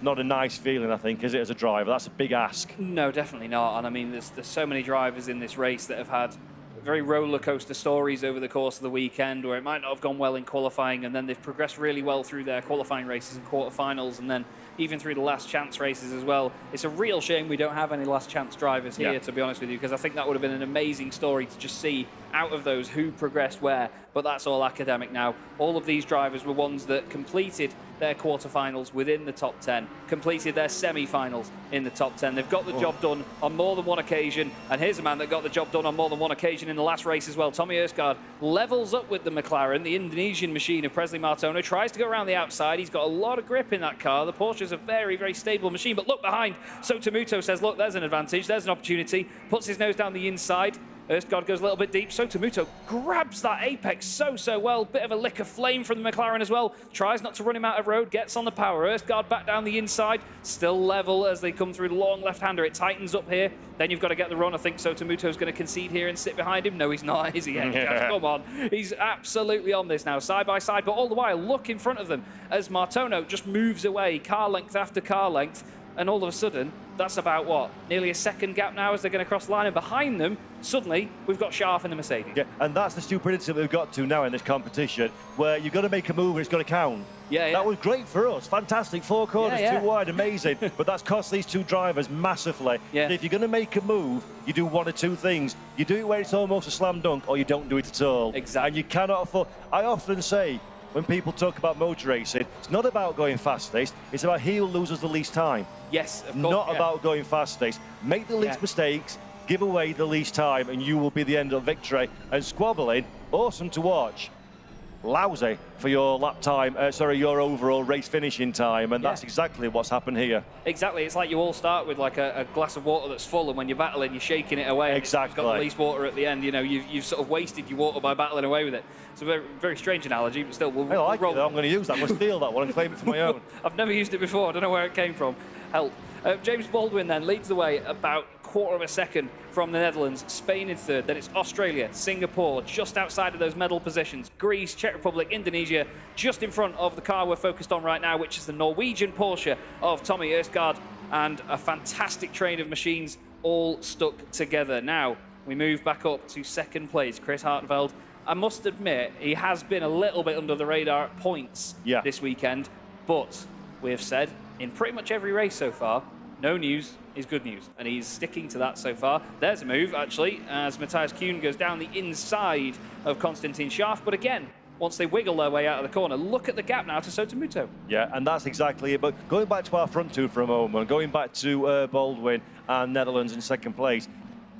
not a nice feeling, I think, is it, as a driver? That's a big ask. No, definitely not. And I mean, there's so many drivers in this race that have had very roller coaster stories over the course of the weekend, where it might not have gone well in qualifying, and then they've progressed really well through their qualifying races and quarterfinals, and then even through the last chance races as well. It's a real shame we don't have any last chance drivers here, to be honest with you, because I think that would have been an amazing story to just see out of those who progressed where. But that's all academic now. All of these drivers were ones that completed their quarterfinals within the top 10, completed their semi-finals in the top 10. They've got the job done on more than one occasion, and here's a man that got the job done on more than one occasion in the last race as well. Tommy Erskgaard levels up with the McLaren. The Indonesian machine of Presley Martono tries to go around the outside. He's got a lot of grip in that car. The Porsche is a very, very stable machine, but look behind. Sotomuto says, look, there's an advantage, there's an opportunity, puts his nose down the inside. Erstgaard goes a little bit deep. Sotomuto grabs that apex so well. Bit of a lick of flame from the McLaren as well. Tries not to run him out of road, gets on the power. Erstgaard back down the inside, still level as they come through the long left-hander. It tightens up here. Then you've got to get the run. I think Sotomuto's going to concede here and sit behind him. No, he's not, is he? Come on. He's absolutely on this now, side by side. But all the while, look in front of them as Martono just moves away, car length after car length. And all of a sudden, that's about, what, nearly a second gap now as they're going to cross the line. And behind them, suddenly, we've got Scharf in the Mercedes. Yeah, and that's the stupidity that we've got to now in this competition, where you've got to make a move and it's got to count. Yeah. That was great for us. Fantastic. 4 corners, 2 wide, amazing. But that's cost these 2 drivers massively. Yeah. If you're going to make a move, you do 1 or 2 things. You do it where it's almost a slam dunk, or you don't do it at all. Exactly. And you cannot afford... I often say, when people talk about motor racing, it's not about going fastest, it's about he who loses the least time. Yes, of course. Not about going fastest. Make the least mistakes, give away the least time, and you will be the end of victory. And squabbling, awesome to watch. Lousy for your lap time, your overall race finishing time, and that's exactly what's happened here. Exactly, it's like you all start with like a glass of water that's full, and when you're battling, you're shaking it away. Exactly. It's got the least water at the end. You know, you've sort of wasted your water by battling away with it. It's a very, very strange analogy, but still, we'll I like it. I'm going to use that. I'm going to steal that one and claim it for my own. I've never used it before. I don't know where it came from. Help. James Baldwin then leads the way about quarter of a second from the Netherlands. Spain in third, then it's Australia, Singapore, just outside of those medal positions. Greece, Czech Republic, Indonesia, just in front of the car we're focused on right now, which is the Norwegian Porsche of Tommy Erstgaard, and a fantastic train of machines all stuck together. Now, we move back up to second place. Chris Hartenveld, I must admit, he has been a little bit under the radar at points this weekend, but we have said in pretty much every race so far, no news is good news, and he's sticking to that so far. There's a move, actually, as Matthias Kuhn goes down the inside of Konstantin Scharf, but again, once they wiggle their way out of the corner, look at the gap now to Sotomuto. Yeah, and that's exactly it. But going back to our front 2 for a moment, going back to Baldwin and Netherlands in second place,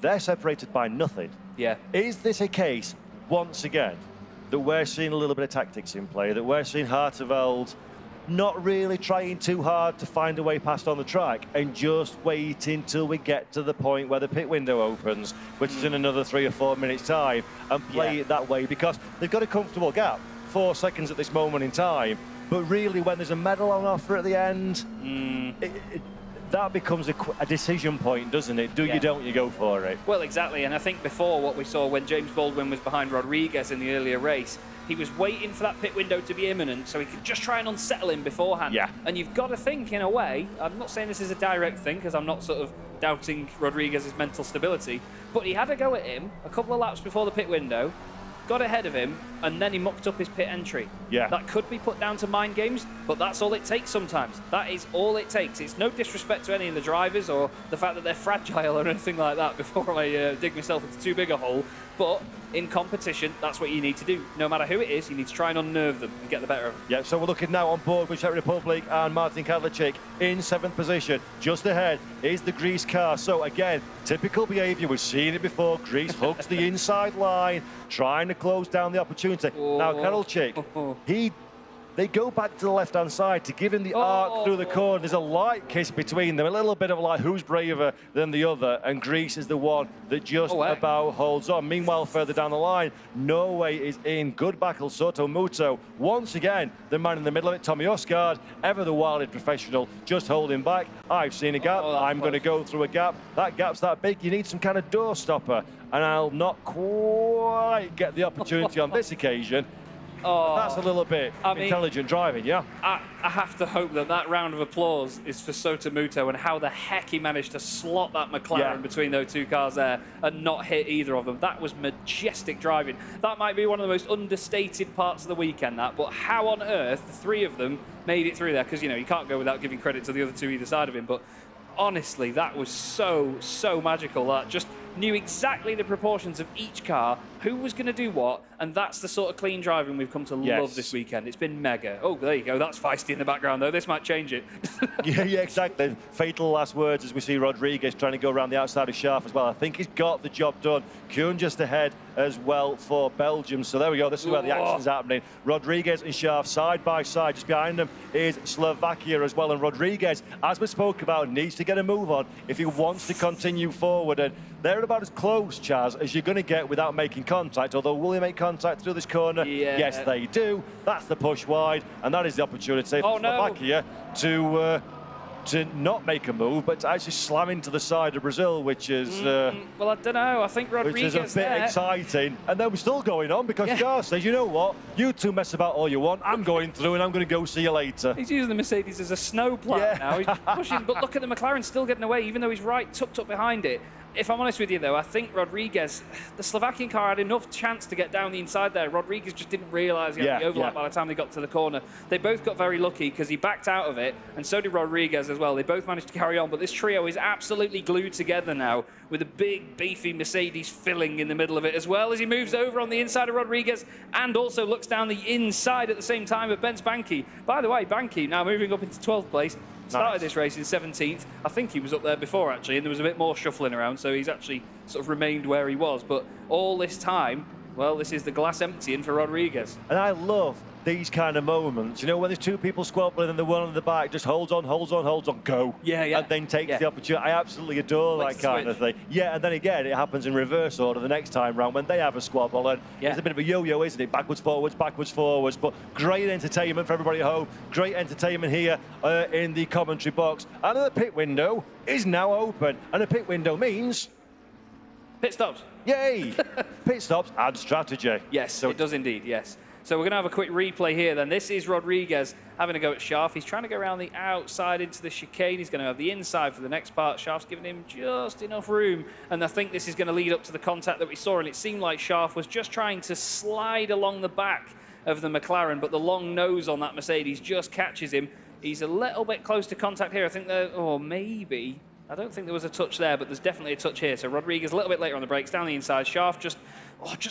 they're separated by nothing. Yeah. Is this a case, once again, that we're seeing a little bit of tactics in play, that we're seeing Hartenveld not really trying too hard to find a way past on the track and just waiting till we get to the point where the pit window opens, which is in another 3 or 4 minutes time, and play it that way, because they've got a comfortable gap, 4 seconds at this moment in time, but really when there's a medal on offer at the end, that becomes a decision point, doesn't it? Do you, don't you, go for it? Well, exactly, and I think before what we saw when James Baldwin was behind Rodriguez in the earlier race, he was waiting for that pit window to be imminent so he could just try and unsettle him beforehand. Yeah. And you've got to think, in a way, I'm not saying this is a direct thing because I'm not sort of doubting Rodriguez's mental stability, but he had a go at him a couple of laps before the pit window, got ahead of him, and then he mucked up his pit entry. Yeah. That could be put down to mind games, but that's all it takes sometimes. That is all it takes. It's no disrespect to any of the drivers or the fact that they're fragile or anything like that before I dig myself into too big a hole, but in competition, that's what you need to do. No matter who it is, you need to try and unnerve them and get the better of them. Yeah, so we're looking now on board with Czech Republic and Martin Kadlecik in 7th position. Just ahead is the Greece car. So again, typical behaviour. We've seen it before. Greece hooks the inside line, trying to close down the opportunity. Now, Kadlecik, they go back to the left-hand side to give him the arc through the corner. There's a light kiss between them, a little bit of like who's braver than the other, and Greece is the one that just about holds on. Meanwhile, further down the line, Norway is in. Good battle, Sotomuto. Once again, the man in the middle of it, Tommy Erstgaard, ever the wildest professional, just holding back. I've seen a gap. I'm going to go through a gap. That gap's that big. You need some kind of door stopper, and I'll not quite get the opportunity on this occasion. That's a little bit intelligent driving, yeah? I have to hope that that round of applause is for Sotomuto and how the heck he managed to slot that McLaren between those 2 cars there and not hit either of them. That was majestic driving. That might be one of the most understated parts of the weekend, but how on earth the 3 of them made it through there? Because, you know, you can't go without giving credit to the other 2 either side of him, but honestly, that was so magical. That just knew exactly the proportions of each car, who was going to do what, and that's the sort of clean driving we've come to love this weekend. It's been mega. Oh, there you go. That's feisty in the background, though. This might change it. yeah, exactly. Fatal last words as we see Rodriguez trying to go around the outside of Scharf as well. I think he's got the job done. Kuhn just ahead as well for Belgium. So there we go. This is where the action's happening. Rodriguez and Scharf side by side. Just behind them is Slovakia as well. And Rodriguez, as we spoke about, needs to get a move on if he wants to continue forward. And they're about as close, Chaz, as you're going to get without making contact. Although, will they make contact through this corner? Yeah. Yes, they do. That's the push wide, and that is the opportunity for Slovakia to not make a move, but to actually slam into the side of Brazil, which is... well, I don't know. I think Rodriguez which is a bit exciting. And then we're still going on because Charles says, you know what? You two mess about all you want. I'm going through and I'm going to go see you later. He's using the Mercedes as a snowplow now. He's pushing, but look at the McLaren still getting away, even though he's right tucked up behind it. If I'm honest with you, though, I think Rodriguez, the Slovakian car had enough chance to get down the inside there. Rodriguez just didn't realise he had the overlap by the time they got to the corner. They both got very lucky because he backed out of it, and so did Rodriguez as well. They both managed to carry on, but this trio is absolutely glued together now with a big, beefy Mercedes filling in the middle of it, as well as he moves over on the inside of Rodriguez and also looks down the inside at the same time of Benz Banki. By the way, Banki now moving up into 12th place. Started this race in 17th. I think he was up there before, actually, and there was a bit more shuffling around, so he's actually sort of remained where he was. But all this time, well, this is the glass emptying for Rodriguez. And I love these kind of moments. You know, when there's two people squabbling and the one on the back just holds on, go. And then takes the opportunity. I absolutely adore that kind of thing. Yeah, and then again, it happens in reverse order the next time round when they have a squabble. And it's a bit of a yo-yo, isn't it? Backwards, forwards, backwards, forwards. But great entertainment for everybody at home. Great entertainment here in the commentary box. And the pit window is now open. And the pit window means... pit stops. Yay! Pit stops and strategy. Yes, so it does indeed, yes. So we're going to have a quick replay here then. This is Rodriguez having a go at Scharf. He's trying to go around the outside into the chicane. He's going to have the inside for the next part. Scharf's giving him just enough room. And I think this is going to lead up to the contact that we saw. And it seemed like Scharf was just trying to slide along the back of the McLaren, but the long nose on that Mercedes just catches him. He's a little bit close to contact here. I think maybe... I don't think there was a touch there, but there's definitely a touch here. So Rodriguez a little bit later on the brakes, down the inside. Scharf just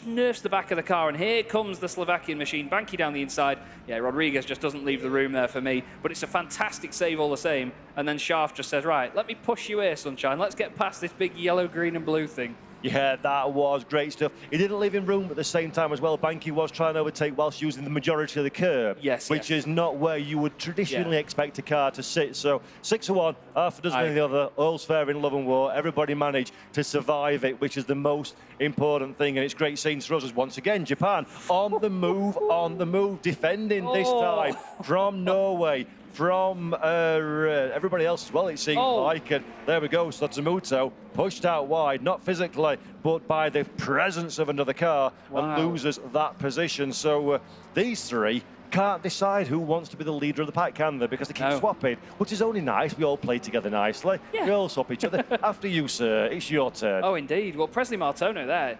nerfs the back of the car, and here comes the Slovakian machine. Banki down the inside. Yeah, Rodriguez just doesn't leave the room there for me, but it's a fantastic save all the same. And then Scharf just says, right, let me push you here, sunshine. Let's get past this big yellow, green and blue thing. Yeah, that was great stuff. He didn't leave him room at the same time as well. Banki was trying to overtake whilst using the majority of the curb, which is not where you would traditionally expect a car to sit. So 6-1, half a dozen of the other, all's fair in love and war. Everybody managed to survive it, which is the most important thing. And it's great scenes for us as once again, Japan on the move, defending this time from Norway. From everybody else as well, it seems like. And there we go, Sotsumoto pushed out wide, not physically, but by the presence of another car, and loses that position. So these three can't decide who wants to be the leader of the pack, can they? Because they keep swapping, which is only nice. We all play together nicely. We all swap each other. After you, sir, it's your turn. Oh, indeed. Well, Presley Martono there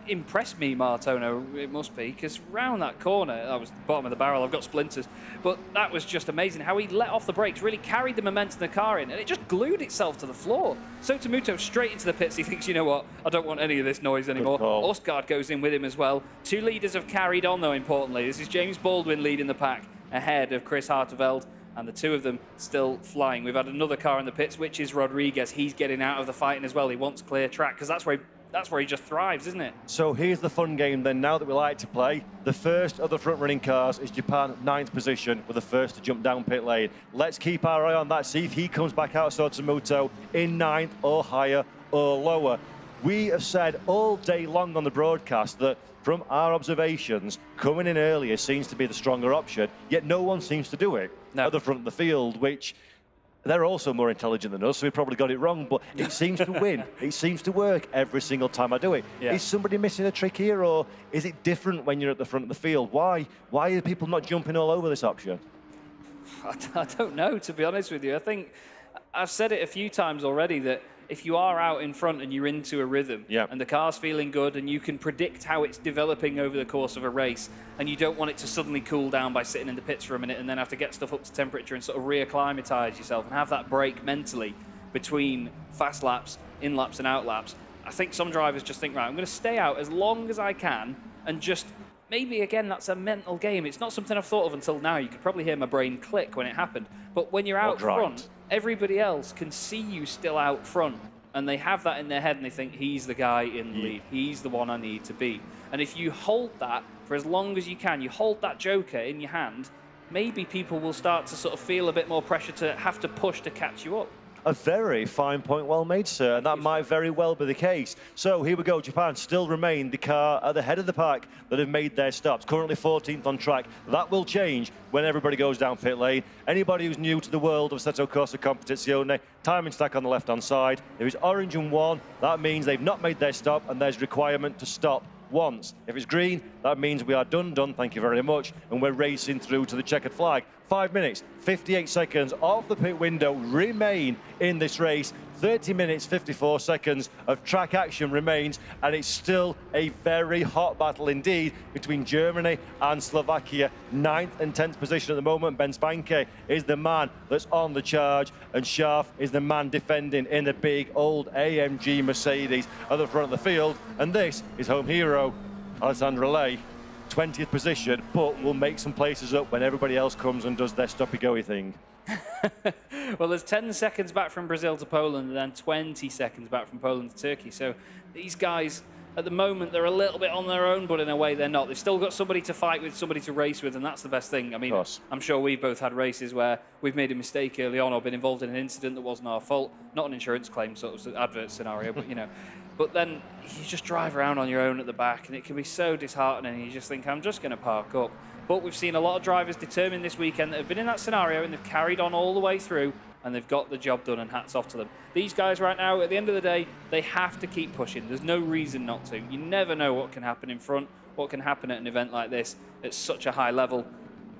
impressed me, Martono, it must be, because round that corner, I was at the bottom of the barrel, I've got splinters, but that was just amazing how he let off the brakes, really carried the momentum of the car in, and it just glued itself to the floor. Sotsumoto straight into the pits. He thinks, you know what, I don't want any of this noise anymore. Osgaard goes in with him as well. Two leaders have carried on, though, importantly. This is James Baldwin leading the pack ahead of Chris Harteveld, and the two of them still flying. We've had another car in the pits, which is Rodriguez. He's getting out of the fighting as well. He wants clear track, because that's where he just thrives, isn't it? So here's the fun game then, now that we like to play. The first of the front-running cars is Japan, 9th position, with the first to jump down pit lane. Let's keep our eye on that, see if he comes back out, Sotsumoto, in 9th or higher or lower. We have said all day long on the broadcast that from our observations, coming in earlier seems to be the stronger option, yet no one seems to do it at the front of the field, which... they're also more intelligent than us, so we probably got it wrong, but it seems to win. It seems to work every single time I do it. Is somebody missing a trick here, or is it different when you're at the front of the field? Why are people not jumping all over this option? I don't know, to be honest with you. I think I've said it a few times already that if you are out in front and you're into a rhythm and the car's feeling good and you can predict how it's developing over the course of a race and you don't want it to suddenly cool down by sitting in the pits for a minute and then have to get stuff up to temperature and sort of reacclimatise yourself and have that break mentally between fast laps, in laps and out laps. I think some drivers just think, right, I'm going to stay out as long as I can and just... maybe, again, that's a mental game. It's not something I've thought of until now. You could probably hear my brain click when it happened. But when you're out front, everybody else can see you still out front. And they have that in their head and they think, he's the guy in the lead. He's the one I need to beat. And if you hold that for as long as you can, you hold that joker in your hand, maybe people will start to sort of feel a bit more pressure to have to push to catch you up. A very fine point, well made, sir, and that might very well be the case. So here we go, Japan still remain the car at the head of the pack that have made their stops, currently 14th on track. That will change when everybody goes down pit lane. Anybody who's new to the world of Assetto Corsa Competizione, timing stack on the left-hand side. There is orange and 1, that means they've not made their stop, and there's requirement to stop once. If it's green, that means we are done, thank you very much, and we're racing through to the checkered flag. 5 minutes, 58 seconds of the pit window remain in this race. 30 minutes, 54 seconds of track action remains, and it's still a very hot battle indeed between Germany and Slovakia. 9th and 10th position at the moment. Ben Spanke is the man that's on the charge, and Scharf is the man defending in the big old AMG Mercedes at the front of the field. And this is home hero, Alexandre Lay, 20th position, but will make some places up when everybody else comes and does their stoppy-goey thing. Well, there's 10 seconds back from Brazil to Poland, and then 20 seconds back from Poland to Turkey. So these guys, at the moment, they're a little bit on their own, but in a way they're not. They've still got somebody to fight with, somebody to race with, and that's the best thing. I mean, I'm sure we've both had races where we've made a mistake early on or been involved in an incident that wasn't our fault. Not an insurance claim sort of advert scenario, but, you know. But then you just drive around on your own at the back, and it can be so disheartening. You just think, I'm just going to park up. But we've seen a lot of drivers determined this weekend that have been in that scenario, and they've carried on all the way through, and they've got the job done, and hats off to them. These guys right now, at the end of the day, they have to keep pushing. There's no reason not to. You never know what can happen in front, what can happen at an event like this at such a high level.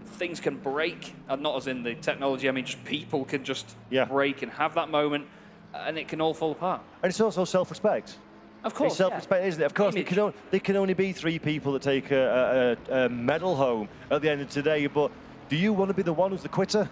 Things can break, and not as in the technology, I mean just people can just break and have that moment, and it can all fall apart. And it's also self-respect. Of course, it's self-respect, isn't it? Of course, there can only be 3 people that take a medal home at the end of today, but do you want to be the one who's the quitter?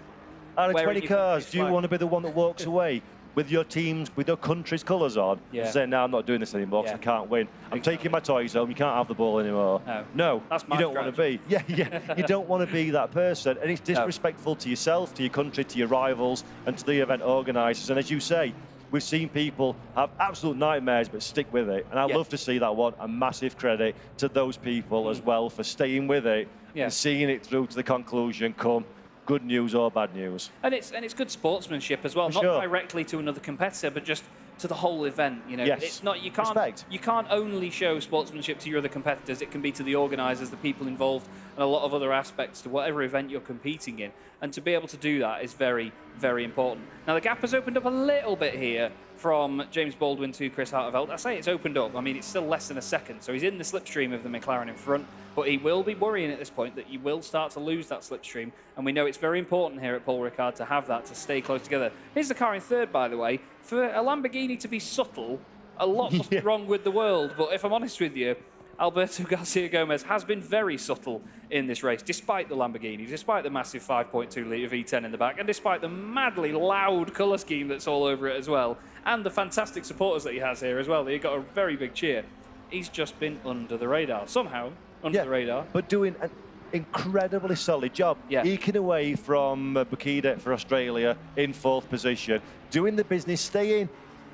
Out of 20 cars, do you want to be the one that walks away with your team's, with your country's colours on, and saying, no, I'm not doing this anymore because I can't win. I'm taking my toys home, you can't have the ball anymore. No, that's my you don't want to be. You don't want to be that person. And it's disrespectful to yourself, to your country, to your rivals, and to the event organisers. And as you say, we've seen people have absolute nightmares but stick with it, and I'd love to see that one. A massive credit to those people as well for staying with it and seeing it through to the conclusion, come good news or bad news. And it's good sportsmanship as well, not directly to another competitor, but just to the whole event. You know, it's not you can't only show sportsmanship to your other competitors. It can be to the organisers, the people involved, and a lot of other aspects to whatever event you're competing in. And to be able to do that is very, very important. Now the gap has opened up a little bit here from James Baldwin to Chris Harteveld. I say it's opened up. I mean, it's still less than a second, so he's in the slipstream of the McLaren in front. But he will be worrying at this point that you will start to lose that slipstream. And we know it's very important here at Paul Ricard to have that, to stay close together. Here's the car in third, by the way. For a Lamborghini to be subtle, a lot must be wrong with the world. But if I'm honest with you, Alberto Garcia Gomez has been very subtle in this race, despite the Lamborghini, despite the massive 5.2-litre V10 in the back, and despite the madly loud colour scheme that's all over it as well, and the fantastic supporters that he has here as well. He got a very big cheer. He's just been under the radar, somehow under the radar. But doing an incredibly solid job. Eking away from Bukida for Australia in 4th position, doing the business, staying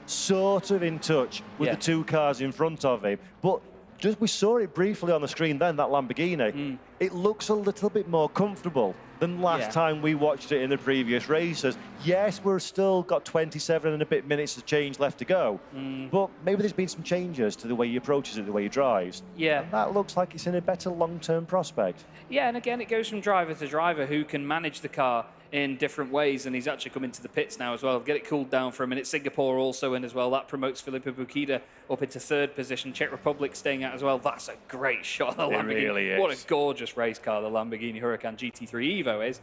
sort of in touch with the 2 cars in front of him. But just we saw it briefly on the screen then, that Lamborghini. It looks a little bit more comfortable than last time we watched it in the previous races. Yes, we're still got 27 and a bit minutes of change left to go, but maybe there's been some changes to the way he approaches it, the way he drives. And that looks like it's in a better long-term prospect. And again, it goes from driver to driver who can manage the car in different ways, and he's actually come into the pits now as well. Get it cooled down for a minute. Singapore also in as well. That promotes Felipe Bukida up into 3rd position. Czech Republic staying out as well. That's a great shot of the Lamborghini. Really is. What a gorgeous race car the Lamborghini Huracan GT3 Evo is.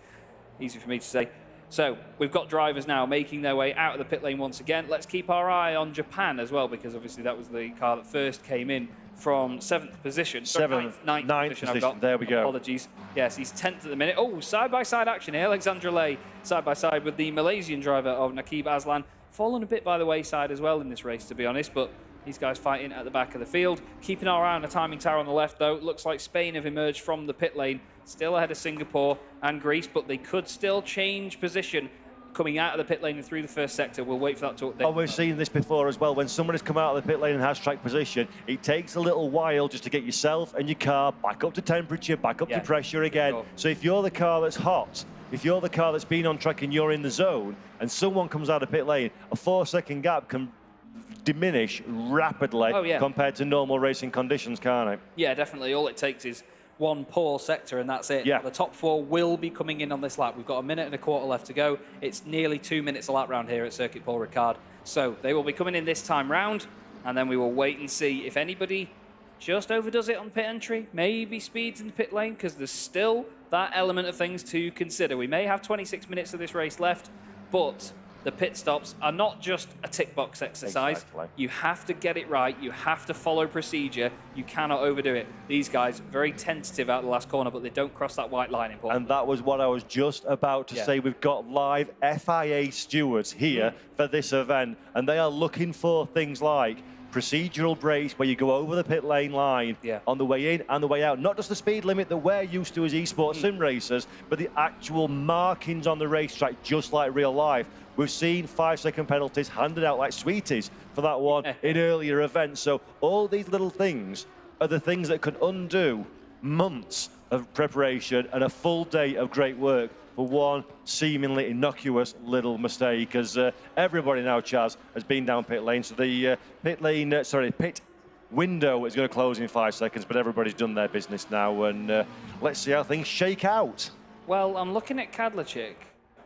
Easy for me to say. So we've got drivers now making their way out of the pit lane once again. Let's keep our eye on Japan as well, because obviously that was the car that first came in from 7th position. Ninth position. I've got. There we go. Apologies. Yes, he's 10th at the minute. Oh, side-by-side action here. Alexandre Lay side-by-side with the Malaysian driver of Nakib Aslan. Fallen a bit by the wayside as well in this race, to be honest, but these guys fighting at the back of the field. Keeping our eye on the timing tower on the left, though. It looks like Spain have emerged from the pit lane, still ahead of Singapore and Greece, but they could still change position coming out of the pit lane and through the first sector. We'll wait for that to update. Oh, we've seen this before as well. When somebody's come out of the pit lane and has track position, it takes a little while just to get yourself and your car back up to temperature, back up to pressure again. Sure. So if you're the car that's hot if you're the car that's been on track and you're in the zone, and someone comes out of pit lane, a 4-second gap can diminish rapidly compared to normal racing conditions, can't it? Yeah, definitely. All it takes is one poor sector and that's it. Yeah. The top 4 will be coming in on this lap. We've got a minute and a quarter left to go. It's nearly 2 minutes a lap round here at Circuit Paul Ricard. So they will be coming in this time round, and then we will wait and see if anybody just overdoes it on pit entry, maybe speeds in the pit lane, because there's still that element of things to consider. We may have 26 minutes of this race left, but the pit stops are not just a tick box exercise. Exactly. You have to get it right. You have to follow procedure. You cannot overdo it. These guys, very tentative out the last corner, but they don't cross that white line importantly. And that was what I was just about to say. We've got live FIA stewards here for this event, and they are looking for things like procedural breaks where you go over the pit lane line on the way in and the way out. Not just the speed limit that we're used to as esports sim racers, but the actual markings on the racetrack, just like real life. We've seen 5-second penalties handed out like sweeties for that one in earlier events. So all these little things are the things that can undo months of preparation and a full day of great work for one seemingly innocuous little mistake, as everybody now, Chaz, has been down pit lane. So the pit window is going to close in 5 seconds, but everybody's done their business now, and let's see how things shake out. Well, I'm looking at Kadlachik,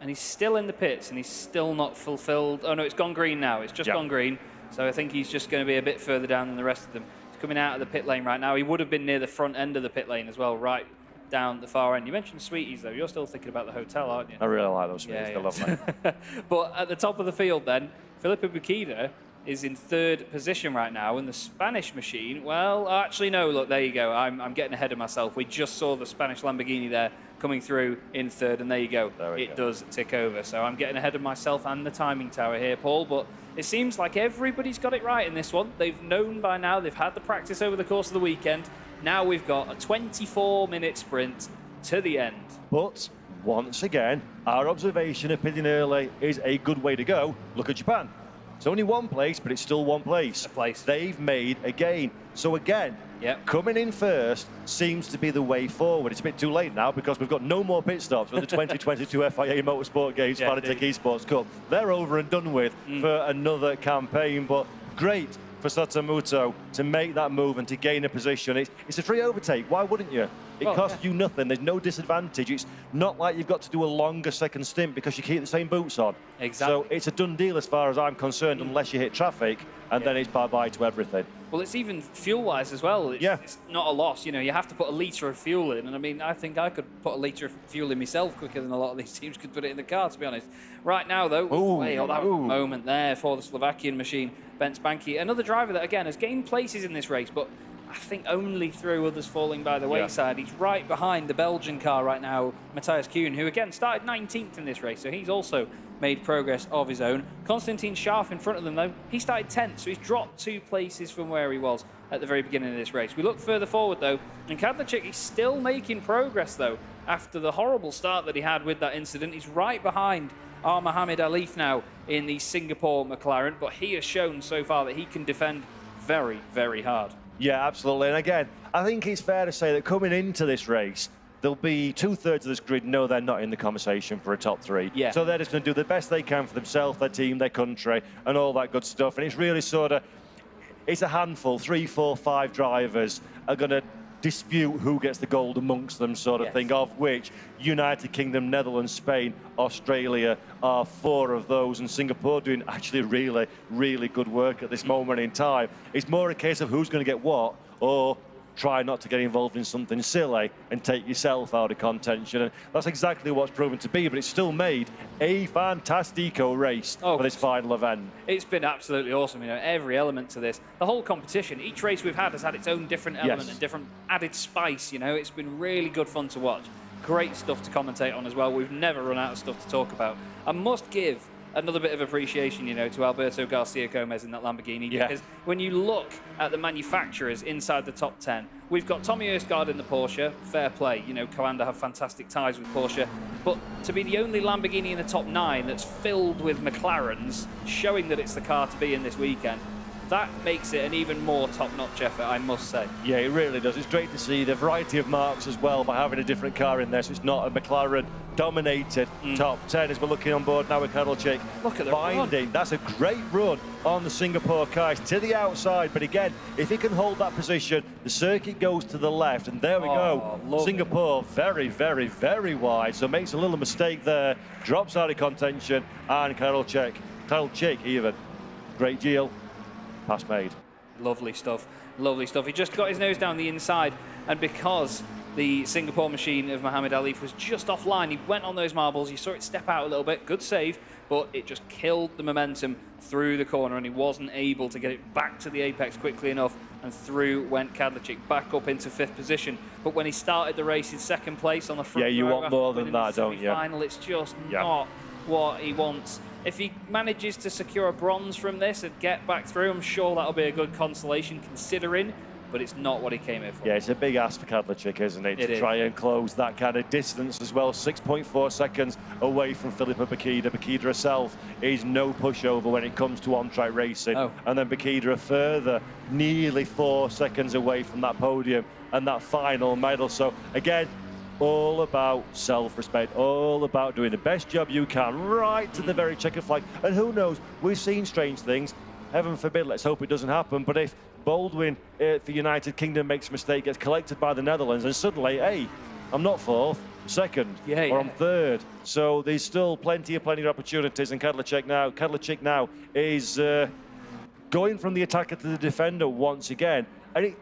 and he's still in the pits, and he's still not fulfilled. Oh, no, it's gone green now. It's just gone green, so I think he's just going to be a bit further down than the rest of them. He's coming out of the pit lane right now. He would have been near the front end of the pit lane as well, right down the far end. You mentioned sweeties, though. You're still thinking about the hotel, aren't you? I really like those sweeties. I love them. But at the top of the field, then, Felipe Bukida is in 3rd position right now, and the Spanish machine, well, actually, no, look, there you go. I'm getting ahead of myself. We just saw the Spanish Lamborghini there coming through in 3rd, and there you go. It does tick over. So I'm getting ahead of myself and the timing tower here, Paul, but it seems like everybody's got it right in this one. They've known by now. They've had the practice over the course of the weekend. Now we've got a 24-minute sprint to the end. But once again, our observation of pitting early is a good way to go. Look at Japan. It's only one place, but it's still one place. They've made a gain. So again, coming in first seems to be the way forward. It's a bit too late now because we've got no more pit stops for the 2022 FIA Motorsport Games Fanatec Esports Cup. They're over and done with for another campaign, but great for Satomoto to make that move and to gain a position. It's a free overtake. Why wouldn't you? It costs you nothing. There's no disadvantage. It's not like you've got to do a longer second stint because you keep the same boots on. Exactly. So it's a done deal as far as I'm concerned, unless you hit traffic, and then it's bye-bye to everything. Well, it's even fuel-wise as well. It's not a loss. You know, you have to put a litre of fuel in, and I mean, I think I could put a litre of fuel in myself quicker than a lot of these teams could put it in the car, to be honest. Right now, though, that moment there for the Slovakian machine, Bence Banki, another driver that, again, has gained places in this race, but I think only through others falling by the wayside. He's right behind the Belgian car right now, Matthias Kuhn, who again started 19th in this race, so he's also made progress of his own. Konstantin Scharf in front of them, though, he started 10th, so he's dropped 2 places from where he was at the very beginning of this race. We look further forward, though, and Kadlachik is still making progress, though, after the horrible start that he had with that incident. He's right behind Mohamed Alif now in the Singapore McLaren, but he has shown so far that he can defend very, very hard. Yeah, absolutely. And again, I think it's fair to say that coming into this race, there'll be 2/3 of this grid know they're not in the conversation for a top 3. Yeah. So they're just going to do the best they can for themselves, their team, their country, and all that good stuff. And it's really sort of, it's a handful, 3, 4, 5 drivers are going to dispute who gets the gold amongst them, sort of thing, of which United Kingdom, Netherlands, Spain, Australia are 4 of those, and Singapore doing actually really, really good work at this moment in time. It's more a case of who's going to get what, or try not to get involved in something silly and take yourself out of contention. And that's exactly what's proven to be, but it's still made a fantastico race for this final event. It's been absolutely awesome, you know, every element to this. The whole competition, each race we've had has had its own different element and different added spice, you know. It's been really good fun to watch. Great stuff to commentate on as well. We've never run out of stuff to talk about. I must give another bit of appreciation, you know, to Alberto Garcia Gomez in that Lamborghini, because when you look at the manufacturers inside the top 10, we've got Tommy Erskard in the Porsche, fair play, you know, Coanda have fantastic ties with Porsche, but to be the only Lamborghini in the top 9 that's filled with McLarens, showing that it's the car to be in this weekend, that makes it an even more top-notch effort, I must say. Yeah, it really does. It's great to see the variety of marks as well by having a different car in there, so it's not a McLaren-dominated top 10 as we're looking on board now with Kadlecik. Look at the binding. run. That's a great run on the Singapore cars to the outside, but again, if he can hold that position, the circuit goes to the left, and there we go. Singapore very, very, very wide, so makes a little mistake there, drops out of contention, and Kadlecik even. Great deal. Pass made. Lovely stuff. Lovely stuff. He just got his nose down the inside, and because the Singapore machine of Mohammed Alif was just offline, he went on those marbles. You saw it step out a little bit. Good save, but it just killed the momentum through the corner, and he wasn't able to get it back to the apex quickly enough, and through went Kadlecik back up into 5th position. But when he started the race in 2nd place on the front, you want more than that, don't you? Final, it's just not what he wants. If he manages to secure a bronze from this and get back through, I'm sure that'll be a good consolation considering, but it's not what he came here for. Yeah, it's a big ask for Kadlecik, isn't it? To try and close that kind of distance as well. 6.4 seconds away from Philippa Bakida. Bakida herself is no pushover when it comes to on-track racing. And then Bakida a further nearly 4 seconds away from that podium and that final medal. So again, all about self-respect, all about doing the best job you can right to the very checkered flag. And who knows, we've seen strange things. Heaven forbid, let's hope it doesn't happen. But if Baldwin for United Kingdom makes a mistake, gets collected by the Netherlands, and suddenly, hey, I'm not 4th, 2nd, or I'm 3rd. So there's still plenty of opportunities. And Kadlecik now is going from the attacker to the defender once again. And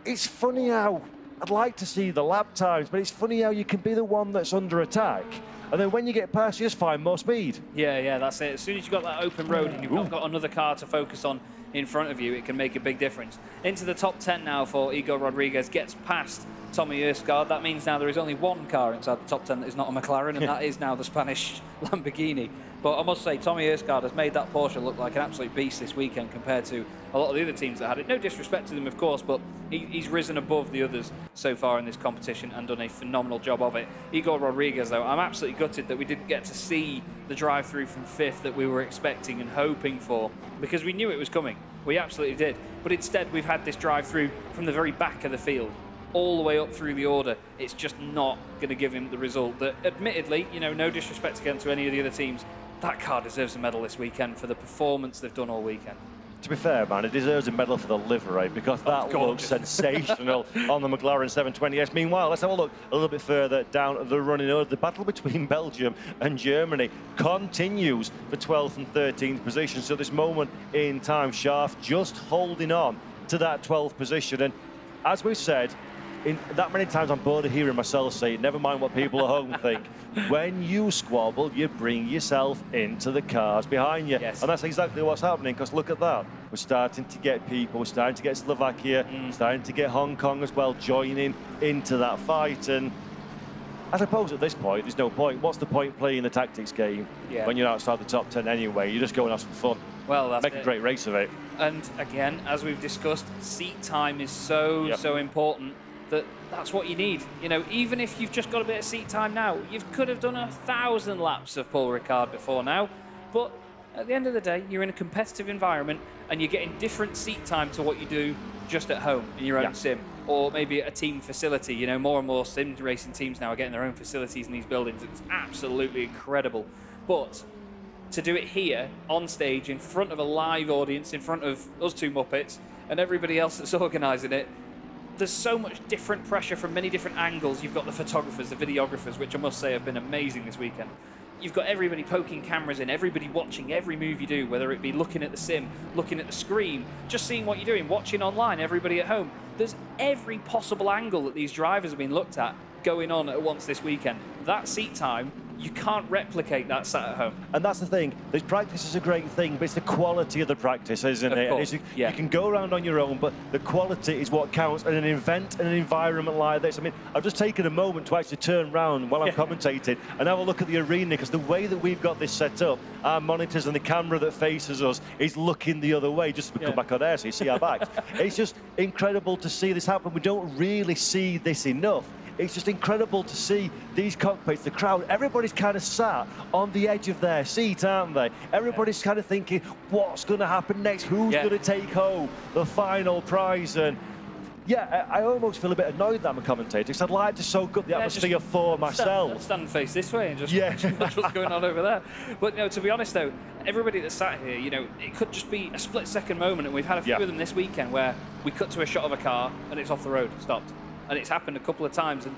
it's funny how I'd like to see the lap times, but it's funny how you can be the one that's under attack, and then when you get past, you just find more speed. Yeah, that's it. As soon as you've got that open road and you've not got another car to focus on in front of you, it can make a big difference. Into the top 10 now for Igor Rodriguez, gets past Tommy Erskard. That means now there is only one car inside the top 10 that is not a McLaren, and that is now the Spanish Lamborghini. But I must say, Tommy Erskard has made that Porsche look like an absolute beast this weekend compared to a lot of the other teams that had it. No disrespect to them, of course, but he's risen above the others so far in this competition and done a phenomenal job of it. Igor Rodriguez, though, I'm absolutely gutted that we didn't get to see the drive-through from 5th that we were expecting and hoping for, because we knew it was coming. We absolutely did. But instead, we've had this drive-through from the very back of the field, all the way up through the order. It's just not going to give him the result that, admittedly, no disrespect again to any of the other teams, that car deserves a medal this weekend for the performance they've done all weekend. To be fair, man, it deserves a medal for the livery, because that looks sensational on the McLaren 720S. Meanwhile, let's have a look a little bit further down the running order. The battle between Belgium and Germany continues for 12th and 13th position. So this moment in time, Schaaf just holding on to that 12th position. And as we've said, that many times I'm bored of hearing myself say it, never mind what people at home think. When you squabble, you bring yourself into the cars behind you. And that's exactly what's happening, because look at that. We're starting to get people, we're starting to get Slovakia, starting to get Hong Kong as well joining into that fight. And I suppose at this point, there's no point. What's the point playing the tactics game when you're outside the top 10 anyway? You're just going to have some fun. Well, that's Make a great race of it. And again, as we've discussed, seat time is so important. That's what you need. Even if you've just got a bit of seat time now, you could have done 1,000 laps of Paul Ricard before now. But at the end of the day, you're in a competitive environment and you're getting different seat time to what you do just at home in your own sim, or maybe at a team facility. More and more sim racing teams now are getting their own facilities in these buildings. It's absolutely incredible. But to do it here on stage in front of a live audience, in front of us two Muppets and everybody else that's organising it, there's so much different pressure from many different angles. You've got the photographers, the videographers, which I must say have been amazing this weekend. You've got everybody poking cameras in, everybody watching every move you do, whether it be looking at the sim, looking at the screen, just seeing what you're doing, watching online, everybody at home. There's every possible angle that these drivers have been looked at going on at once this weekend. That seat time, you can't replicate that sat at home. And that's the thing. This practice is a great thing, but it's the quality of the practice, isn't it? Of course, you can go around on your own, but the quality is what counts in an event and an environment like this. I mean, I've just taken a moment to actually turn around while I'm commentating and have a look at the arena, because the way that we've got this set up, our monitors and the camera that faces us is looking the other way, just to come back on air so you see our backs. It's just incredible to see this happen. We don't really see this enough it's just incredible to see these cockpits, the crowd, everybody's kind of sat on the edge of their seat, aren't they? Everybody's kind of thinking, what's going to happen next? Who's going to take home the final prize? And yeah, I almost feel a bit annoyed that I'm a commentator, because I'd like to soak up the atmosphere for myself. Stand and face this way and just watch what's going on over there. But, you know, to be honest, though, everybody that's sat here, you know, it could just be a split-second moment, and we've had a few of them this weekend where we cut to a shot of a car and it's off the road, stopped. And it's happened a couple of times, and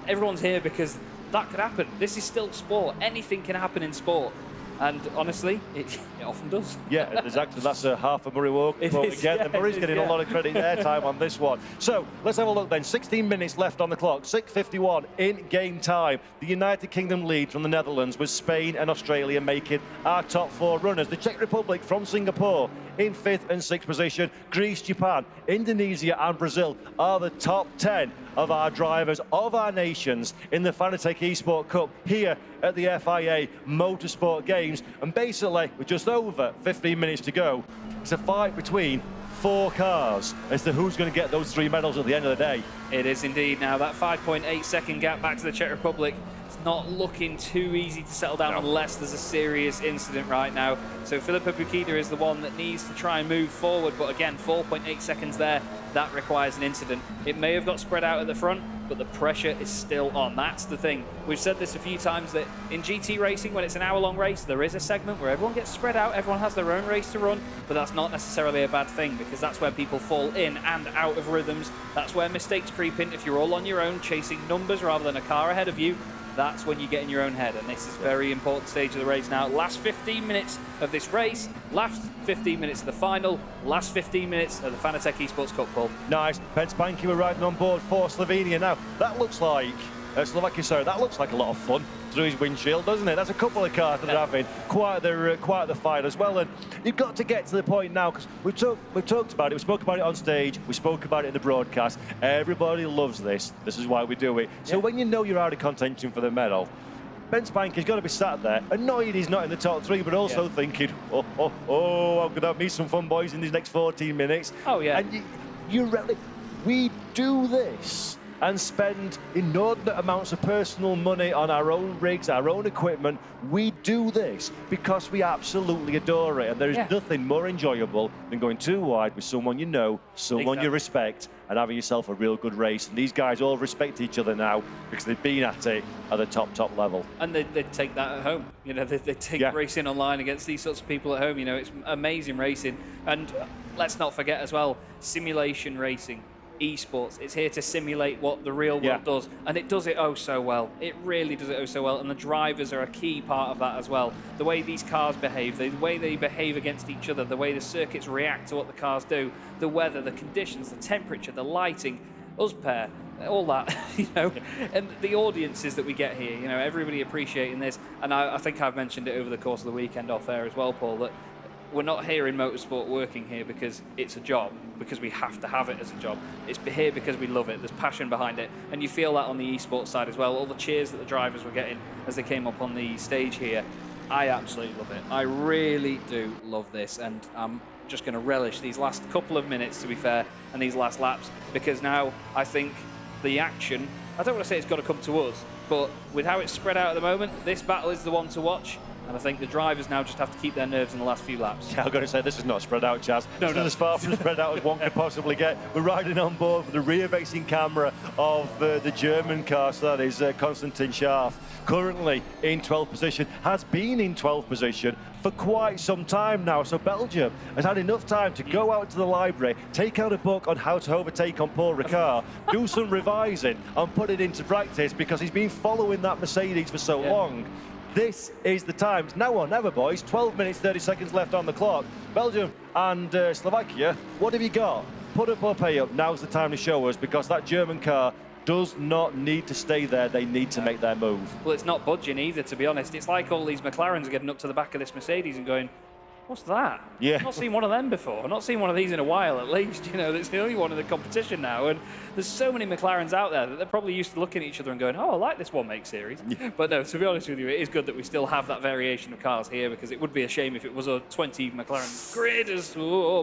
everyone's here because that could happen. This is still sport. Anything can happen in sport. And honestly, it often does. Yeah, exactly. That's a half a Murray walk again. And Murray's getting a lot of credit airtime on this one. So let's have a look then. 16 minutes left on the clock. 6:51 in game time. The United Kingdom lead from the Netherlands, with Spain and Australia making our top 4 runners. The Czech Republic from Singapore in 5th and 6th position. Greece, Japan, Indonesia and Brazil are the top 10 of our drivers, of our nations, in the Fanatec Esport Cup here at the FIA Motorsport Games. And basically, with just over 15 minutes to go, it's a fight between 4 cars as to who's going to get those 3 medals at the end of the day. It is indeed now. That 5.8-second gap back to the Czech Republic, it's not looking too easy to settle down unless there's a serious incident right now. So Filippo Bukida is the one that needs to try and move forward, but again, 4.8 seconds there, that requires an incident. It may have got spread out at the front, but the pressure is still on. That's the thing. We've said this a few times, that in GT racing, when it's an hour-long race, there is a segment where everyone gets spread out, everyone has their own race to run, but that's not necessarily a bad thing, because that's where people fall in and out of rhythms. That's where mistakes creep in. If you're all on your own, chasing numbers rather than a car ahead of you, that's when you get in your own head, and this is a very important stage of the race now. Last 15 minutes of this race, last 15 minutes of the final, last 15 minutes of the Fanatec Esports Cup, Paul. Nice. Penske were riding on board for Slovenia. Now, that looks like, Slovakia, sorry, that looks like a lot of fun through his windshield, doesn't it? That's a couple of cars that are having quite the fight as well. And you've got to get to the point now, because we've talked about it, we spoke about it on stage, we spoke about it in the broadcast. Everybody loves this. This is why we do it. So when you know you're out of contention for the medal, Ben Spanker's got to be sat there, annoyed he's not in the top 3, but also thinking, I'm going to have me some fun, boys, in these next 14 minutes. Oh, yeah. And we do this and spend inordinate amounts of personal money on our own rigs, our own equipment. We do this because we absolutely adore it. And there is nothing more enjoyable than going too wide with someone you know, someone you respect, and having yourself a real good race. And these guys all respect each other now because they've been at it at the top level. And they take that at home. You know, they take racing online against these sorts of people at home. You know, it's amazing racing. And let's not forget as well, simulation racing. Esports, it's here to simulate what the real world does, and it does it oh so well. It really does it oh so well, and the drivers are a key part of that as well. The way these cars behave, the way they behave against each other, the way the circuits react to what the cars do, the weather, the conditions, the temperature, the lighting, us pair, all that, you know, and the audiences that we get here, you know, everybody appreciating this. And I think I've mentioned it over the course of the weekend off there as well, Paul, that we're not here in motorsport working here because it's a job, because we have to have it as a job. It's here because we love it. There's passion behind it. And you feel that on the esports side as well. All the cheers that the drivers were getting as they came up on the stage here. I absolutely love it. I really do love this. And I'm just going to relish these last couple of minutes, to be fair, and these last laps, because now I think the action, I don't want to say it's got to come to us, but with how it's spread out at the moment, this battle is the one to watch. And I think the drivers now just have to keep their nerves in the last few laps. Yeah, I've got to say, this is not spread out, Chaz. No, this is as far from spread out as one could possibly get. We're riding on board with the rear-facing camera of the German car, so that is Konstantin Scharf, currently in 12th position, has been in 12th position for quite some time now. So Belgium has had enough time to go out to the library, take out a book on how to overtake on Paul Ricard, do some revising and put it into practice, because he's been following that Mercedes for so long. This is the time. It's now or never, boys. 12 minutes, 30 seconds left on the clock. Belgium and Slovakia, what have you got? Put up or pay up. Now's the time to show us, because that German car does not need to stay there. They need to make their move. Well, it's not budging either, to be honest. It's like all these McLarens are getting up to the back of this Mercedes and going, what's that? Yeah. I've not seen one of them before. I've not seen one of these in a while, at least. You know, it's the only one in the competition now. And there's so many McLarens out there that they're probably used to looking at each other and going, oh, I like this one-make series. Yeah. But no, to be honest with you, it is good that we still have that variation of cars here, because it would be a shame if it was a 20 McLaren grid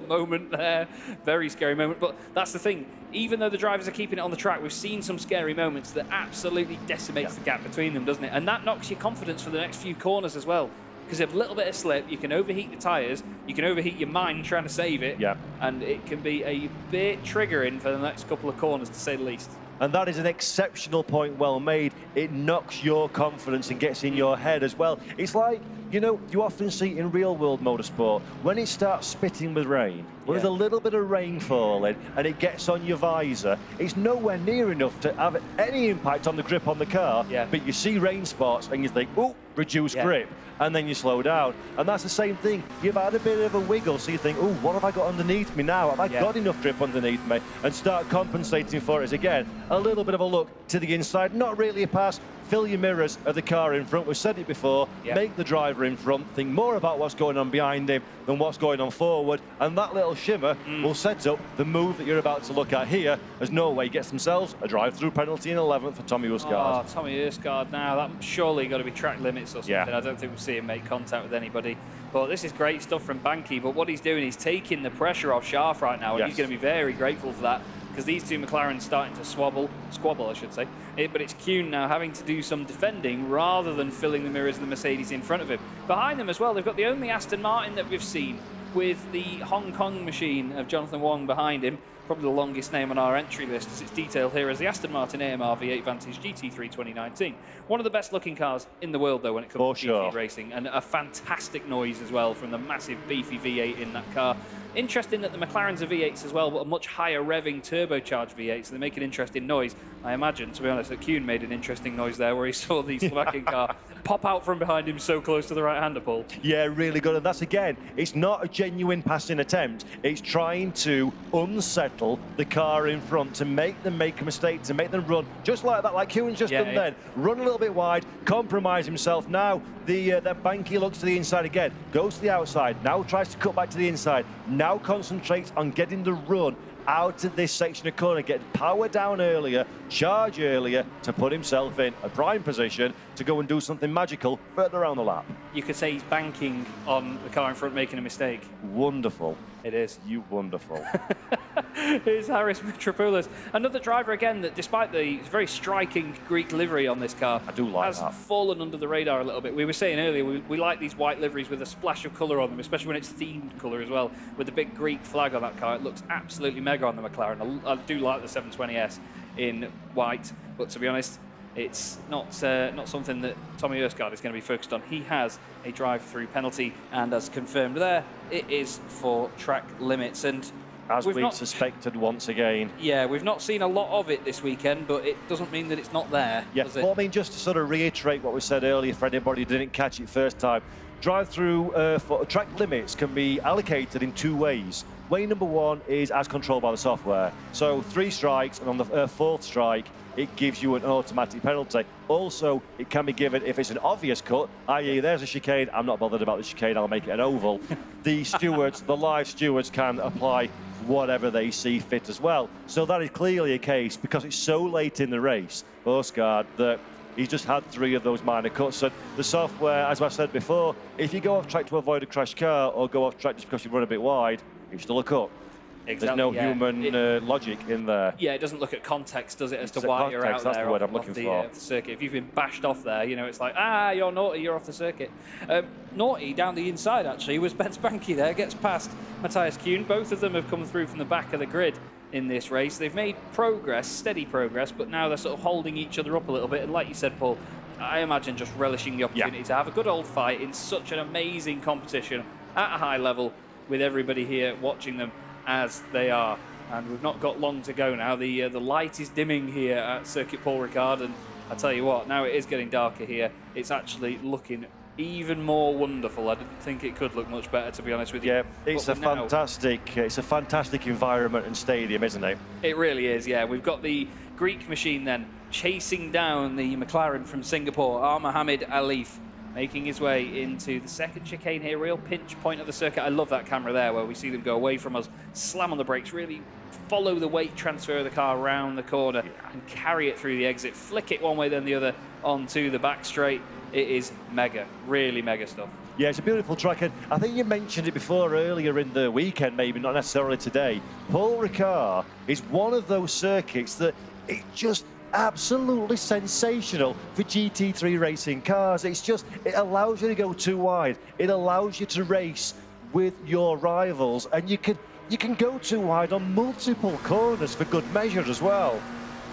moment there. Very scary moment. But that's the thing. Even though the drivers are keeping it on the track, we've seen some scary moments that absolutely decimates the gap between them, doesn't it? And that knocks your confidence for the next few corners as well. Because if a little bit of slip, you can overheat the tyres, you can overheat your mind trying to save it, and it can be a bit triggering for the next couple of corners, to say the least. And that is an exceptional point, well made. It knocks your confidence and gets in your head as well. It's like, you know, you often see in real-world motorsport, when it starts spitting with rain, when there's a little bit of rain falling and it gets on your visor, it's nowhere near enough to have any impact on the grip on the car, but you see rain spots and you think, oh, reduce grip, and then you slow down. And that's the same thing. You've had a bit of a wiggle, so you think, oh, what have I got underneath me now? Have I got enough grip underneath me? And start compensating for it again. A little bit of a look to the inside, not really a pass. Fill your mirrors of the car in front. We've said it before. Make the driver in front think more about what's going on behind him than what's going on forward. And that little shimmer will set up the move that you're about to look at here, as Norway gets themselves a drive-through penalty in 11th for Tommy Husgaard. Oh, Tommy Husgaard now. That's surely got to be track limits or something. I don't think we'll see him make contact with anybody. But this is great stuff from Banky. But what he's doing, he's taking the pressure off Scharf right now, and he's going to be very grateful for that, because these two McLarens starting to squabble, I should say. But it's Kuhn now having to do some defending rather than filling the mirrors of the Mercedes in front of him. Behind them as well, they've got the only Aston Martin that we've seen with the Hong Kong machine of Jonathan Wong behind him. Probably the longest name on our entry list, as it's detailed here as the Aston Martin AMR V8 Vantage GT3 2019. One of the best looking cars in the world, though, when it comes to GT racing, and a fantastic noise as well from the massive beefy V8 in that car. Interesting that the McLarens are V8s as well, but a much higher revving turbocharged V8, so they make an interesting noise. I imagine, to be honest, that Kuhn made an interesting noise there, where he saw the Slovakian car pop out from behind him so close to the right-hander, Paul. Yeah, really good. And that's, again, it's not a genuine passing attempt. It's trying to unsettle the car in front, to make them make a mistake, to make them run just like that, like Kuhn's just done then. Run a little bit wide, compromise himself. Now, that Banky looks to the inside again, goes to the outside, now tries to cut back to the inside, now concentrates on getting the run out of this section of corner, get power down earlier, charge earlier, to put himself in a prime position to go and do something magical further around the lap. You could say he's banking on the car in front making a mistake. Wonderful. It is. You wonderful. Here's Haris Mitropoulos. Another driver, again, that despite the very striking Greek livery on this car, I do like has fallen under the radar a little bit. We were saying earlier, we like these white liveries with a splash of colour on them, especially when it's themed colour as well. With the big Greek flag on that car, it looks absolutely mega on the McLaren. I do like the 720S in white, but to be honest, it's not something that Tommy Husgaard is going to be focused on. He has a drive-through penalty, and as confirmed there, it is for track limits. And as we've suspected once again. Yeah, we've not seen a lot of it this weekend, but it doesn't mean that it's not there, does it? Well, I mean, just to sort of reiterate what we said earlier for anybody who didn't catch it first time, drive-through for track limits can be allocated in two ways. Way number one is as controlled by the software. So 3 strikes, and on the 4th strike, it gives you an automatic penalty. Also, it can be given if it's an obvious cut, i.e. there's a chicane, I'm not bothered about the chicane, I'll make it an oval. The stewards, the live stewards, can apply whatever they see fit as well. So that is clearly a case, because it's so late in the race, Husgaard, that he's just had 3 of those minor cuts. And the software, as I said before, if you go off track to avoid a crashed car, or go off track just because you run a bit wide, it's still a cut. Exactly, there's no human logic in there. Yeah, it doesn't look at context, does it, as to why you're out there off the circuit. If you've been bashed off there, you know, it's like, you're naughty, you're off the circuit. Naughty down the inside, actually, was Ben Spanky there, gets past Matthias Kuhn. Both of them have come through from the back of the grid in this race. They've made progress, steady progress, but now they're sort of holding each other up a little bit. And like you said, Paul, I imagine just relishing the opportunity to have a good old fight in such an amazing competition at a high level, with everybody here watching them as they are. And we've not got long to go now. The light is dimming here at Circuit Paul Ricard, and I tell you what, now it is getting darker here. It's actually looking even more wonderful. I didn't think it could look much better, to be honest with you. Yeah, it's a fantastic environment and stadium, isn't it? It really is, yeah. We've got the Greek machine then chasing down the McLaren from Singapore, Mohammed Alif. making his way into the second chicane here, real pinch point of the circuit. I love that camera there where we see them go away from us, slam on the brakes, really follow the weight transfer of the car around the corner and carry it through the exit, flick it one way then the other onto the back straight. It is mega, really mega stuff. Yeah, it's a beautiful track, and I think you mentioned it before earlier in the weekend, maybe not necessarily today. Paul Ricard is one of those circuits that it's just absolutely sensational for GT3 racing cars. It's just, it allows you to go too wide. It allows you to race with your rivals, and you can go too wide on multiple corners for good measure as well.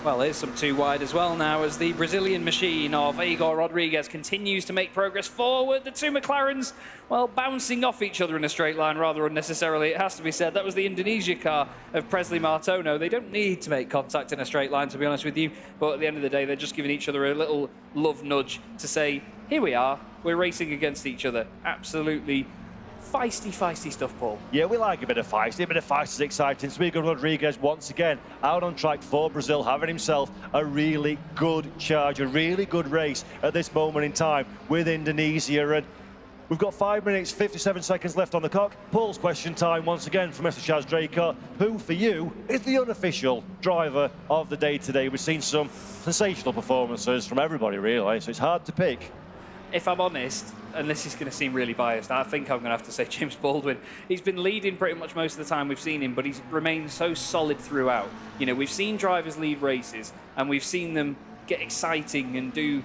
Well, there's some too wide as well now as the Brazilian machine of Igor Rodriguez continues to make progress forward. The two McLarens, well, bouncing off each other in a straight line rather unnecessarily, it has to be said. That was the Indonesia car of Presley Martono. They don't need to make contact in a straight line, to be honest with you, but at the end of the day, they're just giving each other a little love nudge to say, here we are, we're racing against each other. Absolutely feisty stuff, Paul. Yeah, we like a bit of feist. A bit of feist is exciting. Igor Rodriguez, once again, out on track for Brazil, having himself a really good charge, a really good race at this moment in time with Indonesia. And we've got 5 minutes, 57 seconds left on the clock. Paul's question time once again for Mr. Chaz Draker, who for you is the unofficial driver of the day today. We've seen some sensational performances from everybody, really, so it's hard to pick. If I'm honest, and this is going to seem really biased, I think I'm going to have to say James Baldwin. He's been leading pretty much most of the time we've seen him, but he's remained so solid throughout. You know, we've seen drivers lead races, and we've seen them get exciting and do,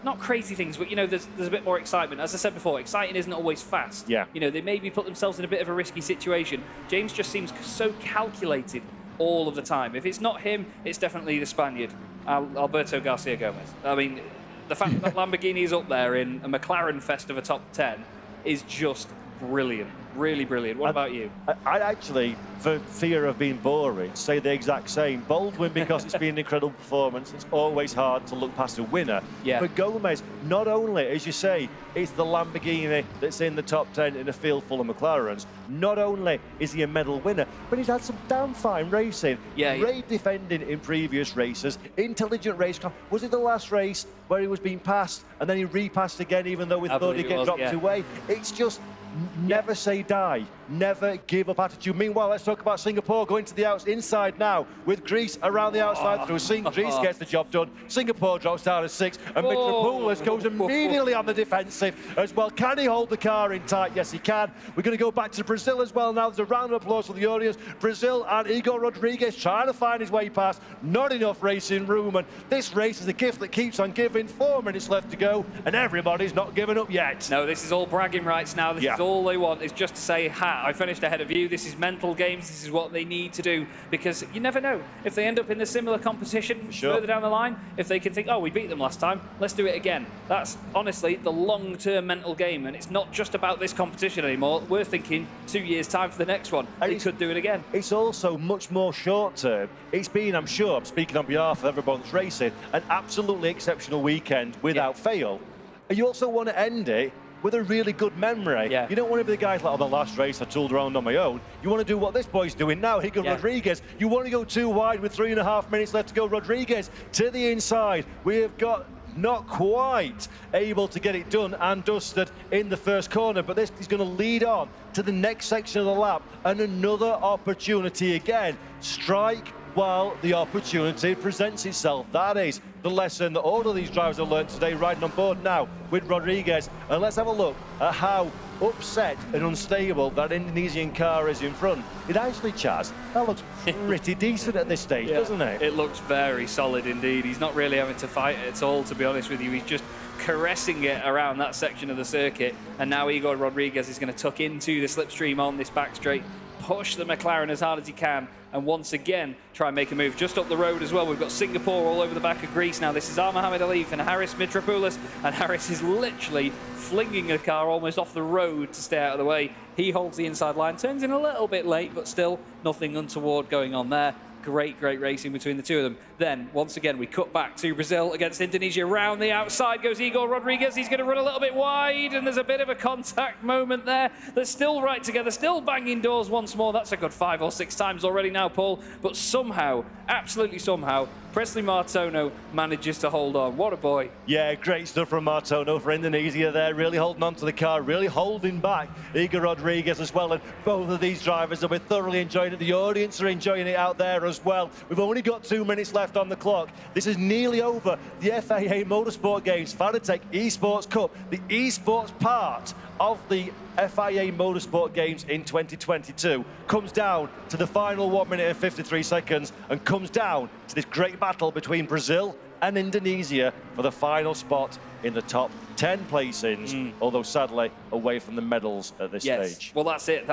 not crazy things, but, you know, there's a bit more excitement. As I said before, exciting isn't always fast. Yeah. You know, they maybe put themselves in a bit of a risky situation. James just seems so calculated all of the time. If it's not him, it's definitely the Spaniard, Alberto Garcia Gomez. I mean, the fact that Lamborghini is up there in a McLaren fest of a top 10 is just brilliant. Really brilliant. What about you? I'd actually, for fear of being boring, say the exact same. Baldwin, because it's been an incredible performance. It's always hard to look past a winner. Yeah. But Gomez, not only, as you say, it's the Lamborghini that's in the top 10 in a field full of McLarens. Not only is he a medal winner, but he's had some damn fine racing. Yeah, Great defending in previous races. Intelligent race car. Was it the last race where he was being passed and then he repassed again, even though we thought he'd get dropped away? It's just never say die, never give up attitude. Meanwhile, let's talk about Singapore going to the inside now with Greece around the outside through. Greece gets the job done. Singapore drops down to 6, and Mitropoulos goes immediately on the defensive as well. Can he hold the car in tight? Yes, he can. We're going to go back to Brazil as well now. There's a round of applause for the audience. Brazil and Igor Rodriguez trying to find his way past. Not enough racing room, and this race is a gift that keeps on giving. 4 minutes left to go, and everybody's not giving up yet. No, this is all bragging rights now. This is all they want, is just to say, ha, I finished ahead of you. This is mental games. This is what they need to do, because you never know if they end up in a similar competition further down the line. If they can think, oh, we beat them last time, let's do it again. That's honestly the long-term mental game, and it's not just about this competition anymore. We're thinking 2 years' time for the next one. They could do it again. It's also much more short-term. It's been, I'm sure, I'm speaking on behalf of everyone that's racing, an absolutely exceptional weekend without fail. And you also want to end it with a really good memory. Yeah. You don't want to be the guys like, oh, the last race I tooled around on my own. You want to do what this boy's doing now, Igor Rodriguez. You want to go too wide with 3.5 minutes left to go. Rodriguez to the inside. We have got not quite able to get it done and dusted in the first corner, but this is going to lead on to the next section of the lap, and another opportunity again. Strike while the opportunity presents itself. That is the lesson that all of these drivers have learned today, riding on board now with Rodriguez. And let's have a look at how upset and unstable that Indonesian car is in front. It actually, Chaz, that looks pretty decent at this stage, doesn't it? It looks very solid indeed. He's not really having to fight it at all, to be honest with you. He's just caressing it around that section of the circuit. And now Igor Rodriguez is going to tuck into the slipstream on this back straight, push the McLaren as hard as he can, and once again try and make a move just up the road as well. We've got Singapore all over the back of Greece now. This is Mohamed Alif and Harris Mitropoulos, and Harris is literally flinging a car almost off the road to stay out of the way. He holds the inside line, turns in a little bit late, but still nothing untoward going on there. Great racing between the two of them. Then, once again, we cut back to Brazil against Indonesia. Round the outside goes Igor Rodriguez. He's going to run a little bit wide, and there's a bit of a contact moment there. They're still right together, still banging doors once more. That's a good 5 or 6 times already now, Paul. But somehow, absolutely somehow, Presley Martono manages to hold on. What a boy. Yeah, great stuff from Martono for Indonesia there, really holding on to the car, really holding back Igor Rodriguez as well. And both of these drivers have been thoroughly enjoying it. The audience are enjoying it out there as well. We've only got 2 minutes left on the clock. This is nearly over. The FIA Motorsport Games Fanatec Esports Cup, the esports part of the FIA Motorsport Games in 2022, comes down to the final 1 minute and 53 seconds and comes down to this great battle between Brazil and Indonesia for the final spot in the top 10 placings, although sadly away from the medals at this stage. Well, that's it.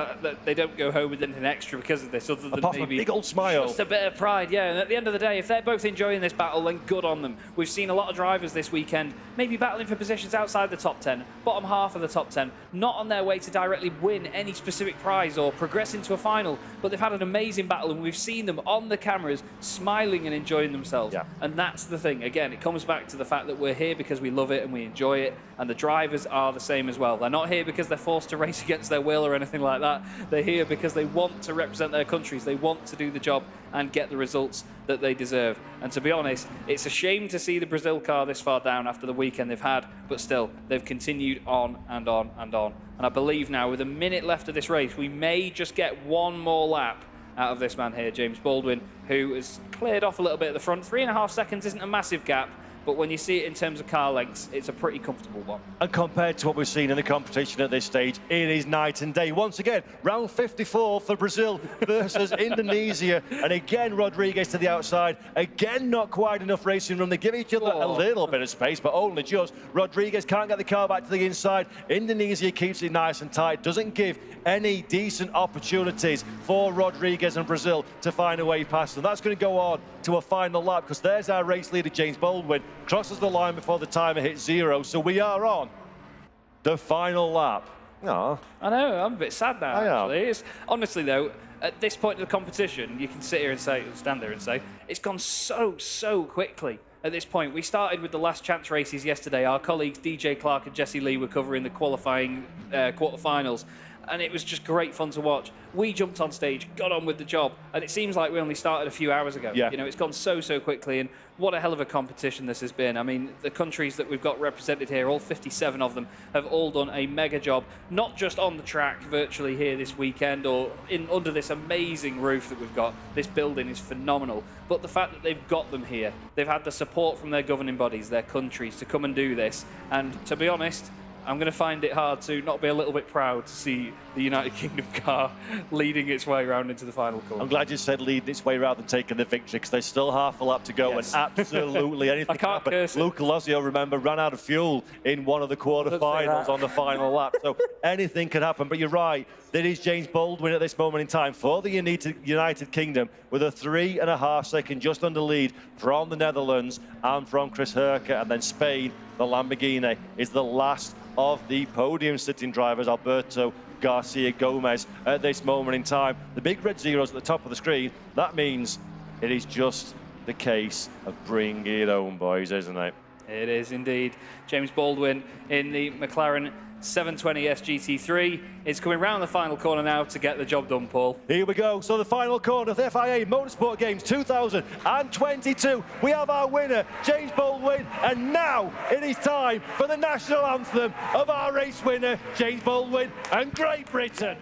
They don't go home with anything extra because of this, other than apart maybe from a big old smile. Just a bit of pride, yeah. And at the end of the day, if they're both enjoying this battle, then good on them. We've seen a lot of drivers this weekend maybe battling for positions outside the top 10, bottom half of the top 10, not on their way to directly win any specific prize or progress into a final, but they've had an amazing battle, and we've seen them on the cameras smiling and enjoying themselves. Yeah. And that's the thing. Again, it comes back to the fact that we're here because we love it and we enjoy it, and the drivers are the same as well. They're not here because they're forced to race against their will or anything like that. They're here because they want to represent their countries. They want to do the job and get the results that they deserve. And to be honest, it's a shame to see the Brazil car this far down after the weekend they've had, but still, they've continued on and on and on. And I believe now, with a minute left of this race, we may just get one more lap out of this man here, James Baldwin, who has cleared off a little bit at the front. 3.5 seconds isn't a massive gap, but when you see it in terms of car lengths, it's a pretty comfortable one. And compared to what we've seen in the competition at this stage, it is night and day. Once again, round 54 for Brazil versus Indonesia. And again, Rodriguez to the outside. Again, not quite enough racing room. They give each other a little bit of space, but only just. Rodriguez can't get the car back to the inside. Indonesia keeps it nice and tight, doesn't give any decent opportunities for Rodriguez and Brazil to find a way past them. That's going to go on to a final lap, because there's our race leader, James Baldwin, crosses the line before the timer hits 0. So we are on the final lap. I know, I'm a bit sad now, actually. It's, honestly, though, at this point of the competition, you can sit here and say, stand there and say, it's gone so quickly. At this point, we started with the last chance races yesterday. Our colleagues DJ Clark and Jesse Lee were covering the qualifying quarterfinals, and it was just great fun to watch. We jumped on stage, got on with the job, and it seems like we only started a few hours ago. Yeah. You know, it's gone so quickly, and what a hell of a competition this has been. I mean, the countries that we've got represented here, all 57 of them, have all done a mega job, not just on the track virtually here this weekend or under this amazing roof that we've got. This building is phenomenal, but the fact that they've got them here, they've had the support from their governing bodies, their countries, to come and do this. And to be honest, I'm going to find it hard to not be a little bit proud to see the United Kingdom car leading its way around into the final corner. I'm glad you said leading its way rather than taking the victory, because there's still half a lap to go, and absolutely anything can happen. Luca Lozio, remember, ran out of fuel in one of the quarterfinals on the final lap, so anything could happen. But you're right, that is James Baldwin at this moment in time for the United Kingdom with a 3.5 second just under lead from the Netherlands and from Chris Herker, and then Spain, the Lamborghini, is the last of the podium sitting drivers, Alberto Garcia Gomez, at this moment in time. The big red zeros at the top of the screen, that means it is just the case of bring it home, boys, isn't it? It is indeed. James Baldwin in the McLaren 720 SGT3 is coming round the final corner now to get the job done, Paul. Here we go. So the final corner of the FIA Motorsport Games 2022. We have our winner, James Baldwin, and now it is time for the national anthem of our race winner, James Baldwin and Great Britain.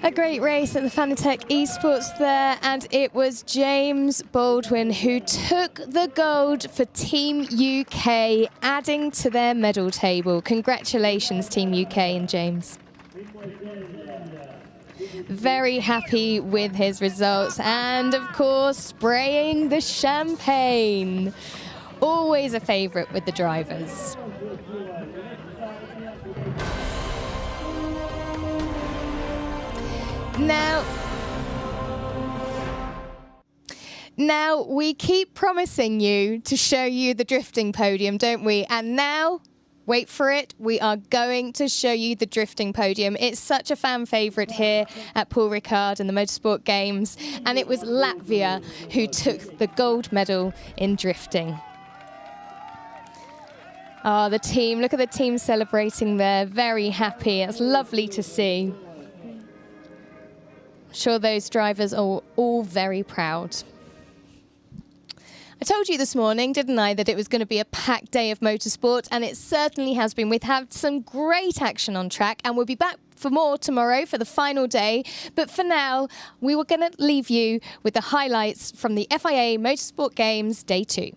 A great race at the Fanatec Esports there, and it was James Baldwin who took the gold for Team UK, adding to their medal table. Congratulations, Team UK and James. Very happy with his results, and of course spraying the champagne. Always a favourite with the drivers. Now, we keep promising you to show you the drifting podium, don't we? And now, Wait for it. We are going to show you the drifting podium. It's such a fan favourite here at Paul Ricard and the Motorsport Games. And it was Latvia who took the gold medal in drifting. Oh, the team. Look at the team celebrating there. Very happy. It's lovely to see. I'm sure those drivers are all very proud. I told you this morning, didn't I, that it was going to be a packed day of motorsport, and it certainly has been. We've had some great action on track, and we'll be back for more tomorrow for the final day. But for now, we were going to leave you with the highlights from the FIA Motorsport Games Day 2.